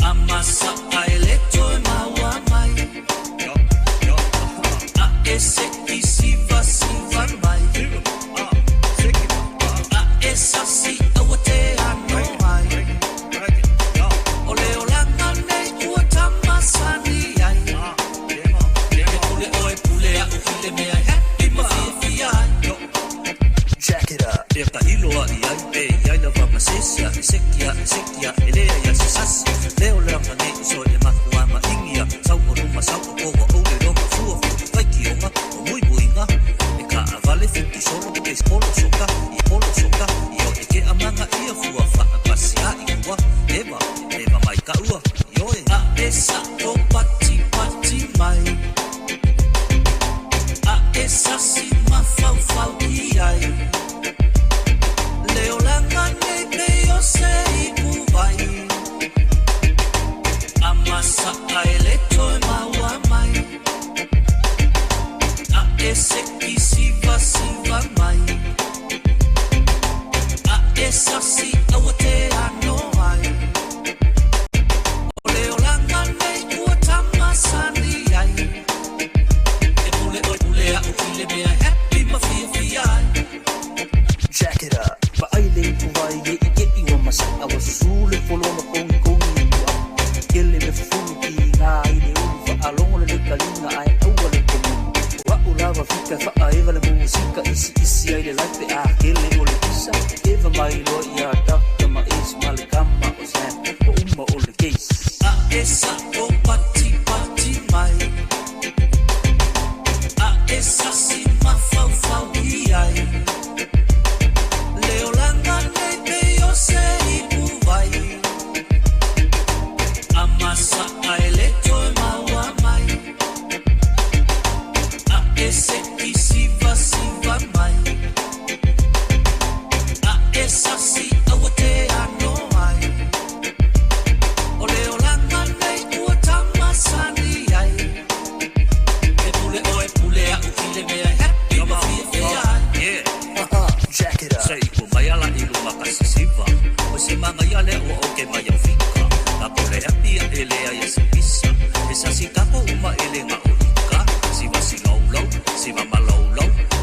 Amasa aileto e maua mai. Ese ki si va mai. Esa si awate ano ai. Ole olanga nei ua tamasani ai. Pule oe pule a ufile mea happy ma fia. Jack it up. E ka iloa i ai ai lava masesia. Sekia elea ia sisasi. Leo langa nei so e makua ma ingia. Sau o ruma sau o kowa ole loka fua. Vai ki onga o mui muinga. E ka avale fiti solo ke polo soka. I polo soka. I o e ke amanga ia fua faa pasia i ua. Eva mai ka ua. Ioe. A esa o pati mai. A esa si ma fau iai. Leo langa nei pe o sei vai. Amasa aileto e maua mai. A ese ki si va mai. A esa si awate ano ai. O leo langa nei ua tamasani ai. E pule a ufile mea happy ma fia ai. Jack it up. Pa aile tu vai ye iwa masa awa sule polo na kongi tua. Kele me fulu ki nga aile ufa alongo le kalinga ai awa le komu. Wa ulava fika fa aiva le musika isi aile laipe a kele o le kisa. Eva mai lo ia dakta ma is malikama o san o uma o le case. A esa o pati mai. A esa si ma fau iai. Leo langa nei pe o sei vai. Amasa aileto e maua mai. A ese ki si va mai. A esa si awate ano ai. O leo langa nei ua tamasani ai. E pule a ufile mea happy ma fia. Yeah. Jack it up. Sei ko mai ala i luma kasisiva. O se manga ia le o ke mai au fika. Na pole happy a ele ia se pisa. E sa si kapo uma ele nga o ika. Si va si lau, si va malau.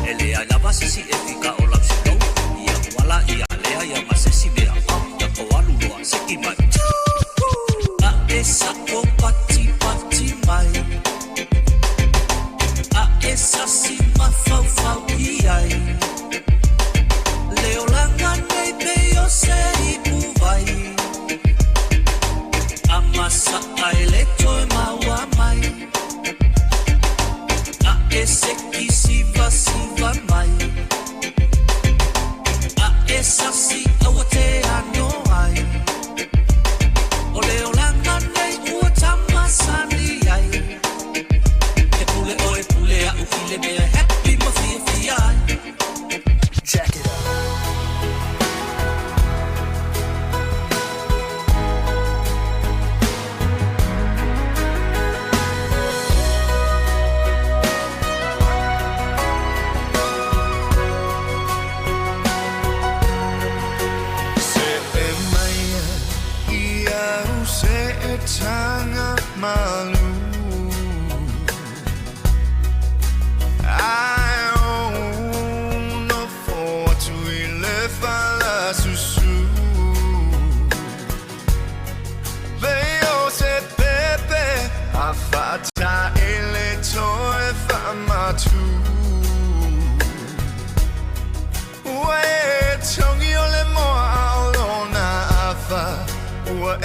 Ele ia la base si e fika o lau si lau. Ia wala ia lea ia masesi mea. Ya ko alu loa se ki mai. A esa o pati mai. A esa si ma fau iai. Leo langa nei pe o sei vai. Amasa aileto e maua mai. A ese ki si va mai. A esa si awate ano ai. O leo langa nei ua tamasani ai. E pule a ufile mea happy ma fia ai. Jack it up. Tanga malu I own no fortune fala susu Veo se pepe afata ele toe famatu Ue tongi ole moa aolona afa Ue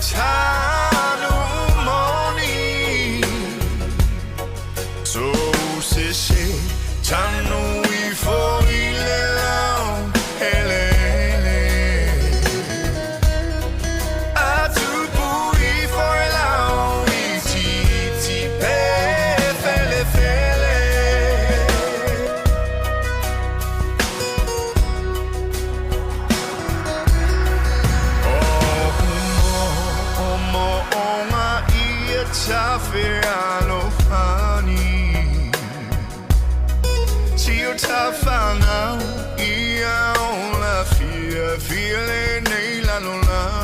Tano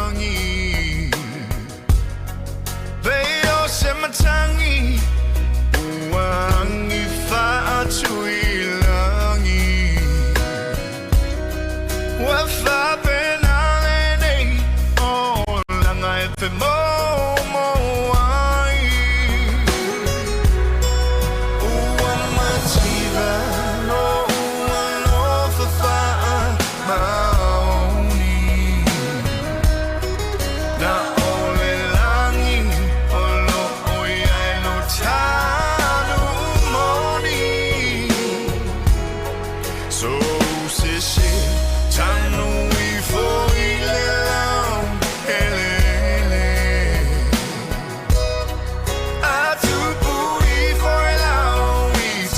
langi Veo se matangi Uangi fa'atui langi Wafa penalene O langa e pe mo ai Ua mativa no ua no fafa'a maoni Na ole langi o lo oia e no tanu moni So se se tanu I fo I le lau ele Atu pui for lau I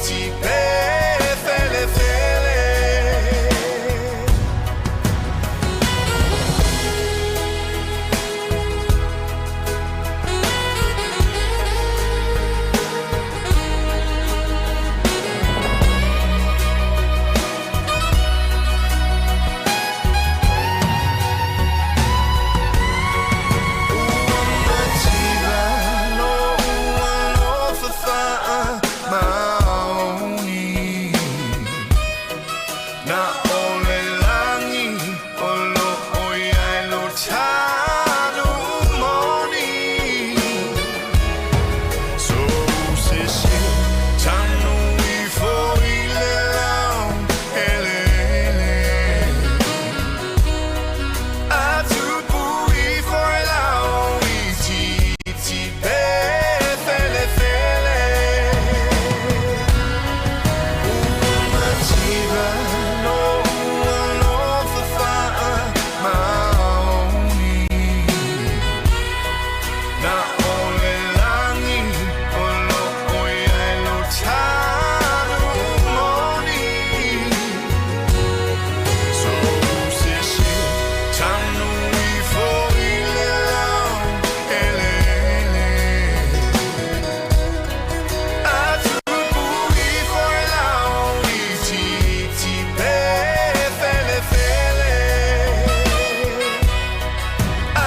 ti pe fele fele Mativa no ua no fafa'a maoni Na ole langi o lo oia e lo tanu moni So se se tanu I fo I le lau ele Atu pui for lau I ti pe fele fele Mativa no ua no fafa'a maoni Na ole langi o lo oia e lo tanu moni So se se tanu I fo I le lau ele Atu pui for lau I ti pe fele fele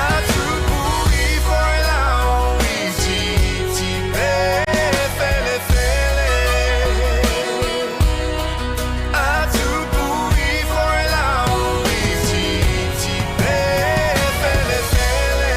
Atu pui for lau I ti pe fele fele Atu pui for lau I ti pe fele fele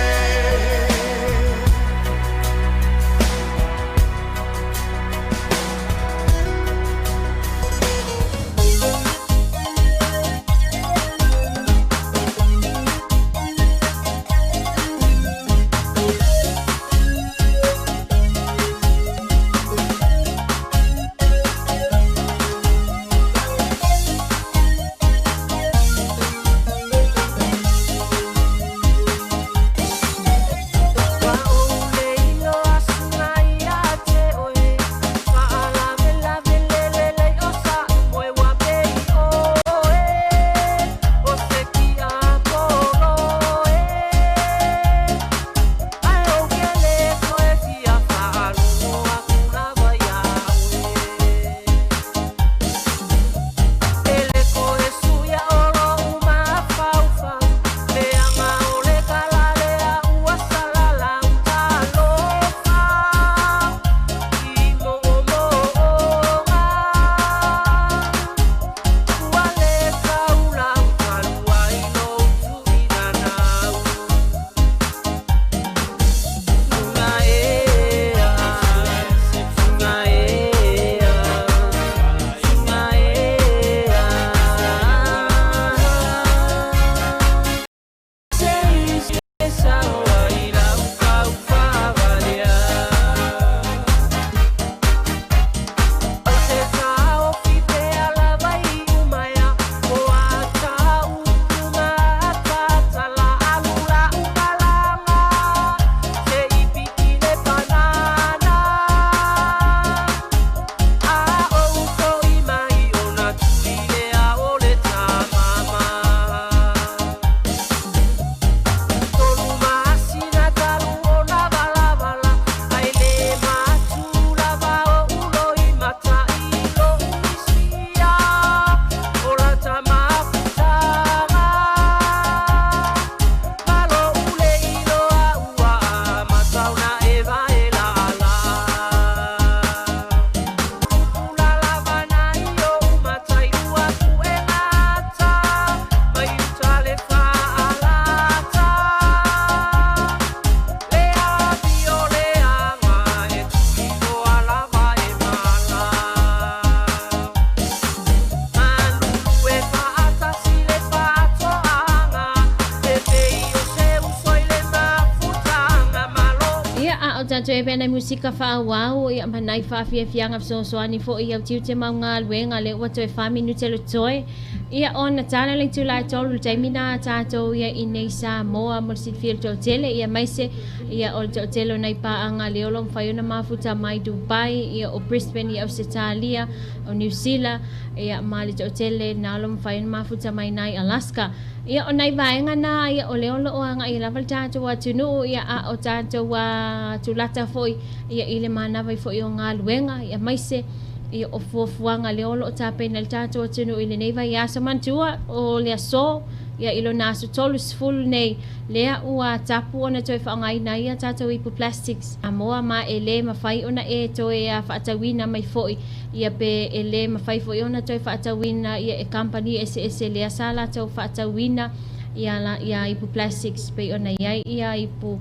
tātou e pēnei musika whāwau ia manai whawhiawhianga whsoasoani fo ia tiu te maunga luenga le ua toi whaminu te lotoe. Ia ona tāna le tūlai tolu taimina tātou ia i nei Samoa mo le Sitfield Totele ia maise ia o le Totele nei paanga le olo mwhaiona mafuta mai Dubai ia o Brisbane ia o Australia o New Zealand ia ma le Totele na olo mwhaiona mafuta mai nai Alaska. Ia o nei vaenga na ia o le olo o anga i laval tātou a tunu ia a o tātou a tūlata foi ia i le manawa i foi o ngā luenga ia maise ia o fuafuanga le olo o tāpena le tātou atunu i le neiva ia sa mantua o le aso ia ilo nasu tolu sfulu nei lea ua tapu ona toi whaongai na ia tātou ipu plastics a moa ma e le mawhai ona e toi a whaatawina mai foi ia pe e le mawhai foi ona toi whaatawina ia e company ese lea sa la tau whaatawina ia ipu plastics pe ona ia ipu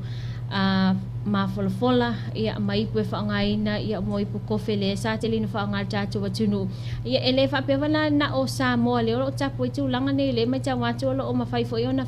ma fola ia mai pu whaangaina ia mo ipu kofe le sa te lina whaangar tātou atunu ia ele whapewala na o Samoa le o tapu i tūlanga nei le mai tau atu o mawhai fo iona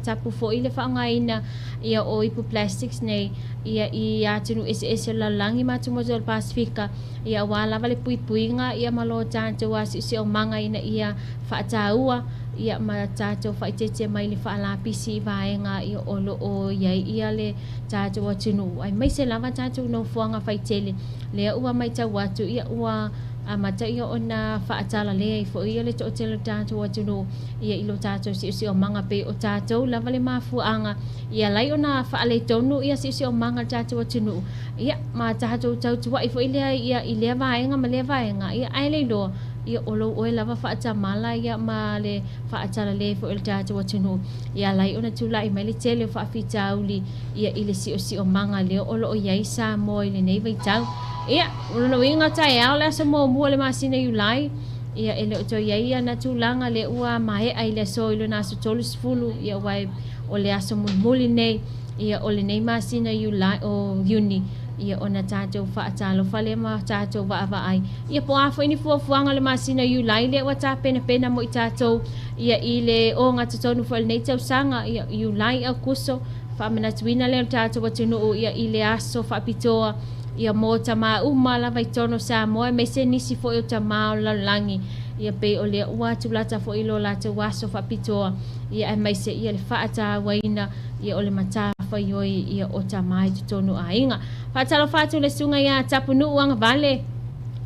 tapu fo i le whaangaina ia o ipu plastics nei ia i atunu ese lalangi matu mo zol Pasifika ia wala vale puipuinga ia malo tātou asi o manga ina ia whaataua ia ma tātou whaitete mai le whaalapisi vaenga ia olo o ia le tātou atunu ai mai se lava tātou no fuanga whaitele lea ua mai tau atu ia ua mata ia ona whaatala lea i fo ia le to'otelo tātou atunu ia ilo tātou si o manga pe o tātou lava le mafuanga ia lai ona whaale tonu ia si o manga tātou atunu ia ma tātou tautua i fo ia i lea vaenga ma lea vaenga ia ai le loa ia olo oe lava whaatamala ia ma le whaatala le fo il tātou atunu ia lai ona tula i mai le tele o whaafitauli ia i le si o manga leo olo o iai Samoa i le nei vaitau ia uno inga tai au le asa mua le masina iulai ia ele o toi ia na tūlanga le ua mahe ai le so ilo nasu tolu sfulu ia wai o le asa mulmuli nei ia o le nei masina iulai o uni ia ona tātou whaatalo whale ma tātou wa ai ia po afo ini fuafuanga le masina iulai le ua tā pena mo i tātou ia i le o ngā tatonu fual nei tau sanga ia iulai au kuso whaamanatuina le o tātou atunu ia i le aso whaapitoa ia mo tama umala vai tono Samoa me se nisi fo o tama la langi ia pe o le ua tulata fo ilo la te waso fa pitoa ia mai se ia le faata waina ia o le mata fa yoi ia o tama i tono ainga fa talo fatu le sunga ia tapunu uanga vale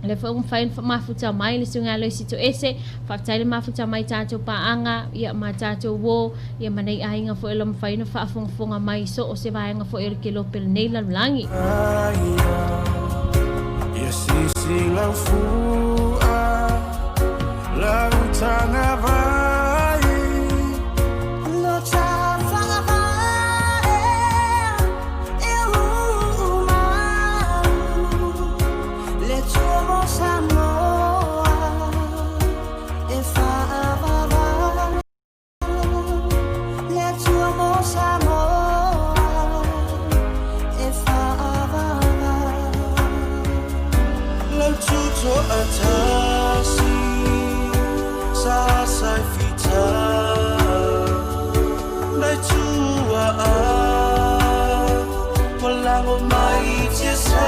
le fo fain mafuta mai le sunga lo sito ese fa tale mafuta mai tato paanga ia matato wo ia manai ainga fo elo fain fa fonga mai so o se vainga fo el kilo pel nei la langi ia sisi la fu la tanga vai lo cha fanga vai e uma le tuo Samoa e fa le tuo Samoa e fa lo tutto atasi sa sai fita dai tua walango mai te sa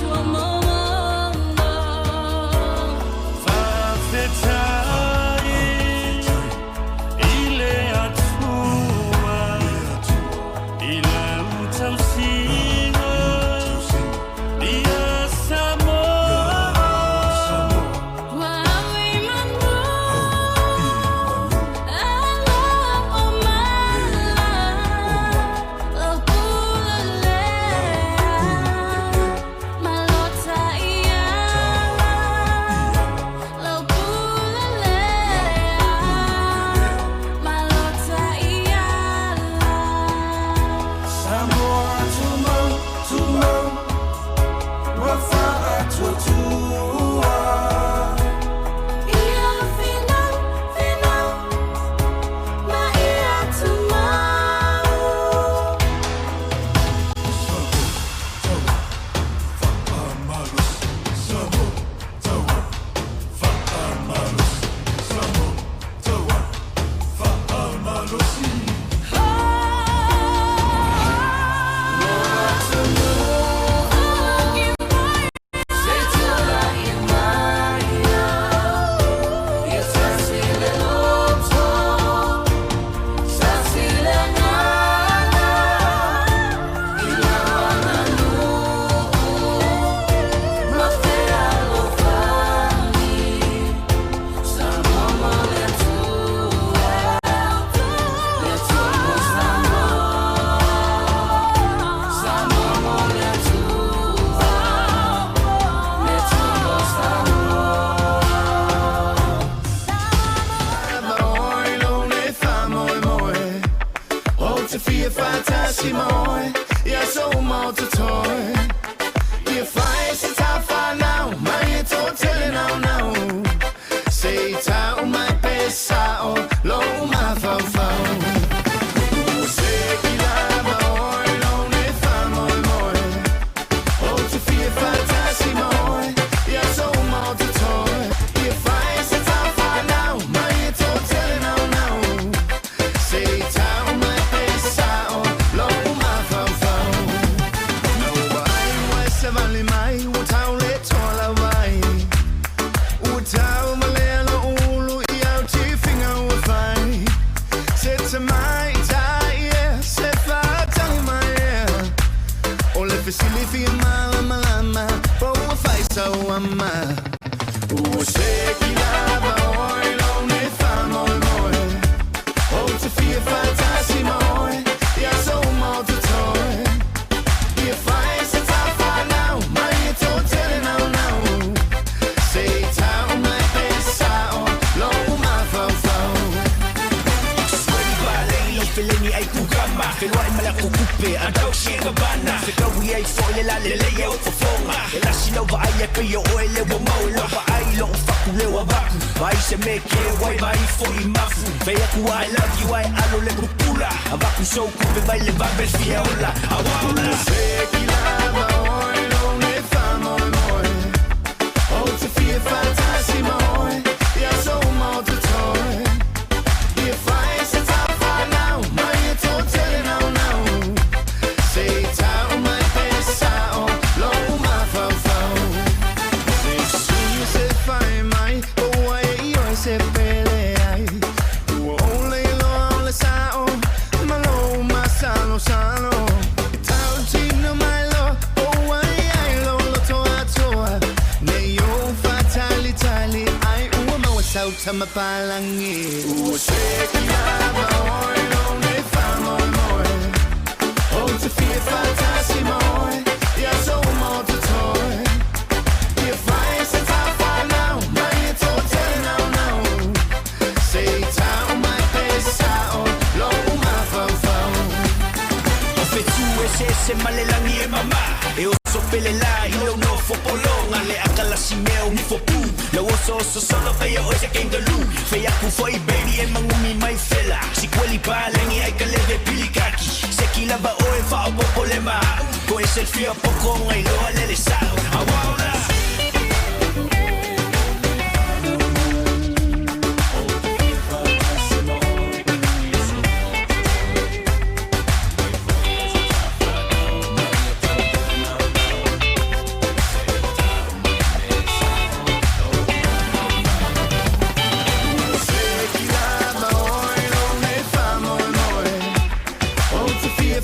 Tuo fantasi moi, ja så mat och toy. Det fajs i taffa now, man är totally now. Say ta my pesa och low my fau. Say kila moi, non ne fa moi. Oh to feel fantasi moi, ja så mat och toy. Det fajs i taffa now, man är totally now. Say ta my pesa och low my fau. No I was only my what how let all away. Utau malelo ulu iau ti finger with fine. Set to my tie, set fire tongue my ear. All if it's silly for mama, but we'll fight so ama. Sekilava oil on it fan moi. Oh to feel fantasy moi. Ja så mat och toy. Det fights it's out now, my totally now. Say ta my pesa och low my fau. Swing balay, fileni ay kugama. Filwai malakukupe, andaw siya kabana. Fikawi ay foil la leleya o fofonga. Ela sinova ay kayo oile wa maula ba ay lo fakule wa baku. Vai se meke wai vai fo imafu. Veya ku I love you ay alo le kupula. Abaku so kupe vai le babel fiaula. Awala. Sekilava oil on it fan moi. Oh to feel fantasy moi. Ja så mat och toy. Det fights it's out now, my totally now. Say ta my pesa och low my fau. Say se fai mai, oh ai io se pele ai. Only lo le sao, ma low ma sano. Tautino my lo, oh ai lo toa. Ne yo fatali ai uma wa sauta mapalangi. Sekilava oil on it fan moi. Oh to feel fantasy moi. Ja så mat och toy. Det fights it's out now, my totally now. Say ta my pesa och low my fau. Se malelangi e mama e o so pelela i lo no fo polonga le akala si meo ni fo pu lo so solo fe o se kengalu fe ya ku foi baby e mangumi mai fela si kweli palangi ai kaleve pilikaki se kilava o e fa o polema ko es el fio poco ngai lo ale sa awala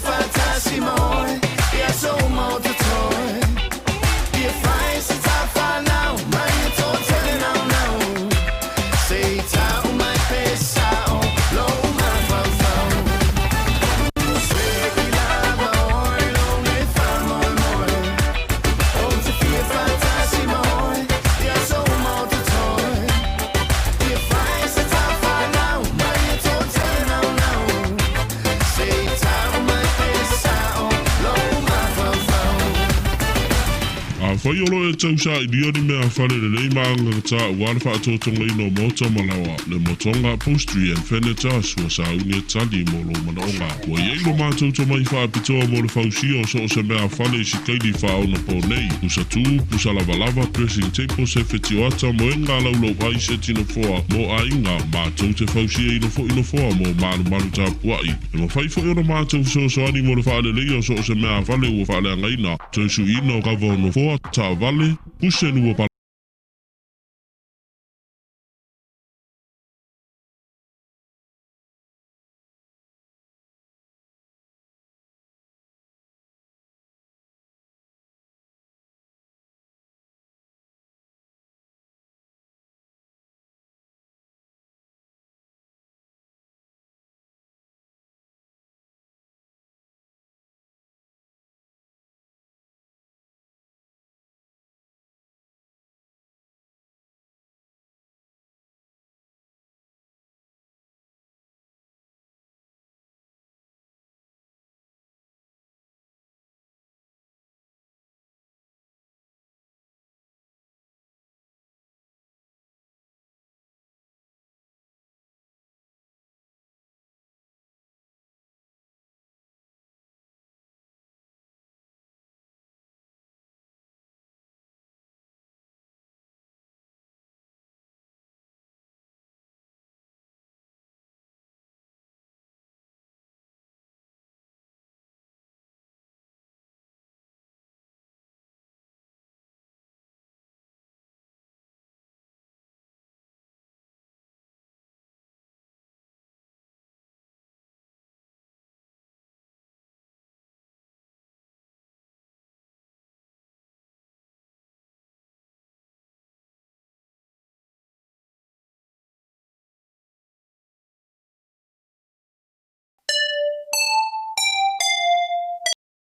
fantasy moi. Ja så mat och toy. Det fights it's out now, my totally now. Say ta my pesa och low my fau. Sekilava oil on it fan moi. Oh to feel fantasy moi. Ja så mat och toy. Det fights it's out now, my totally now. Say ta my pesa och low my fau. Whai olo e tau sa I lia ni mea whare le nei maanga ta wāna wha atotonga ino mota malawa le motonga postry and wheneta sua sa uni e tali mo lo mana onga. Wa iei lo mātou to mai wha apitoa mo le whausia o so o se mea whale si kaili wha ona po nei. Pusa tū, pusa lava pressing table se wheti o ata mo e ngā laulau ai se tino foa mo a inga mātou te whausia ino foa mo maru ta puai. E ma whai fo ora mātou so ani mo le wha le leo so o se mea whale ua wha le angaina. Tōsu ino kava ono foa ta vale, puse nua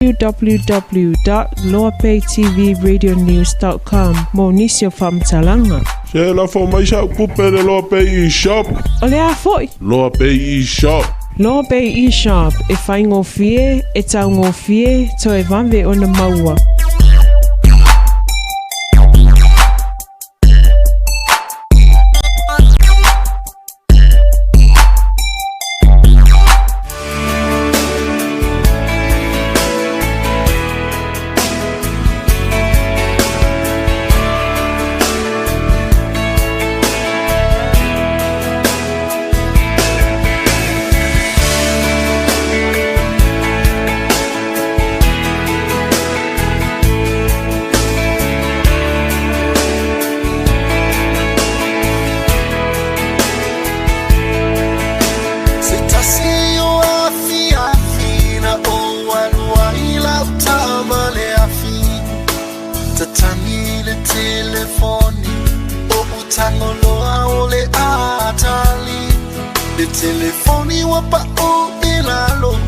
www.loapaytvradionews.com Monisio Famtalanga. Se la fo mai sa kupe le Loa Pay e-shop. Ole a foi. Loa Pay e-shop. Loa Pay e-shop e whai ngofie, e tau ngofie, to e vanve o na maua. Telefoni wapa o ilalo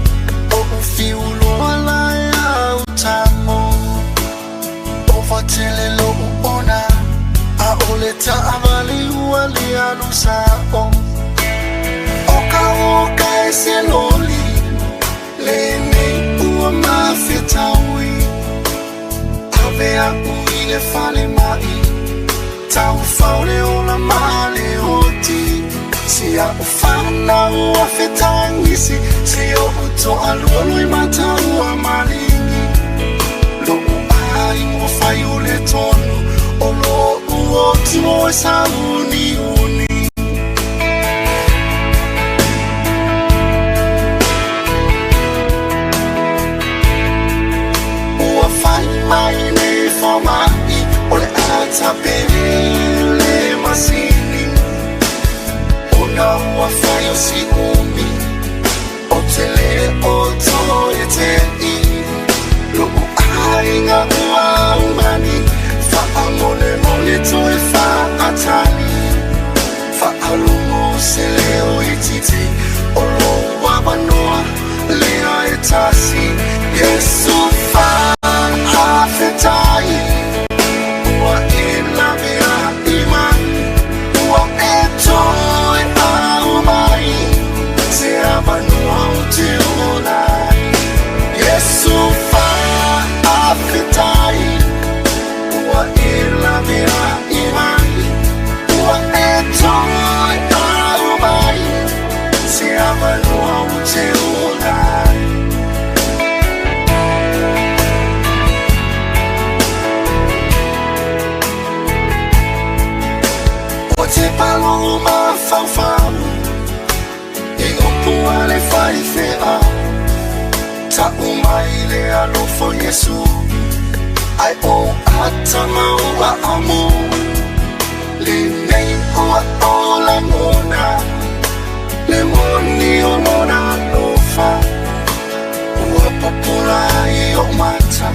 o ufiulo ala ya utamo o fatele lo ona a oleta avali wali alusa oka ese loli lene uwa mafetawi avea uile fale mai tau faule ola male oti Sia ufana uafetangisi Sio uto alualo imata uamalingi Lomu ai mwafai ule tonu Olo uoti mwesa uni Uafai maine formai Ole ata pele masini Na wafayo si umi Otele oto eteni Luku ainga ua umani Fa amone mole toe fa atani Fa alumo se leo ititi Olo wabanoa lea etasi Yesu fa hafetai Ua ina mea imani Ua eto Yesu fa afetai Ua ila mea imani Ua etoi aumai Se amanua uteulai O te paloma faufau Ingopu ale fai fea Ta umai le alofo Yesu Ai o ata maua amu Le nei hoa o la mona Le moni o mona lofa Ua papura i o mata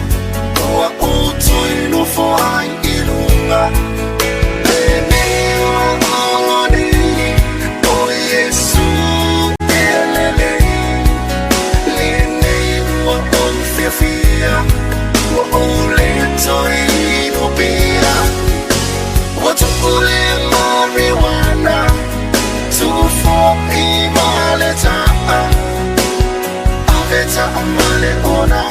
Ua uto i lofo ai ilunga Le nei hoa o loni O Yesu Fia wa ole toi no bia wa to ole marijuana to for imaleta aveta amale ona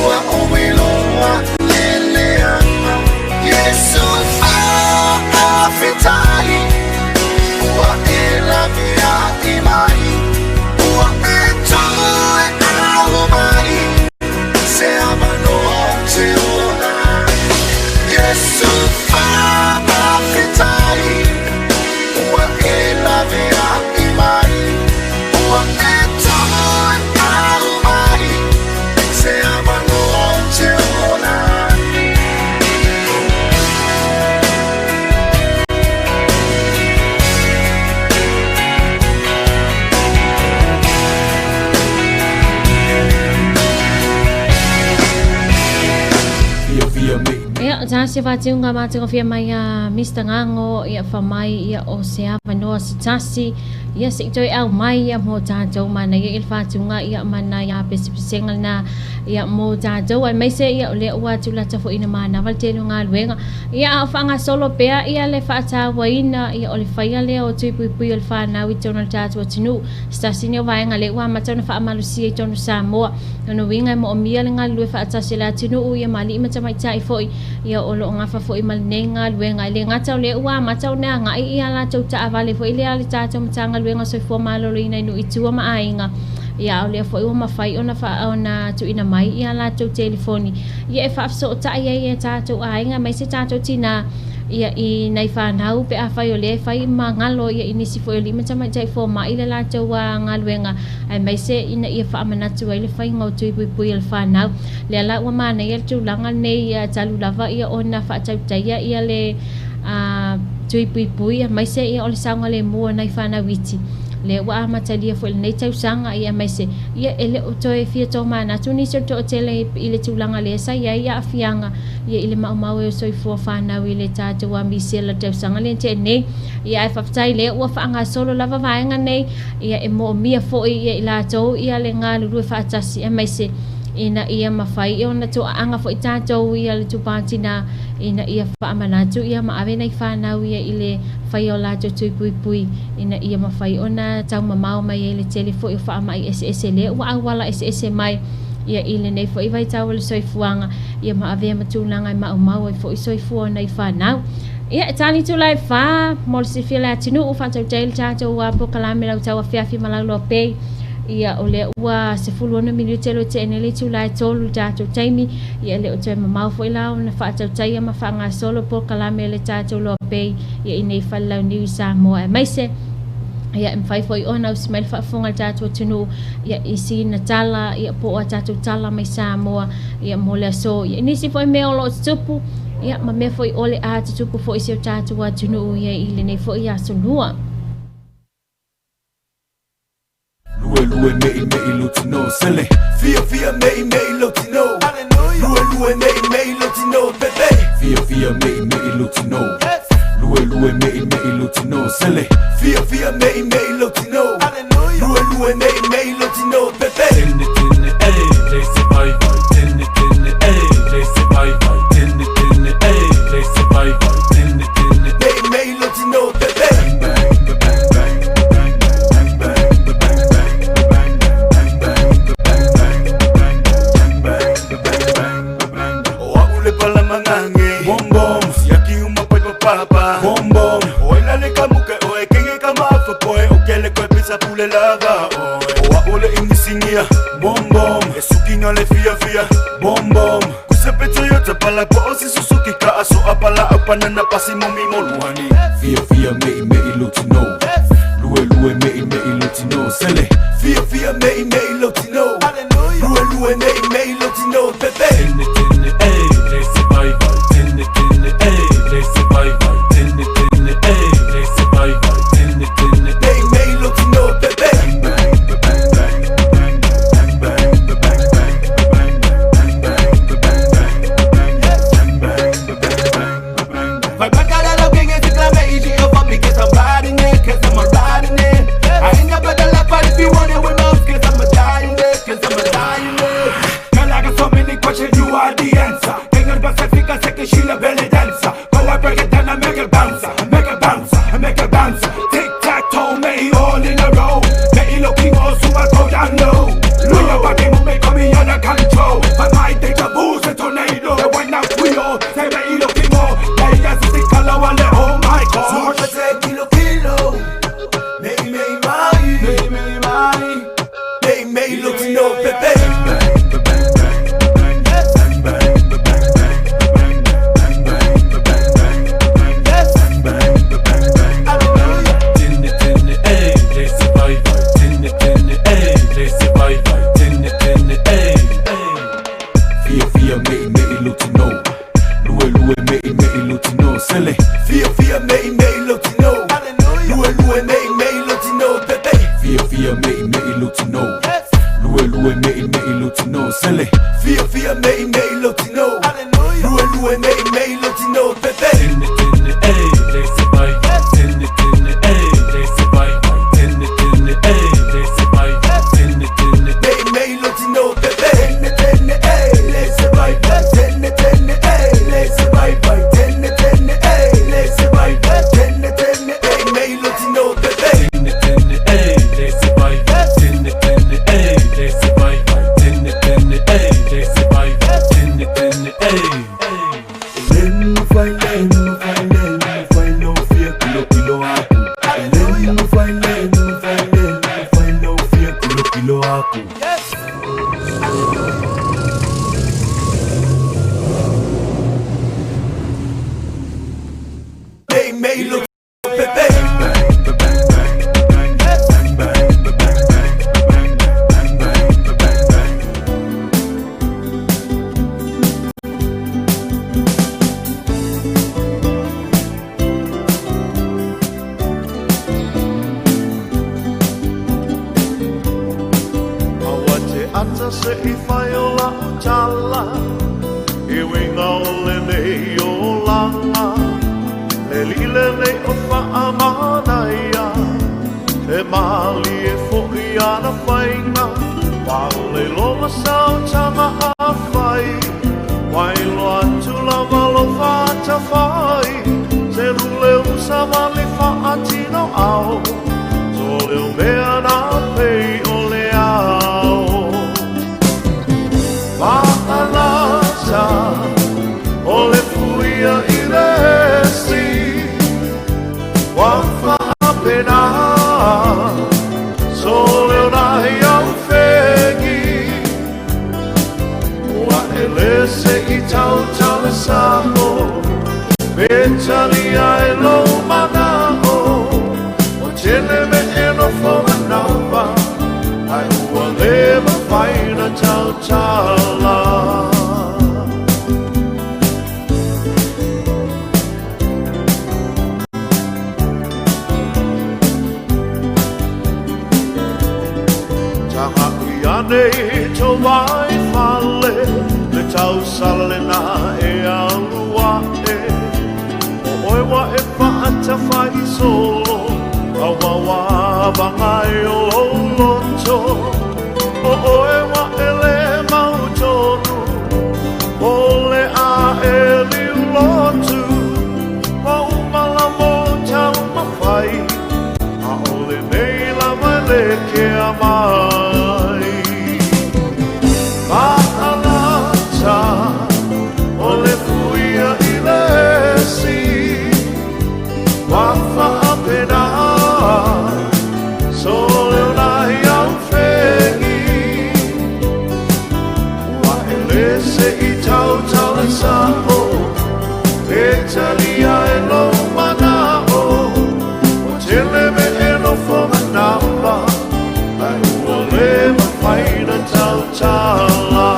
wa omelo wa lelea Yesu afetali wa ela via imani wa etoi aumani Se amanoa te ona Yesu fa afetai Ua ela vea imani Ua etoi aumani Se amanoa te ona tasi whatunga mātunga whia mai a Mr. Ngango ia whamai ia o se awanoa se tasi ia se toi au mai ia mō tātou mana ia il whatunga ia mana ia pesipisenga na ia mō tātou ai meise ia o lea ua tulata fo ina mana wal tēnu ngā luenga ia a whanga solo pea ia le whaatawa ina ia o le whaia lea o tui pui pui o le whanau i tonu tātua tinu stasi ni o vaenga le ua matau na whaamalusia i tonu Samoa no winga mo o mia le ngā lue whaatasi la tinu ia mali ima tamai tai foi ia o lo ngafa foi malnenga luenga le ngata le ua matau na ngai ia la tau ta avale foi le ali tata matanga luenga so fo malolo ina inu itua ma ainga ia o le foi o mafai ona fa ona tu ina mai ia la tau telefoni ia e fa so ta ia tata ainga mai se tata tina ia i nei whanau pe a whai o le whai mangalo ia inisi foi lima tamai tai fo mai le la tau ngaluenga ai mai se ina ia whaamanatu ai le whai ngau tui pui pui al whanau le ala ua mana ia tu langa nei ia talu lava ia ona whaatau taia ia le tui pui pui mai se ia o le saunga le mua nei whanau iti le wa matalia fo nei tau sanga ia mai se ia ele o toe fia to mana tu ni so to tele ile tulanga le sa ia afianga ia ile mau e so fo fana ile tata wa mi se la tau sanga le te nei ia fa tai le wa fa nga solo lava vaenga nei ia e mo mia fo ia ila to ia le nga lu fa tasi mai se ina ia mafai ona to anga fo tata ia le tu patina ina ia fa manatu ia ma ave nei fana ia ile faiola jo tui pui pui ina ia mafai ona tau mamau mai ele telefo i fa mai ss le wa wala ss mai ia ile nei fo i vai tau le soifuanga ia ma ave matulanga ma mau fo i soifu nei fana ia tani tu lai fa mol se fila tinu u fa tau tel tata wa po kala me lau tau afia fi malalo pe ia o le ua se fulona minuti lo te ene le tu lai tolu tātou taimi ia le o te mamau foi lau na whaatau taia ma whaanga solo po kalame le tātou loa pei ia inei whalau niwi Samoa e maise ia mwhai foi ona o smell whaafunga tātou tunu ia isi na tala ia po a tātou tala mai Samoa ia mo le so ia inisi foi meo lo tupu ia ma me foi ole a tupu foi se o tātou a tunu ia ile nei foi a sonua Lue mei lutino sele Fia mei lutino Lue mei lutino bebe Fia mei lutino Lue mei lutino sele Fia mei lutino Lue mei lutino bebe Tinne ey laisse bye bye Tinne ey laisse bye bye Tinne ey laisse bye bye Tinne mei lutino bebe Pule lava o ole ingisingia bom bom esukinga le fia bom bom kusepeto yota pala po si susuki ka aso apala apana na pasi momi moluani fia mei lutino lue mei lutino sele fia mei lutino lue mei lutino bebe tinne ey laisse bye bye tinne ey laisse bye bye tinne ey laisse bye bye tinne mei lutino bebe Vai pra cara de alguém esse clame e eu vou me get some riding it, cause I'm a riding it. I ain't got better life, but if you want it with us, cause I'm a dying it, cause I'm a dying it. Girl, I got so many questions, you are the answer. Ain't gonna pacifica, say que she la belly dancer. Go I break it down, I make it bounce, I make it bounce, I make it bounce. Tic-tac-toe, me all in a row. Me looking all so I go down low. When your body move, me come in under control. My mind take a boost, a tornado. The one now we all, say me looking more. Oh my God, so much I kilo mei lutino bebe tinne ey laisse bye bye tinne ey laisse bye bye tinne ey fia mei lutino lue mei lutino sele fia mei lutino lue mei lutino bebe fia mei lutino lue mei lutino sele fia mei lutino lue mei lutino o la utala I winga o le nei o langa Le lile nei o whaamana ia E mali e fōi ana whainga Wale loa sao tama a whai Wailo atu lava lo whata whai Se rule usa wale whaatino au So leo mea na pei o le au Wa'alata o le fuia I le si Wa whaapena So leo nahi au whengi Wa ele se I tau Tala'Lasi Betali ai lo mana o O tele me eno fōma napa Ai ua lewa whaina tau tala Taha ui ane to wai whale Le tau sale na e alua e Oe wa e whaata whai solo A wawa wangai o lonto O oe wa e le mautonu O le a e liu lotu Wa umala mo tau mawhai A o le nei lama le ke a mai Wa'alata o le fuia I le si Wa whaapena So leo nahi au whengi Wa ele se I tau Tala'Lasi E tali ai lo mana o O tele me eno whoma napa Ai ua lewa whaina tau tala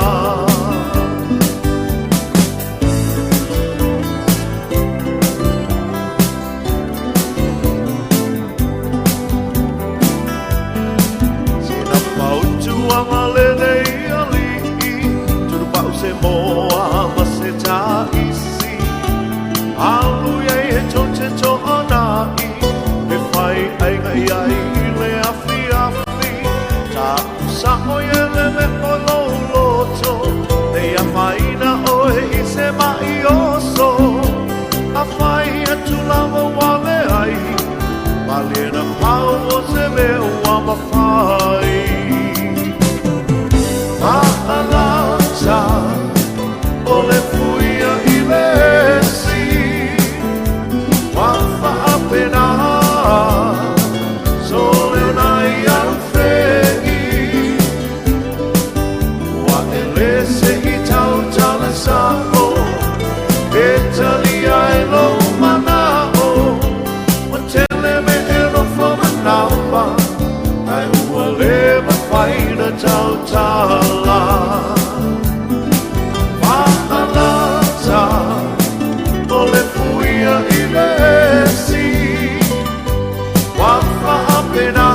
Se moa ma se ta isi Alu iei he tote to anai Me whai aigai ai le awhi awhi Ta usako iele me o lo loto Nei a whaina oe I se mai oso A whai atu lava wale ai Malena pau o se meo a ma whai Wa'alata o le fuia I le si Wa whaapena So leo nai au whengi Wa ele se I tau Tala'Lasi E tali ai lo mana o Wa tele me eno whoma napa Ai ua lewa whaina tau tala Wa'alata o le fuia I le si Wa whaapena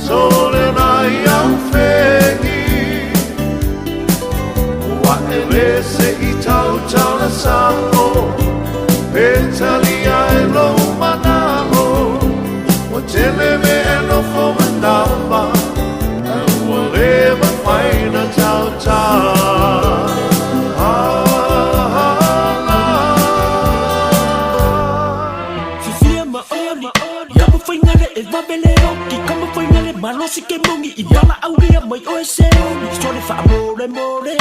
So leo nai au whengi Wa ele se I tau Tala'Lasi E tali ai lo mana o O tele me eno whoma napa Ai ua lewa whaina tau tala Fifia maori Kama whaingare e wawele oki Kama whaingare malosi ke mongi I wala auria mai oe se oni Sore wha more more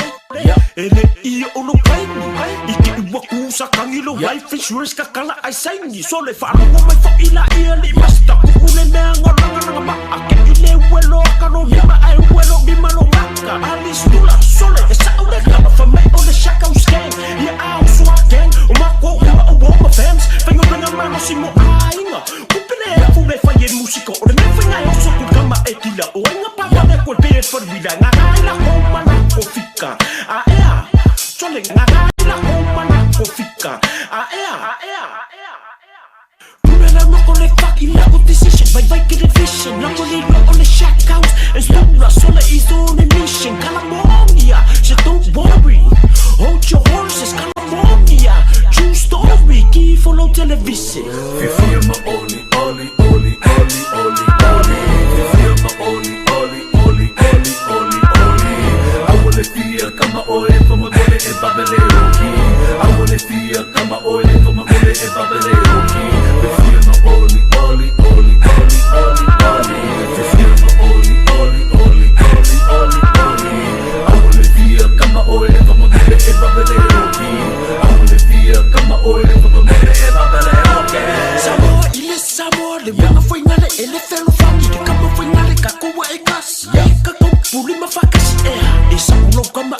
Ele ia ono kaini Ike I waku sa kangilo Life insurance ka kala ai saini Sore wha rongo mai wha ila ia li Masta kuhune mea ngoranga ma Ake ile uelo akaro Hima ai uelo mimalo maka Alis nula sole e sa ure Kama whamei o le shaka uskeng Ia au sua gang O mako ua o woma fams Whaingo renga mano si mo ainga Kupene e fure whaie musiko O le me whainga e oso kukama e tila O inga papa ne kua pere wharwira Ngā haila homana o fika A ea Sole ngā haila homana o fika A ea Purera look on the fucking lack of decision. Vai get a vision. Not only look on the shack house. And Stura Sola is on a mission. Calamonia, so don't worry. Hold your horses, Calamonia. True story, key follow television. Feel my oli, oli, oli, oli, oli, oli. Feel my oli, oli, oli, oli, oli, oli. I wanna feel kama oe from a mole e babeleoki. I wanna feel kama oe from a mole e babeleoki. Feel my oli, oli, oli, oli, oli, oli. Feel my oli, oli, oli, oli, oli, oli. I wanna feel kama oe from a mole e babeleoki. I wanna feel kama oe from a mole e babeleoki. Samoa ile Samoa le wanga foi ngale ele felo fangi de kama foi ngale ka kuwa e kasi. Ka ko puli mafakasi e sa ulo kama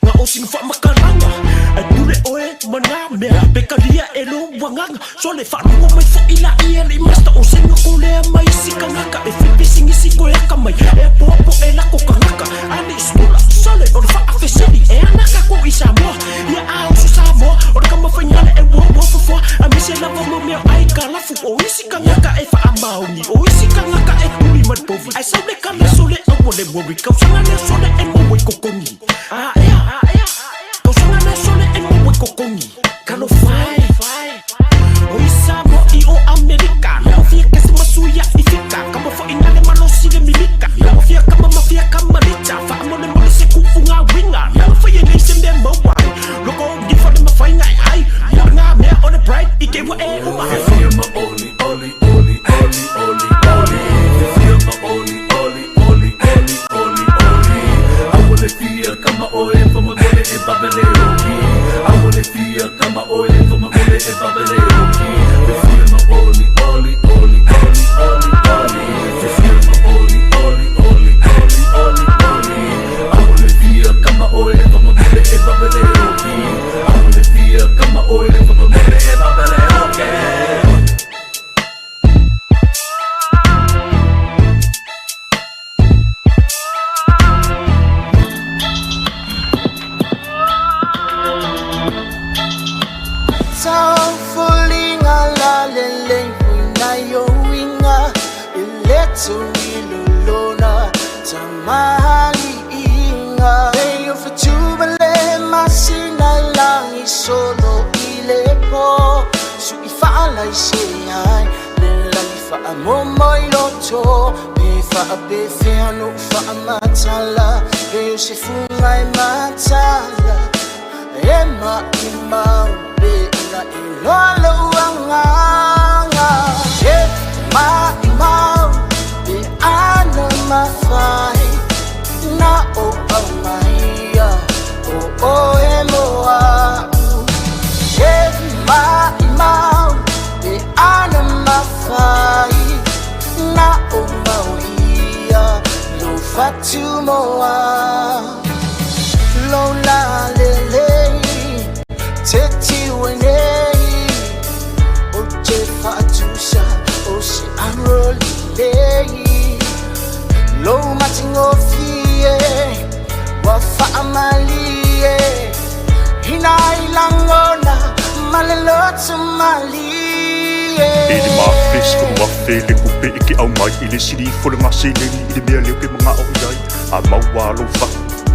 nga osing fa makaranga adule oe mana me bekalia elo wanganga so le fa ngo mai fo ila ile masta osing ko le mai sikanga ka e fipi singi siko ya kamai e popo e la ko kanga ani sula so le o fa afesini e ana ka ko isamo ya au su samo o kama fa ngale e wo fo a mi se la mo me ai kala fu o isikanga ka e fa amauni o isikanga ka e uri mat povi ai sa le kala so le o le mo ka sanga le so le e mo ko kongi kau sanga na sole e mo ko kongi kalo fai o isamo I o Amerika no fia que se masuya I fika kama fo ina le malo si le milika no fia kama richa fa mo le se ku funga winga no fo ye ni sem dem mo wai loko di fo dem fai ngai ai na me on the bright I ke wa e o ma feel my oli, oli, oli, oli, oli, oli. Feel my oli, oli, oli, oli, oli, oli. I wanna feel kama oe from a mole e babeleoki. I wanna feel kama oe from a mole e babeleoki. Feel my oli, oli, oli, oli, oli, oli. Feel my oli, oli, oli, oli, oli, oli. I wanna feel kama oe from a mole e babeleoki. I wanna feel kama oe from a mole e babeleoki. Mahali inga Eyo fatubale masina langi solo ilepo Su ifala iseyai Lela ifa amomo iloto Befa abefeano fa amatala Eyo sefungai matala Ema imau be ina ilolo wanganga Ma imau be ana mafai Na o amaya o emoa ma imau be ana mafai na o mauia lo fatumoa lo la lele teti wene o te fatusa o si amroli lo matingo wafa amalie hinailangola malelotsa malie Ili mafis ko mafele ko pe iki au mai ili siri fo le maseleni ili mea leo ke mga o iai a maua lo fa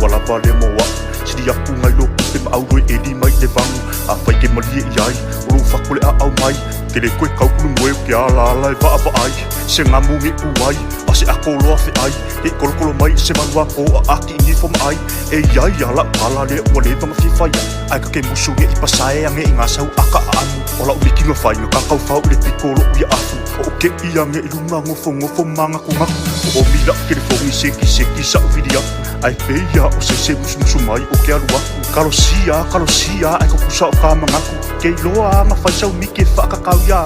wala vale moa siri aku ngai lo pe ma au roi eli mai le vangu a fai ke malie iai o lo fa kule a au mai ke le koe kaukulu moe ke ala ala e va ai se ngamu mi uai se ako loa fe ai e kolokolo mai se manua ko a aki ni fo mai e iai ala pala le o le tama fifa ia ai ka ke musu nge I pasae ange I ngasau aka anu o la umiki nga whai no kakau whau le pikolo ua afu o ke ia nge I lunga ngofo manga ko ngaku o mila ke le fongi seki sa uvidi aku ai peia o se musu mai o ke alu aku kalosia ai ko kusa o ka mangaku ke iloa nga whai sau miki e whakakau ia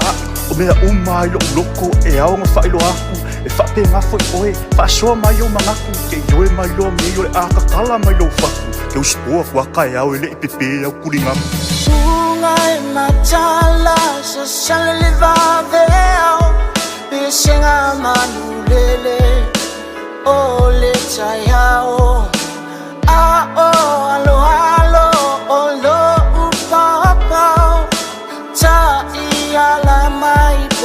o mea umai lo loko e ao nga whai lo aku e whape ngā whai oe, whasoa mai o mangaku, ke ioe mai loa me o le ākakala mai lo whaku, ke uspoa whaka e au e le pepe au kuringamu. Unga e matala sa sale le vaveo, pe senga manu lele, o le taiao, a o alo o lo upapao, ta I ala mai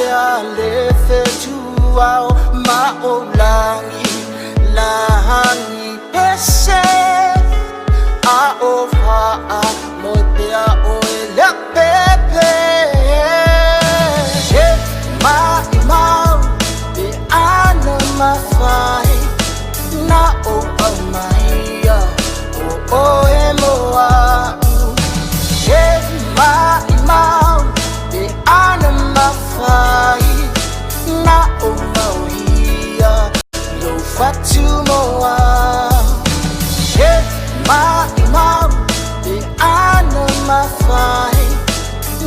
Mau Di ana mafai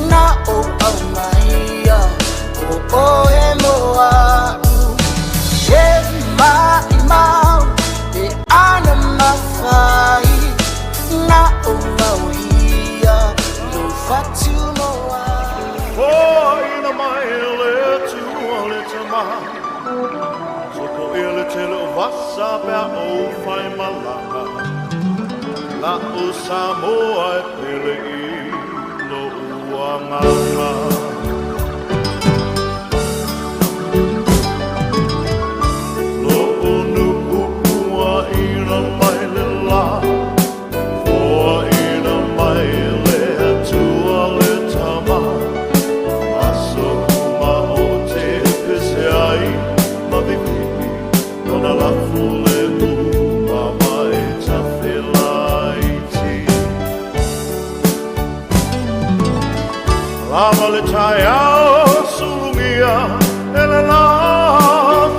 Na o au maia O e moa Mau Di ana mafai Na o mauia No fatu moa Oh, ina mai le tu le tama Soko ele te lo vasa pea o fai malanga La o Samoa pele i lo uanganga Lo unu upua ina mai le la Foa ina mai le tua le tama Aso kuma o te pese ai Ma vivi Nona la fule mu Ma mai ta whelaiti Lama le tai au surungia Ele la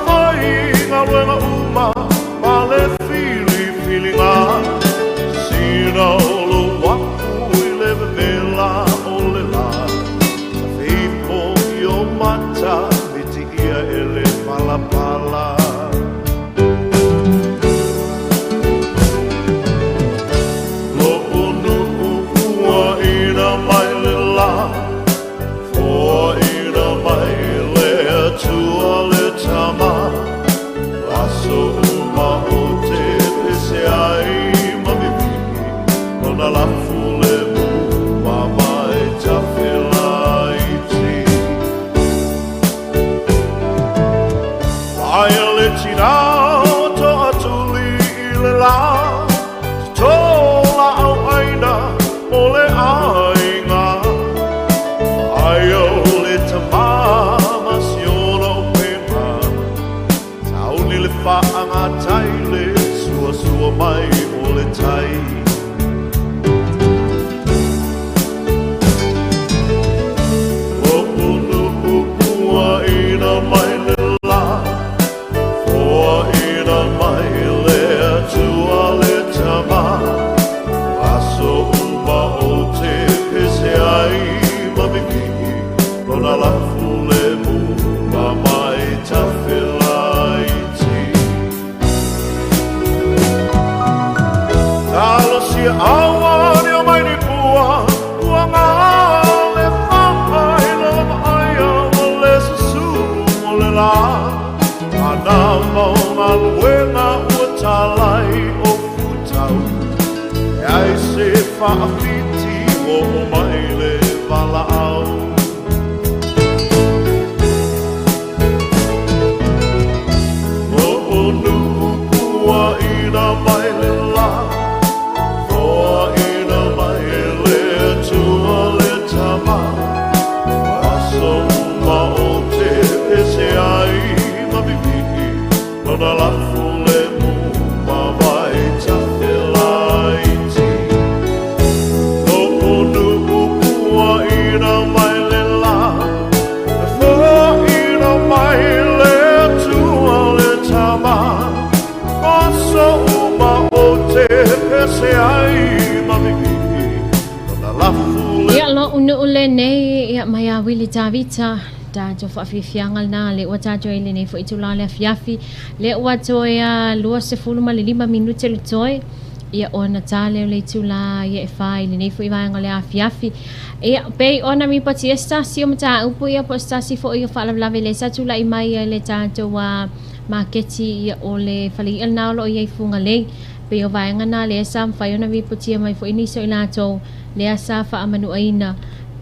whai Ngā wenga uma Ma le fili ngā Sina o lo waku I le vela o le la Fipo I o mata Miti ia ele pala pala Lo unu ua ina mai le la Foa ina mai le atua le tama Aso uma o te pese ai ma vivi Nona la fule mu ma mai ta whelaiti Aia le tirao to atuli I le la Tola au aina o le ainga Aia le tamama si ono pema Tauni le whaanga taile Sua sua mai o le tai O unu upua ina mai le la Foa ina mai le atua le tama Aso uma o te pese ai ma vivi Nona la fule mu ma mai ta whelaiti Talo si awa ni o mai ni pua Ua ngā le whakai lama aia o le susu o le la Ana maunga luenga ua talai o futau E ai se whaafiti o mai le wala au O unu upua ina mai le la Foa ina mai le tua le tama Aso uma o te pese ai ma vivi Nona la fule mu ma vai ta whelaiti O unu upua ina mai le la Foa ina mai le tua le tama Aso uma o te pese ai ma vivi Nona la fule Ia lo unu ule nei ia mai a wili tawita Ta jo whawhiwhiangal na le ua tātou ele nei fo itula le awhiawhi Le ua toi a lua se fuluma le 5 minute le toi Ia ona tāle o le itula ia e whai le nei fo iwaanga le awhiawhi Ia pei ona mi pati e stasi o mata upu ia po stasi fo ia whaalawlawe le satula i mai le tātou a maketi ia o le whali il nao lo ia i funga lei Pei o waenga na le asa mwhai ona mi pati e mai fo iniso i lātou Le asa wha amanu aina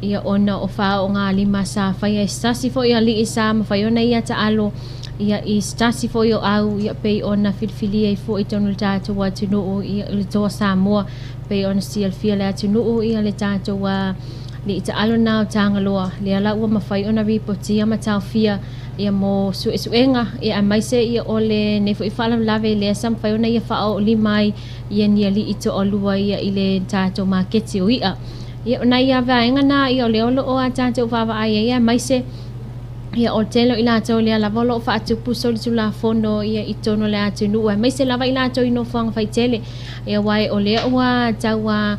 Ia ona o wha o ngā lima sa whai e stasi fo ia li i sa mwhai ona ia ta alo Ia i stasi fo ia au ia pei ona filfili e fo i tonu le tātou a tunuu ia le toa Samoa Pei ona si alfia le a tunuu ia le tātou a li i ta alo nao tāngaloa Le ala ua mawhai ona ripoti ia matau fia Ia mo suenga ia maise ia ole ne fo i whala lave le sam whai ona ia wha o li mai Ia nia li i to olua ia i le tātou maketi o ia Ia ona ia vaenga na ia o le olo o a tātou whawa ai ia maise ia o telo ila tau le lava lo fa atu puso le tula fono ia itono le atu nu mai se lava ila tau ino fanga fai tele ia wai o le wa tawa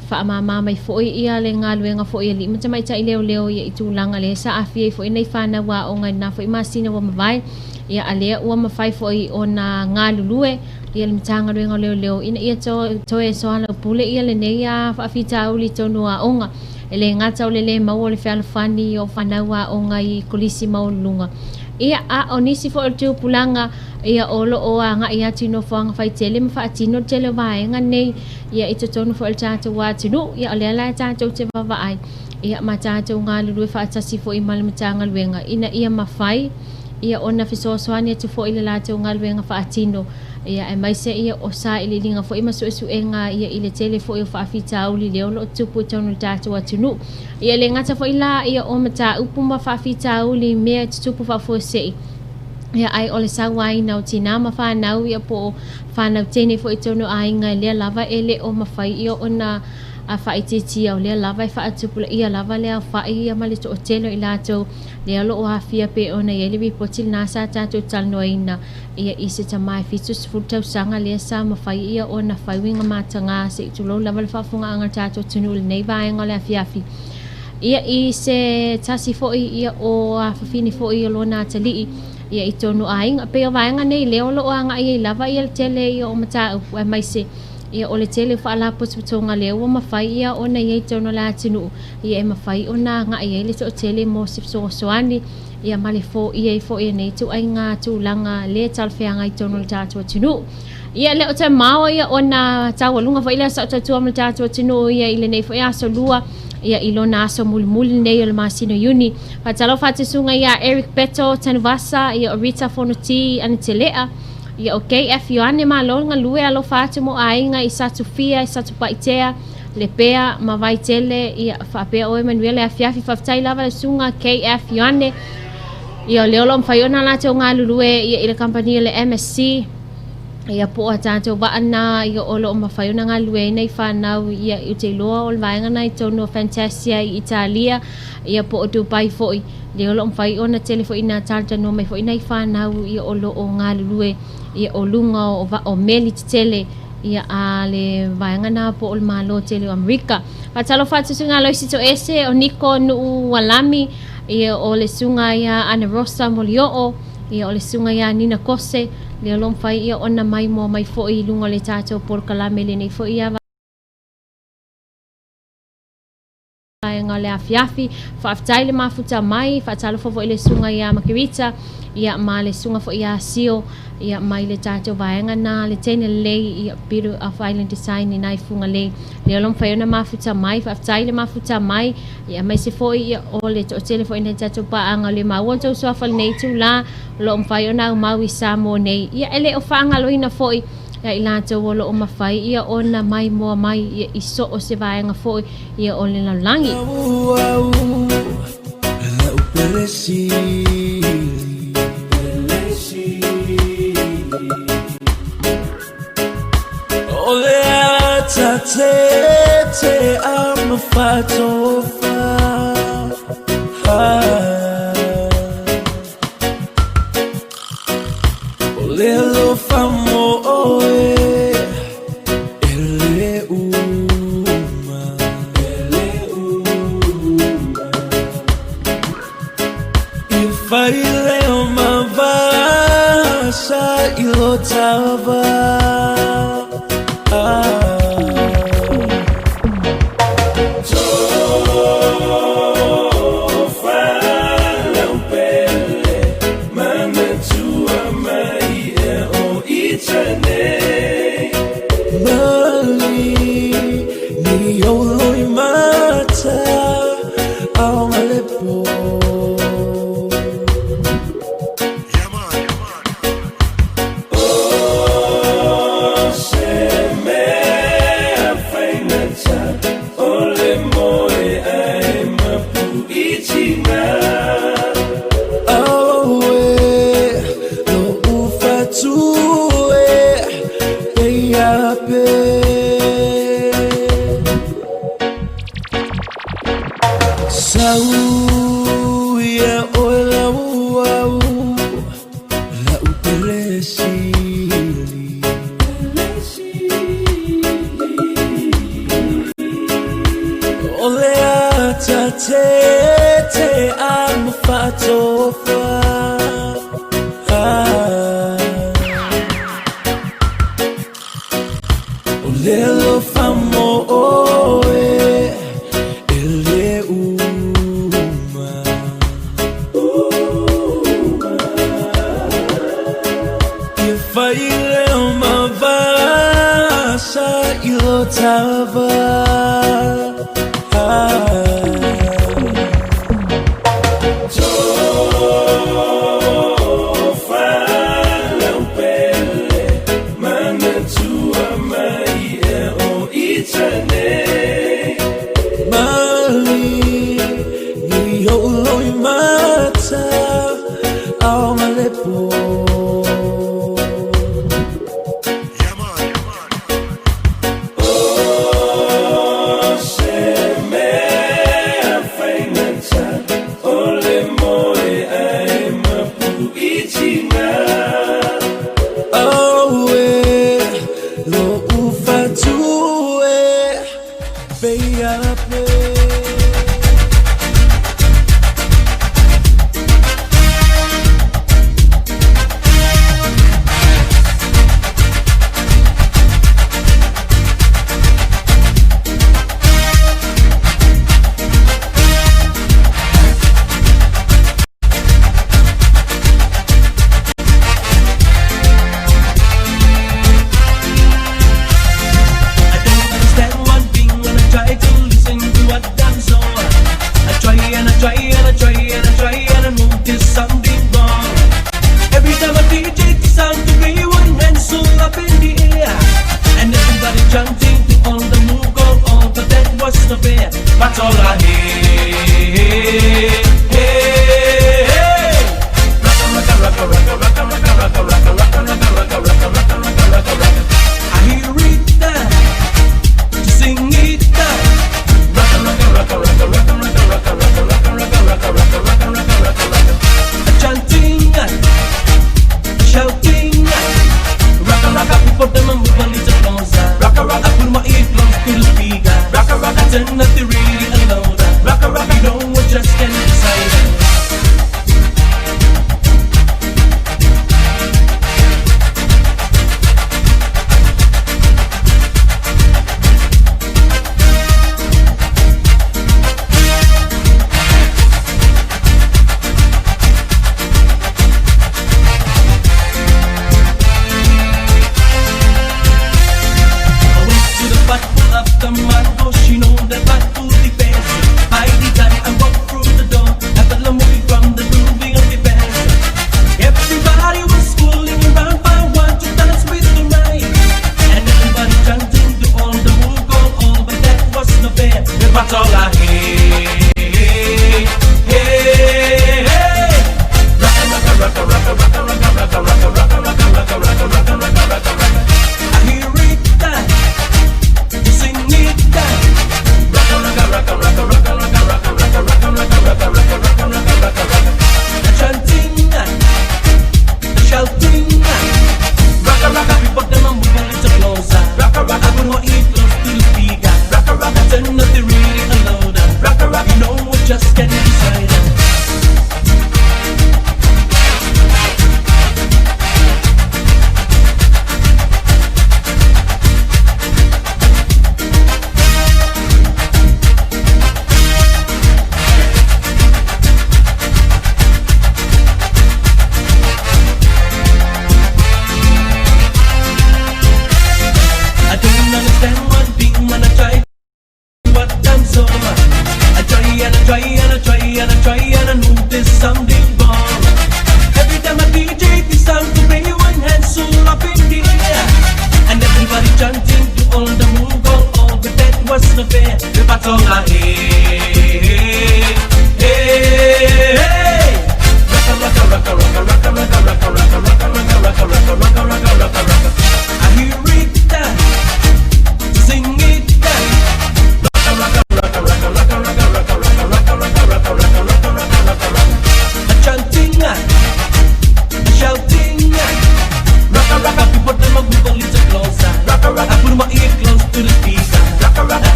fa mama mai foi ia le ngaluenga foi li mata mai tai leo ia itulanga le sa afie foi nei fana wa o ngai na foi masina wa mai ia ale wa mafai foi ona ngalulue ia le mtanga luenga leo ina ia to e so ana pule ia le nei a fa fita uli tonu a onga ele ngata o le mau le fal fani o fanawa o ngai kolisi mau lunga ia a onisi fo tu pulanga ia olo o anga ia tino fanga fai tele ma fa tino tele vai nga nei ia ito tonu fo tata wa tinu ia le la tata te va vai ia ma tata nga lu fa tasi fo i mal mtanga luenga ina ia mafai ia ona fiso swani tu fo ile la te nga luenga fa tino ia e mai se ia o sa ile linga fo ima su enga ia ile tele fo fa fita uli le lo tupu tonu tatu watunu ia le ngata fo ila ia o mata upuma fa fita uli me tupu fa fo se ia ai ole sa wai na tina ma fa na ia po fa na tene fo tonu ai nga le lava ele o mafai ia ona a fa ititi o le lava fa tupu ia lava le fa ia mali to telo ila to le lo o afia pe ona ia le bi potil na sa tatu talnoina ia ise tamai fitus futa sanga le sa mafai ia ona fai winga matanga se tulo lava fa funga anga tatu tunu nei vai ngale afiafi ia ise tasi fo ia o afini fo ia lo na tali ia itonu ai pe vai nga nei le lo anga ia lava ia tele ia o mata mai se ia ole tele fa la putonga le o mafai ia ona ia tono la tinu ia mafai ona nga ia le to tele mo sip so ani ia male fo ia fo ia nei tu ai nga tu langa le tal fe nga tono ta to tinu ia le o te mau ia ona tawalunga fa ile sa tu am ta to tinu ia ile nei fo ia so lua ia ilona so mulmul nei le masino uni fa talo fa tsunga ia Eric Beto Tanvasa ia Rita Fonuti an telea ia okay if you ane malo nga lue alo fatu mo ai nga isa tu fia isa tu paitea le pea ma vai tele ia fa pe o Emmanuel afiafi fa tai lava le sunga KF you ane ia le olom faiona la te nga lue ia ile company le MSC ia po atato ba ana ia olo ma faiona nga lue nei fa na ia ute loa ol vai nga nai tono fantasia Italia ia po tu pai foi le olom faiona telefo ina tarta no mai foi nei fa na ia olo o nga lue ia o lunga o meli tele ia ale vaanga na po ol malo tele Amerika patalo fatu sunga lo sito ese o Nico nu walami ia o le sunga ia Ana Rosa Molio ia o le sunga ia Nina Kose le lom fai ia ona mai mo mai fo i lunga le tato por kalame le nei fo ia nga le afiafi fa aftaile mafuta mai fa talo fo ile sunga ia Makirita ia ma le sunga fo ia sio ia mai le tato vaenga na le tene le ia biru of island design nai funga le lom faiona mafuta mai fa aftaile mafuta mai ia mai se fo ia o le to telefone ina tato pa anga le ma wonto so fa nei tu la lom faiona mau isa mo nei ia ele o fa anga lo ina fo ia ila to wolo o mafai ia ona mai mo mai ia iso o se vaenga fo ia o le langi ole te am fatofa ole lo famo Faileo mavasa ilotava Sauya oil te amo fatofa O lelo famo oe ele uma Que faile uma vasa ilo tava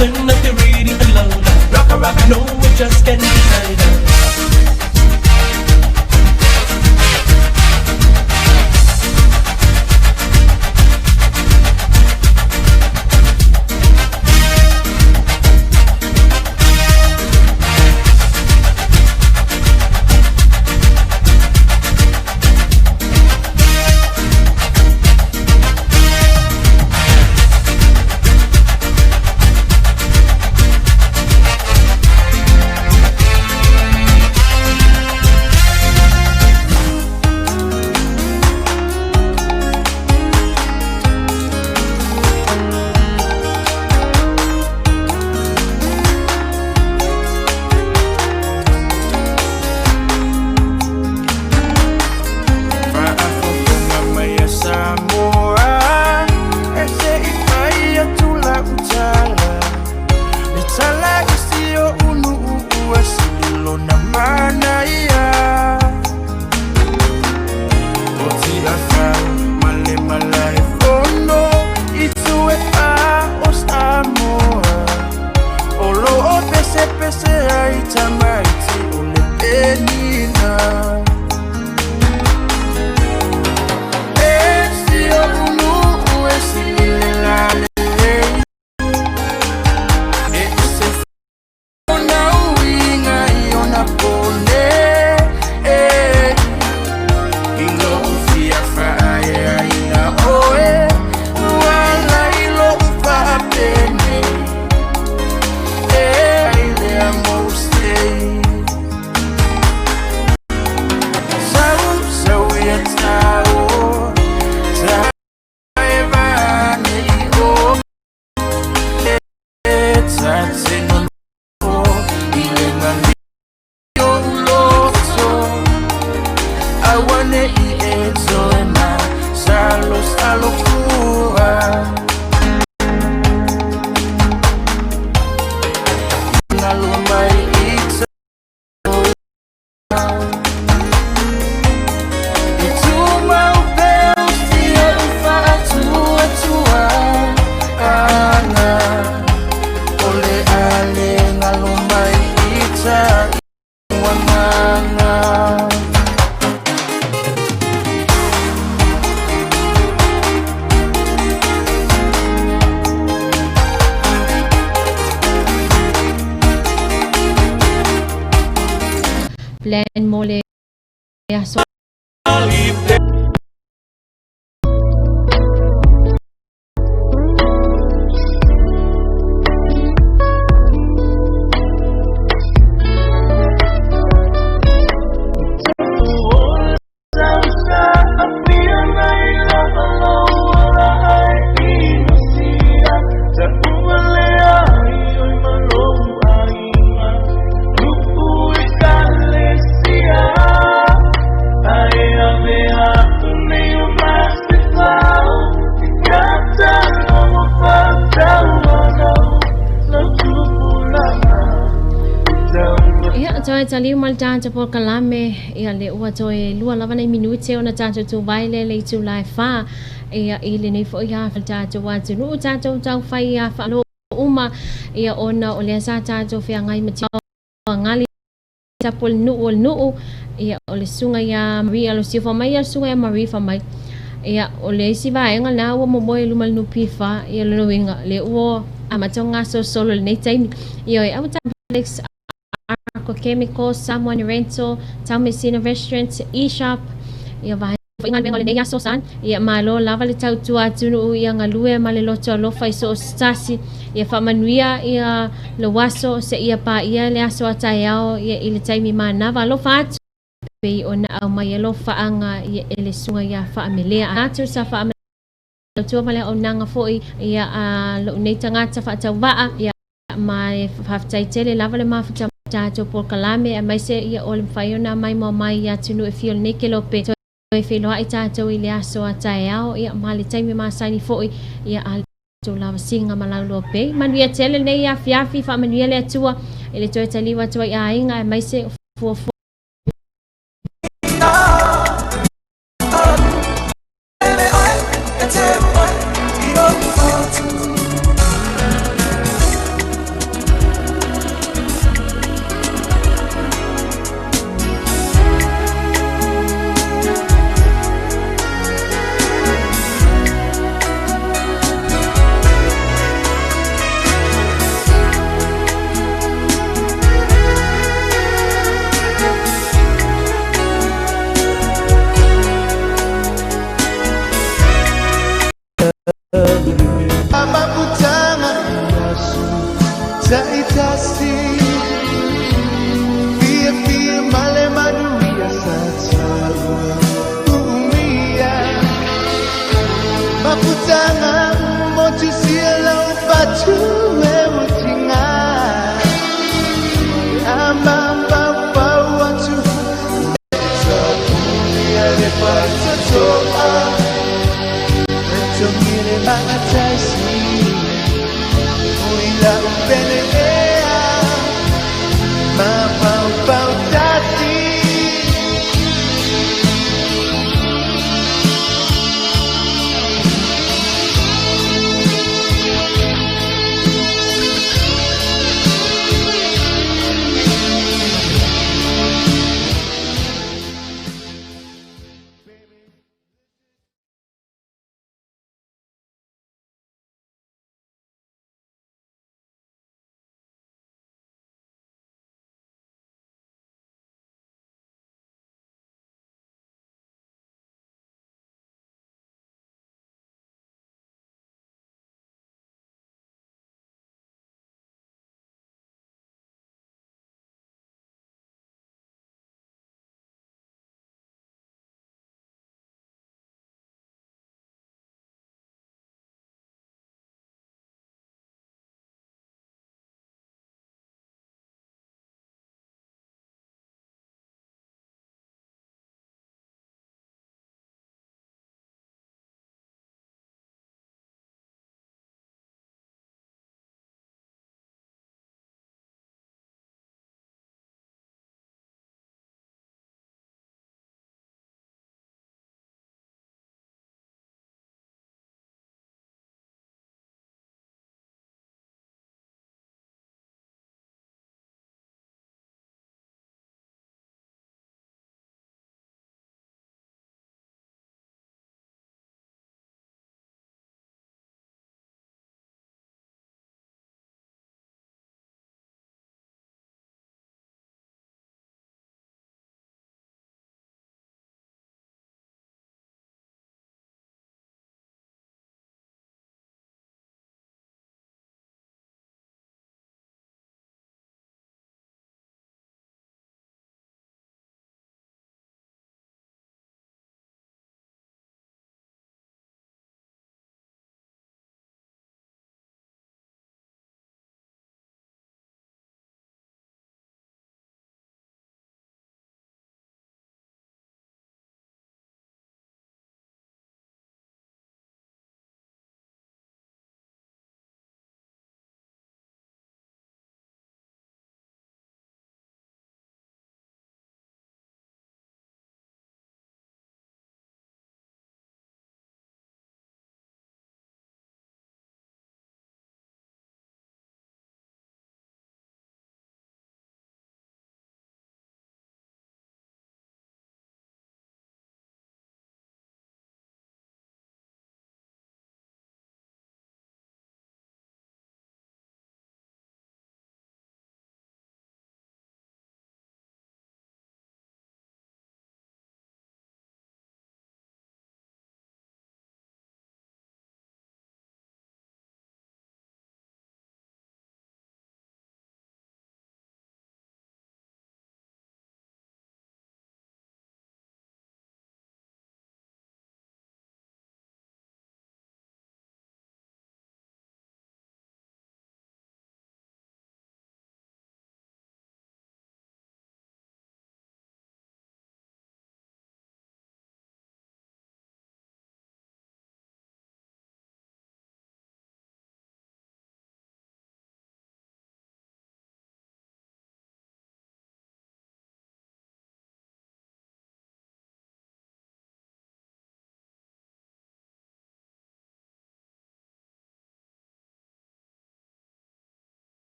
Turn up the radio louder. Rock, rock, no plan mo le so tali mal tan por kalame ia le ua toe lua lava nei minute ona tatou tu vai le tu lai fa ia ile nei fo ia fa tatou wa tu nu tatou tau fai ia fa lo uma ia ona o le sa tatou fe ngai mati ngali tapol nu ia o le sunga ia maria lo si fo mai ia sunga ia maria fa mai ia o le si vai nga na o mo moi lumal nu pifa ia lo winga le o amatonga so solo nei tai ia ia Alex Arco Chemicals, Samoatv Rental, Tala'Lasi Restaurant, e-shop, ia vai ingan bengal nei asosan, ia malo lava le tau tua tunu ia ngalue male loto lo fai so stasi, ia fa manuia ia lo waso se ia pa ia le aso ataiao ia ile taimi mana va lo fat pe ona au mai lo fa anga ia ele sunga ia fa amelea atu sa fa tua male onanga foi ia lo nei tanga fa tawa ia mai fa tele lava le mafuta tato por kalame a mai se ia o le faiona mai mo mai ia tunu e fio ne kelo pe to e filo ai tato ile aso ataiao ia mali taimi ma sani foi ia al to lava singa malaulo pe manuia tele nei ia fiafi fa manuia le atua ele to taliwa to ia inga mai se fo Bene